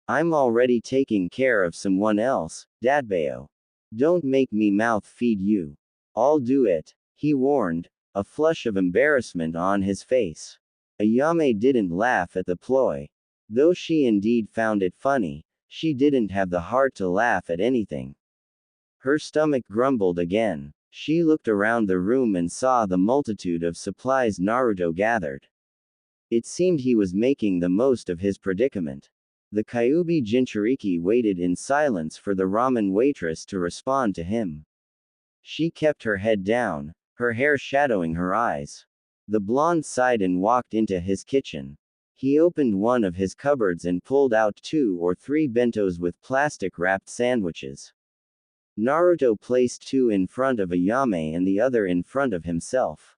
I'm already taking care of someone else, Dadbeo. Don't make me mouth feed you. I'll do it, he warned, a flush of embarrassment on his face. Ayame didn't laugh at the ploy. Though she indeed found it funny, she didn't have the heart to laugh at anything. Her stomach grumbled again. She looked around the room and saw the multitude of supplies Naruto gathered. It seemed he was making the most of his predicament. The Kyuubi Jinchuriki waited in silence for the ramen waitress to respond to him. She kept her head down, her hair shadowing her eyes. The blonde sighed and walked into his kitchen. He opened one of his cupboards and pulled out 2 or 3 bentos with plastic-wrapped sandwiches. Naruto placed 2 in front of Ayame and the other in front of himself.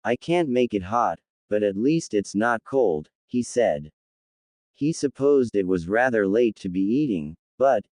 I can't make it hot, but at least it's not cold, he said. He supposed it was rather late to be eating, but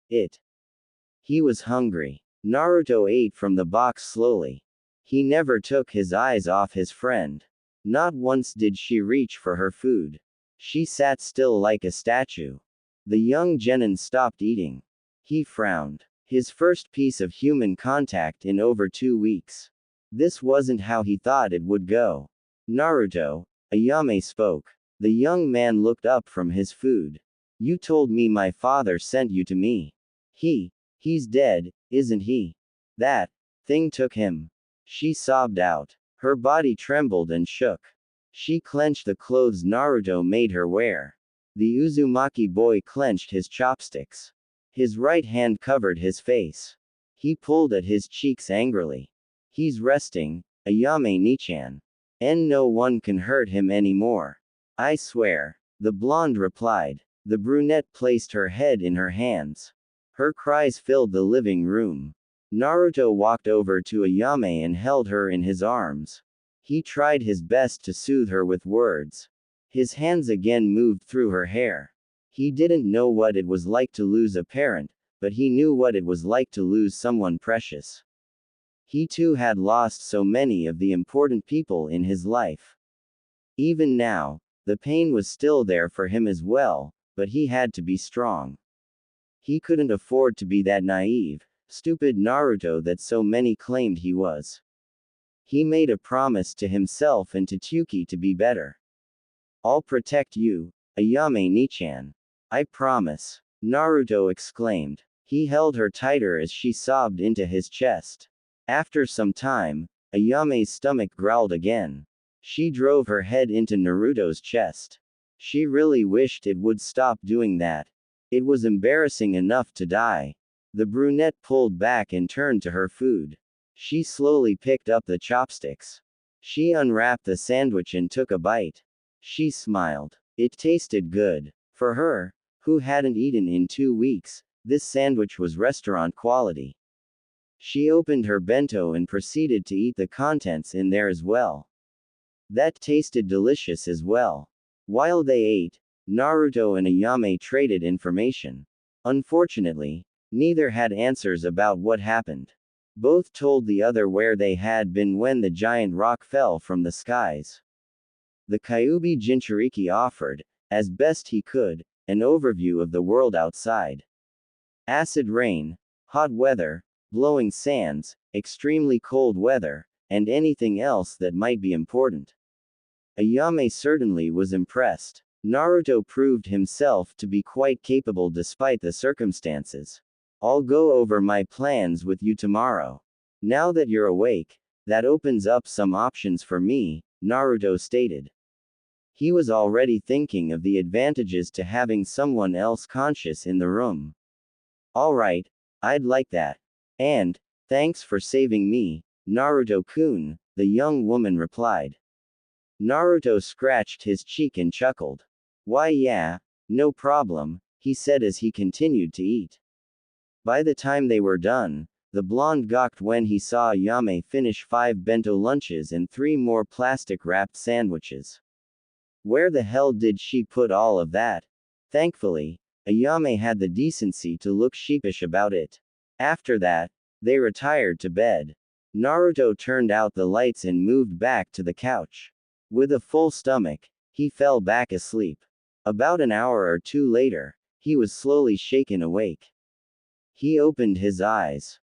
he was hungry. Naruto ate from the box slowly. He never took his eyes off his friend. Not once did she reach for her food. She sat still like a statue. The young genin stopped eating. He frowned. His first piece of human contact in over 2 weeks. This wasn't how he thought it would go. Naruto, Ayame spoke. The young man looked up from his food. You told me my father sent you to me. He's dead, isn't he? That thing took him. She sobbed out. Her body trembled and shook. She clenched the clothes Naruto made her wear. The Uzumaki boy clenched his chopsticks. His right hand covered his face. He pulled at his cheeks angrily. He's resting, Ayame Nichan. And no one can hurt him anymore. I swear. The blonde replied. The brunette placed her head in her hands. Her cries filled the living room. Naruto walked over to Ayame and held her in his arms. He tried his best to soothe her with words. His hands again moved through her hair. He didn't know what it was like to lose a parent, but he knew what it was like to lose someone precious. He too had lost so many of the important people in his life. Even now, the pain was still there for him as well, but he had to be strong. He couldn't afford to be that naive, stupid Naruto that so many claimed he was. He made a promise to himself and to Tsuki to be better. I'll protect you, Ayame Nichan. I promise, Naruto exclaimed. He held her tighter as she sobbed into his chest. After some time, Ayame's stomach growled again. She drove her head into Naruto's chest. She really wished it would stop doing that. It was embarrassing enough to die. The brunette pulled back and turned to her food. She slowly picked up the chopsticks. She unwrapped the sandwich and took a bite. She smiled. It tasted good. For her, who hadn't eaten in 2 weeks, this sandwich was restaurant quality. She opened her bento and proceeded to eat the contents in there as well. That tasted delicious as well. While they ate, Naruto and Ayame traded information. Unfortunately, neither had answers about what happened. Both told the other where they had been when the giant rock fell from the skies. The Kyuubi Jinchuriki offered, as best he could, an overview of the world outside. Acid rain, hot weather, blowing sands, extremely cold weather, and anything else that might be important. Ayame certainly was impressed. Naruto proved himself to be quite capable despite the circumstances. I'll go over my plans with you tomorrow. Now that you're awake, That opens up some options for me, Naruto stated. He was already thinking of the advantages to having someone else conscious in the room. Alright, I'd like that. And, thanks for saving me, Naruto-kun, the young woman replied. Naruto scratched his cheek and chuckled. Why yeah, no problem, he said as he continued to eat. By the time they were done, the blonde gawked when he saw Ayame finish 5 bento lunches and 3 more plastic-wrapped sandwiches. Where the hell did she put all of that? Thankfully, Ayame had the decency to look sheepish about it. After that, they retired to bed. Naruto turned out the lights and moved back to the couch. With a full stomach, he fell back asleep. About an hour or two later, he was slowly shaken awake. He opened his eyes.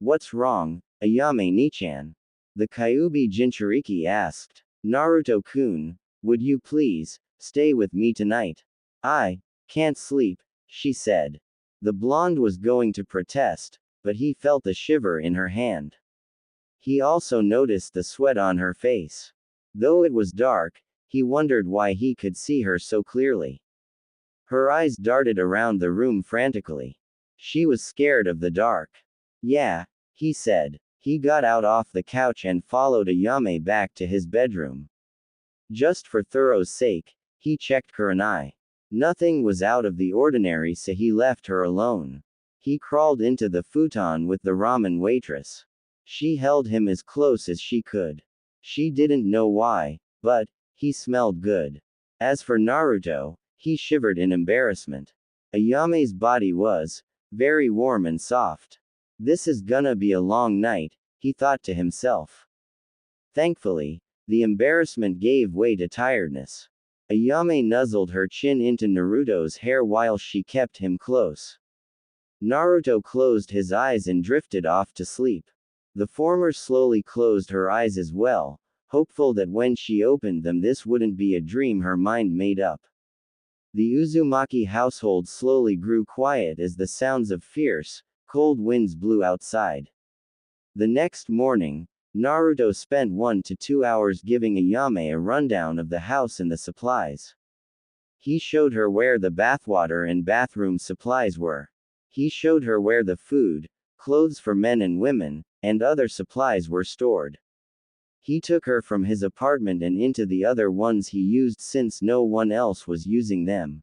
What's wrong, Ayame-ni-chan? The Kyuubi Jinchuriki asked. Naruto-kun, would you please, stay with me tonight? I can't sleep, she said. The blonde was going to protest, but he felt a shiver in her hand. He also noticed the sweat on her face. Though it was dark, he wondered why he could see her so clearly. Her eyes darted around the room frantically. She was scared of the dark. Yeah, he said. He got out off the couch and followed Ayame back to his bedroom. Just for thorough sake, he checked Kurenai. Nothing was out of the ordinary, so he left her alone. He crawled into the futon with the ramen waitress. She held him as close as she could. She didn't know why, but he smelled good. As for Naruto, he shivered in embarrassment. Ayame's body was very warm and soft. This is gonna be a long night, he thought to himself. Thankfully, the embarrassment gave way to tiredness. Ayame nuzzled her chin into Naruto's hair while she kept him close. Naruto closed his eyes and drifted off to sleep. The former slowly closed her eyes as well, hopeful that when she opened them this wouldn't be a dream her mind made up. The Uzumaki household slowly grew quiet as the sounds of fierce, cold winds blew outside. The next morning, Naruto spent 1 to 2 hours giving Ayame a rundown of the house and the supplies. He showed her where the bathwater and bathroom supplies were. He showed her where the food, clothes for men and women, and other supplies were stored. He took her from his apartment and into the other ones he used since no one else was using them.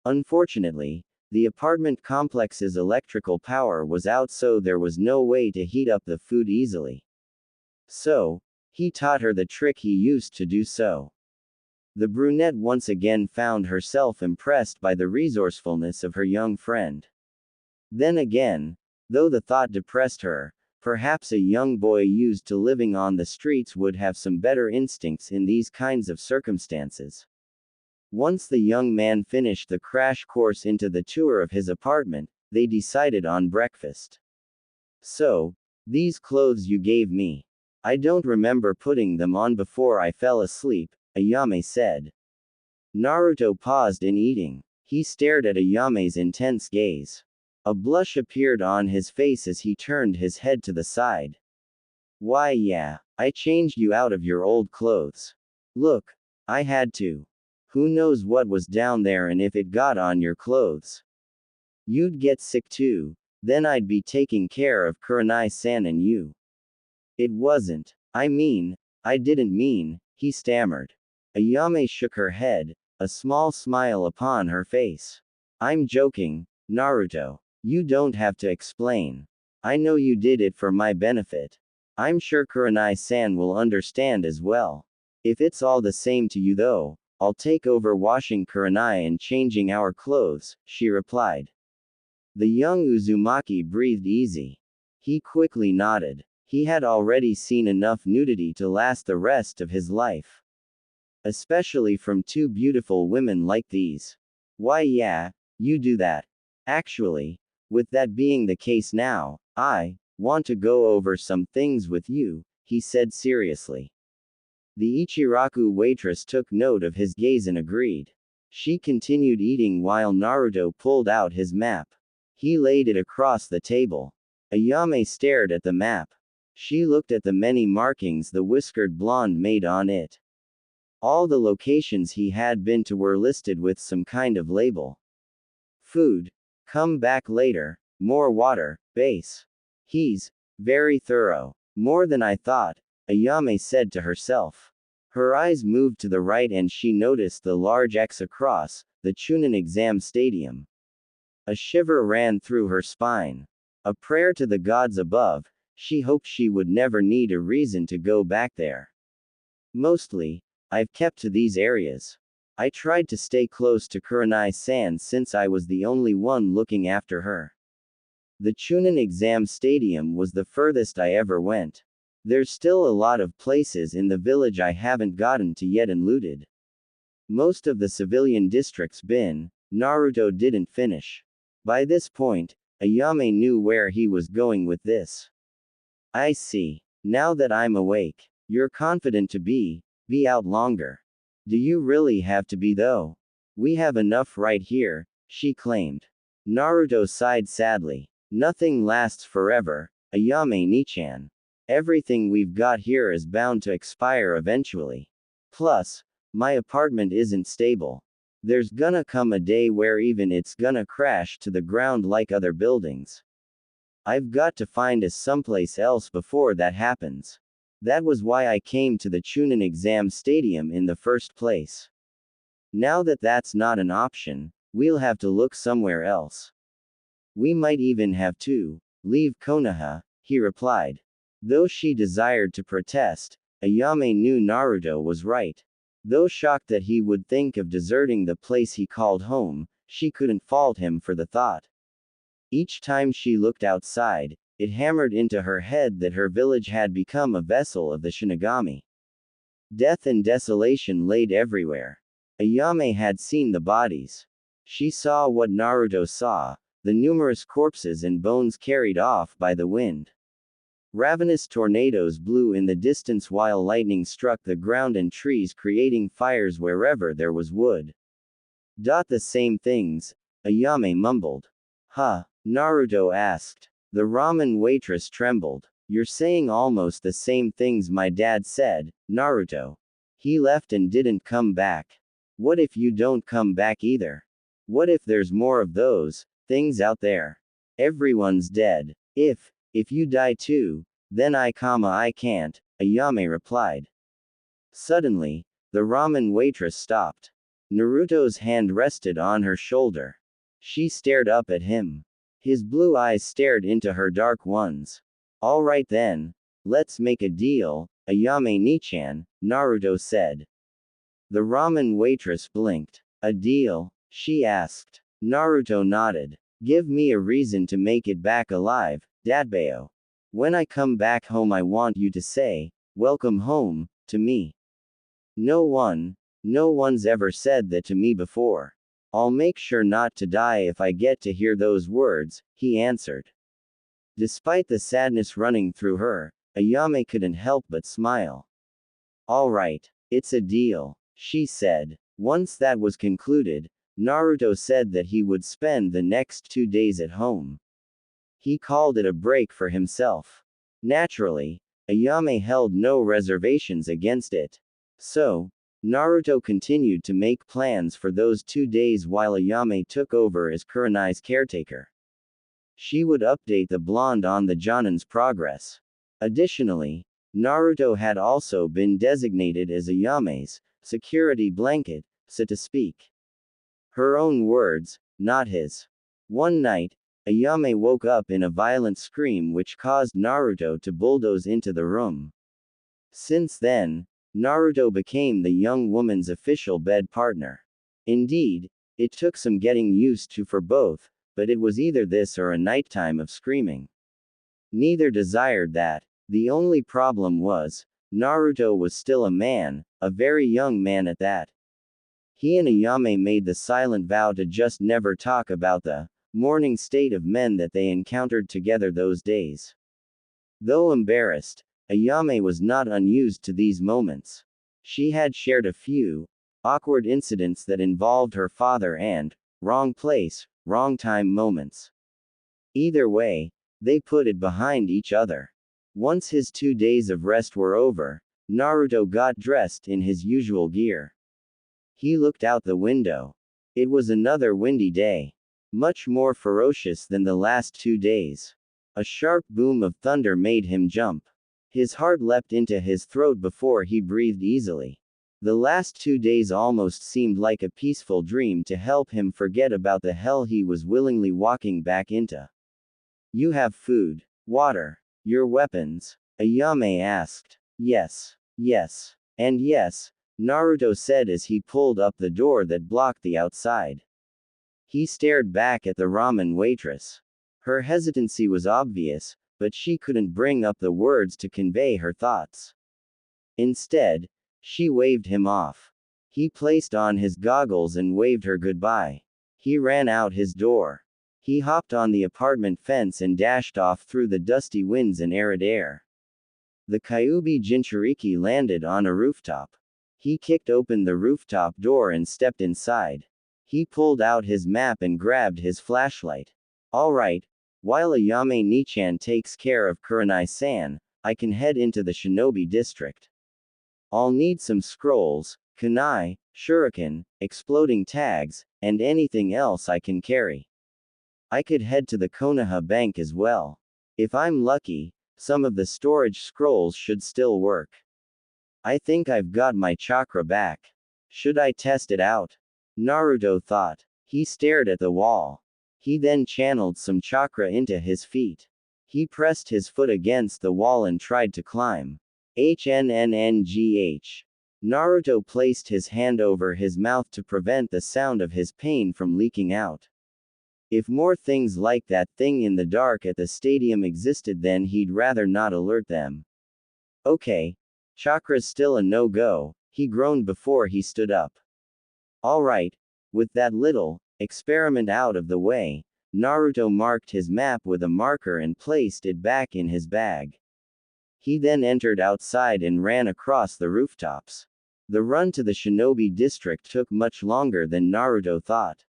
Unfortunately, the apartment complex's electrical power was out, so there was no way to heat up the food easily. So, he taught her the trick he used to do so. The brunette once again found herself impressed by the resourcefulness of her young friend. Then again, though the thought depressed her, perhaps a young boy used to living on the streets would have some better instincts in these kinds of circumstances. Once the young man finished the crash course into the tour of his apartment, they decided on breakfast. So, these clothes you gave me. I don't remember putting them on before I fell asleep, Ayame said. Naruto paused in eating. He stared at Ayame's intense gaze. A blush appeared on his face as he turned his head to the side. Why yeah, I changed you out of your old clothes. Look, I had to. Who knows what was down there and if it got on your clothes. You'd get sick too, then I'd be taking care of Kurenai-san and you. It wasn't. I didn't mean, he stammered. Ayame shook her head, a small smile upon her face. I'm joking, Naruto. You don't have to explain. I know you did it for my benefit. I'm sure Kurenai-san will understand as well. If it's all the same to you though, I'll take over washing Kurenai and changing our clothes, she replied. The young Uzumaki breathed easy. He quickly nodded. He had already seen enough nudity to last the rest of his life. Especially from 2 beautiful women like these. Why yeah, you do that. Actually, with that being the case now, I want to go over some things with you, he said seriously. The Ichiraku waitress took note of his gaze and agreed. She continued eating while Naruto pulled out his map. He laid it across the table. Ayame stared at the map. She looked at the many markings the whiskered blonde made on it. All the locations he had been to were listed with some kind of label. Food. Come back later. More water. Base. He's very thorough. More than I thought, Ayame said to herself. Her eyes moved to the right and she noticed the large X across the Chunin exam stadium. A shiver ran through her spine. A prayer to the gods above. She hoped she would never need a reason to go back there. Mostly, I've kept to these areas. I tried to stay close to Kurenai-san since I was the only one looking after her. The Chunin exam stadium was the furthest I ever went. There's still a lot of places in the village I haven't gotten to yet and looted. Most of the civilian districts Naruto didn't finish. By this point, Ayame knew where he was going with this. I see. Now that I'm awake, you're confident to be out longer. Do you really have to be though? We have enough right here, she claimed. Naruto sighed sadly. Nothing lasts forever, Ayame Nichan. Everything we've got here is bound to expire eventually. Plus, my apartment isn't stable. There's gonna come a day where even it's gonna crash to the ground like other buildings. I've got to find us someplace else before that happens. That was why I came to the Chunin exam stadium in the first place. Now that that's not an option, we'll have to look somewhere else. We might even have to leave Konoha, he replied. Though she desired to protest, Ayame knew Naruto was right. Though shocked that he would think of deserting the place he called home, she couldn't fault him for the thought. Each time she looked outside, it hammered into her head that her village had become a vessel of the Shinigami. Death and desolation laid everywhere. Ayame had seen the bodies. She saw what Naruto saw, the numerous corpses and bones carried off by the wind. Ravenous tornadoes blew in the distance while lightning struck the ground and trees, creating fires wherever there was wood. The same things, Ayame mumbled. Huh? Naruto asked. The ramen waitress trembled. You're saying almost the same things my dad said, Naruto. He left and didn't come back. What if you don't come back either? What if there's more of those things out there? Everyone's dead. If you die too, then I can't, Ayame replied. Suddenly, the ramen waitress stopped. Naruto's hand rested on her shoulder. She stared up at him. His blue eyes stared into her dark ones. All right then, let's make a deal, Ayame Nichan, Naruto said. The ramen waitress blinked. A deal? She asked. Naruto nodded. Give me a reason to make it back alive, Dadbao. When I come back home I want you to say, welcome home, to me. No one's ever said that to me before. I'll make sure not to die if I get to hear those words, he answered. Despite the sadness running through her, Ayame couldn't help but smile. All right, it's a deal, she said. Once that was concluded, Naruto said that he would spend the next 2 days at home. He called it a break for himself. Naturally, Ayame held no reservations against it. So, Naruto continued to make plans for those 2 days while Ayame took over as Kurenai's caretaker. She would update the blonde on the Jonin's progress. Additionally, Naruto had also been designated as Ayame's security blanket, so to speak. Her own words, not his. One night, Ayame woke up in a violent scream which caused Naruto to bulldoze into the room. Since then, Naruto became the young woman's official bed partner. Indeed, it took some getting used to for both, but it was either this or a nighttime of screaming. Neither desired that. The only problem was, Naruto was still a man, a very young man at that. He and Ayame made the silent vow to just never talk about the mourning state of men that they encountered together those days. Though embarrassed, Ayame was not unused to these moments. She had shared a few awkward incidents that involved her father and wrong place, wrong time moments. Either way, they put it behind each other. Once his 2 days of rest were over, Naruto got dressed in his usual gear. He looked out the window. It was another windy day. Much more ferocious than the last 2 days. A sharp boom of thunder made him jump. His heart leapt into his throat before he breathed easily. The last 2 days almost seemed like a peaceful dream to help him forget about the hell he was willingly walking back into. You have food, water, your weapons? Ayame asked. Yes, yes, and yes, Naruto said as he pulled up the door that blocked the outside. He stared back at the ramen waitress. Her hesitancy was obvious, but she couldn't bring up the words to convey her thoughts. Instead, she waved him off. He placed on his goggles and waved her goodbye. He ran out his door. He hopped on the apartment fence and dashed off through the dusty winds and arid air. The Kyuubi Jinchuriki landed on a rooftop. He kicked open the rooftop door and stepped inside. He pulled out his map and grabbed his flashlight. Alright, while Ayame Nichan takes care of Kurenai-san, I can head into the Shinobi district. I'll need some scrolls, kunai, shuriken, exploding tags, and anything else I can carry. I could head to the Konoha bank as well. If I'm lucky, some of the storage scrolls should still work. I think I've got my chakra back. Should I test it out? Naruto thought. He stared at the wall. He then channeled some chakra into his feet. He pressed his foot against the wall and tried to climb. HNNNGH. Naruto placed his hand over his mouth to prevent the sound of his pain from leaking out. If more things like that thing in the dark at the stadium existed, then he'd rather not alert them. Okay. Chakra's still a no-go, he groaned before he stood up. Alright. With that little experiment out of the way, Naruto marked his map with a marker and placed it back in his bag. He then entered outside and ran across the rooftops. The run to the Shinobi district took much longer than Naruto thought.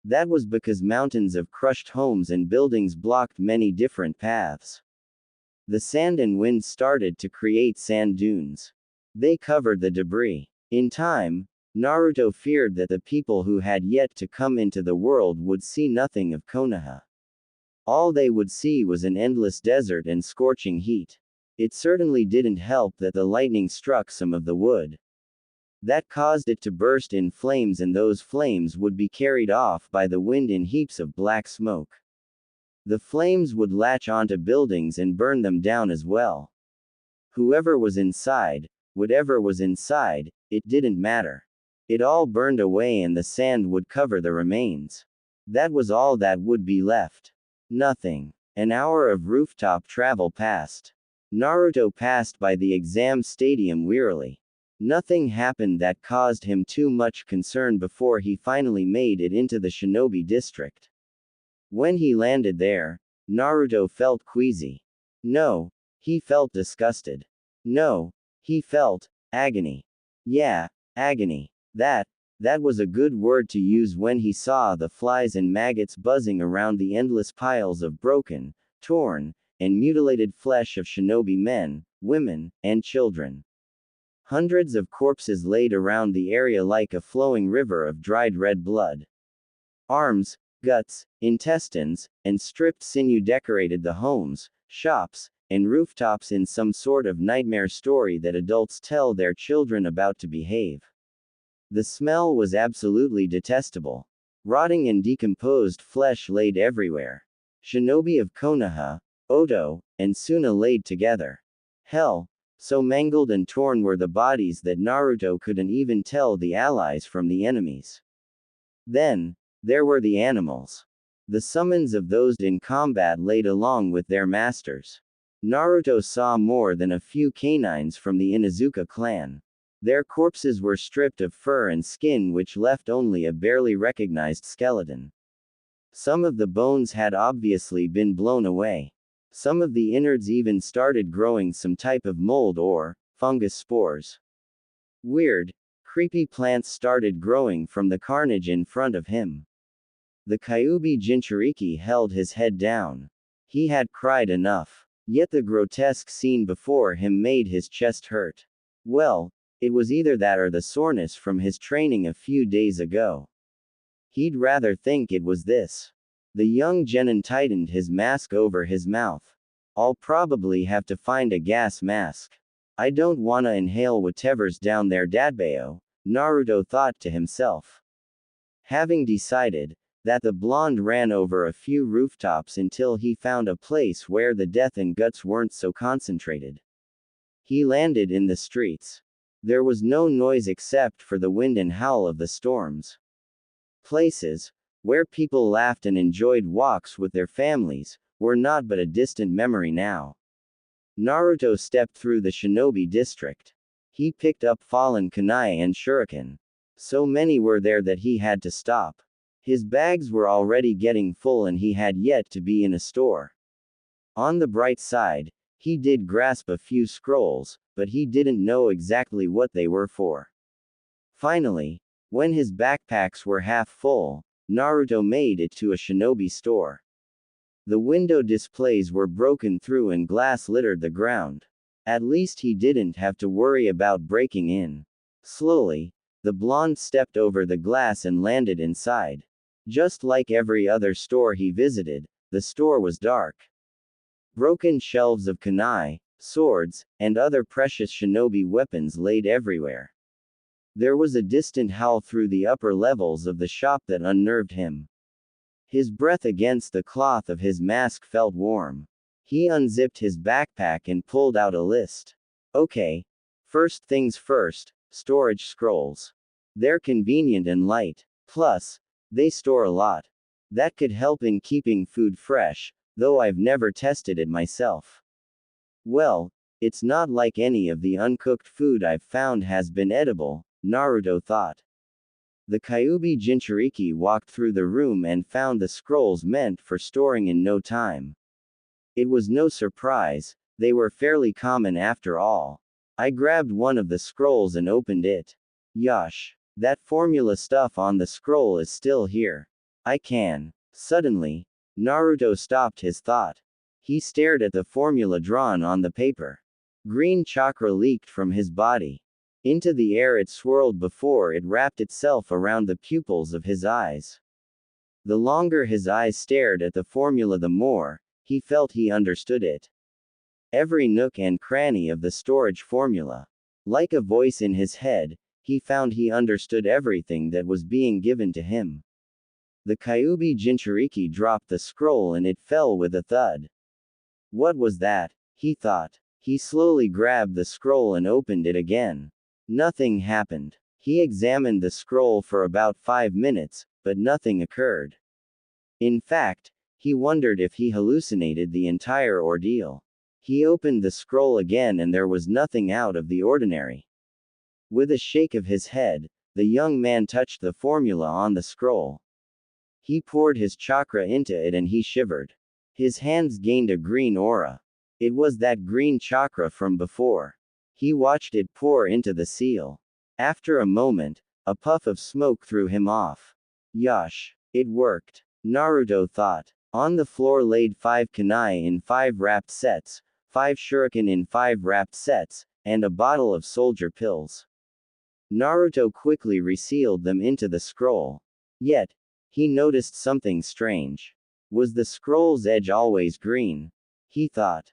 That was because mountains of crushed homes and buildings blocked many different paths. The sand and wind started to create sand dunes. They covered the debris. In time, Naruto feared that the people who had yet to come into the world would see nothing of Konoha. All they would see was an endless desert and scorching heat. It certainly didn't help that the lightning struck some of the wood. That caused it to burst in flames, and those flames would be carried off by the wind in heaps of black smoke. The flames would latch onto buildings and burn them down as well. Whoever was inside, whatever was inside, it didn't matter. It all burned away and the sand would cover the remains. That was all that would be left. Nothing. An hour of rooftop travel passed. Naruto passed by the exam stadium wearily. Nothing happened that caused him too much concern before he finally made it into the Shinobi district. When he landed there, Naruto felt queasy. No, he felt disgusted. No, he felt agony. Yeah, agony. That was a good word to use when he saw the flies and maggots buzzing around the endless piles of broken, torn, and mutilated flesh of shinobi men, women, and children. Hundreds of corpses laid around the area like a flowing river of dried red blood. Arms, guts, intestines, and stripped sinew decorated the homes, shops, and rooftops in some sort of nightmare story that adults tell their children about to behave. The smell was absolutely detestable. Rotting and decomposed flesh laid everywhere. Shinobi of Konoha, Oto, and Suna laid together. Hell, so mangled and torn were the bodies that Naruto couldn't even tell the allies from the enemies. Then, there were the animals. The summons of those in combat laid along with their masters. Naruto saw more than a few canines from the Inuzuka clan. Their corpses were stripped of fur and skin, which left only a barely recognized skeleton. Some of the bones had obviously been blown away. Some of the innards even started growing some type of mold or fungus spores. Weird, creepy plants started growing from the carnage in front of him. The Kyuubi Jinchuriki held his head down. He had cried enough. Yet the grotesque scene before him made his chest hurt. Well, it was either that or the soreness from his training a few days ago. He'd rather think it was this. The young genin tightened his mask over his mouth. I'll probably have to find a gas mask. I don't wanna inhale whatever's down there, Dadbayo, Naruto thought to himself. Having decided that, the blonde ran over a few rooftops until he found a place where the death and guts weren't so concentrated. He landed in the streets. There was no noise except for the wind and howl of the storms. Places where people laughed and enjoyed walks with their families were not but a distant memory now. Naruto stepped through the Shinobi district. He picked up fallen kunai and shuriken. So many were there that he had to stop. His bags were already getting full and he had yet to be in a store. On the bright side, he did grasp a few scrolls, but he didn't know exactly what they were for. Finally, when his backpacks were half full, Naruto made it to a shinobi store. The window displays were broken through and glass littered the ground. At least he didn't have to worry about breaking in. Slowly, the blonde stepped over the glass and landed inside. Just like every other store he visited, the store was dark. Broken shelves of kunai, swords, and other precious shinobi weapons laid everywhere. There was a distant howl through the upper levels of the shop that unnerved him. His breath against the cloth of his mask felt warm. He unzipped his backpack and pulled out a list. Okay. First things first, storage scrolls. They're convenient and light. Plus, they store a lot. That could help in keeping food fresh, though I've never tested it myself. Well, it's not like any of the uncooked food I've found has been edible, Naruto thought. The Kyuubi Jinchuriki walked through the room and found the scrolls meant for storing in no time. It was no surprise, they were fairly common after all. I grabbed one of the scrolls and opened it. Yosh. That formula stuff on the scroll is still here. I can. Suddenly, Naruto stopped his thought. He stared at the formula drawn on the paper. Green chakra leaked from his body. Into the air it swirled before it wrapped itself around the pupils of his eyes. The longer his eyes stared at the formula, the more he felt he understood it. Every nook and cranny of the storage formula. Like a voice in his head, he found he understood everything that was being given to him. The Kyuubi Jinchuriki dropped the scroll and it fell with a thud. What was that? He thought. He slowly grabbed the scroll and opened it again. Nothing happened. He examined the scroll for about 5 minutes, but nothing occurred. In fact, he wondered if he hallucinated the entire ordeal. He opened the scroll again and there was nothing out of the ordinary. With a shake of his head, the young man touched the formula on the scroll. He poured his chakra into it and he shivered. His hands gained a green aura. It was that green chakra from before. He watched it pour into the seal. After a moment, a puff of smoke threw him off. Yosh. It worked. Naruto thought. On the floor laid 5 kunai in 5 wrapped sets, 5 shuriken in 5 wrapped sets, and a bottle of soldier pills. Naruto quickly resealed them into the scroll. Yet, he noticed something strange. Was the scroll's edge always green? He thought.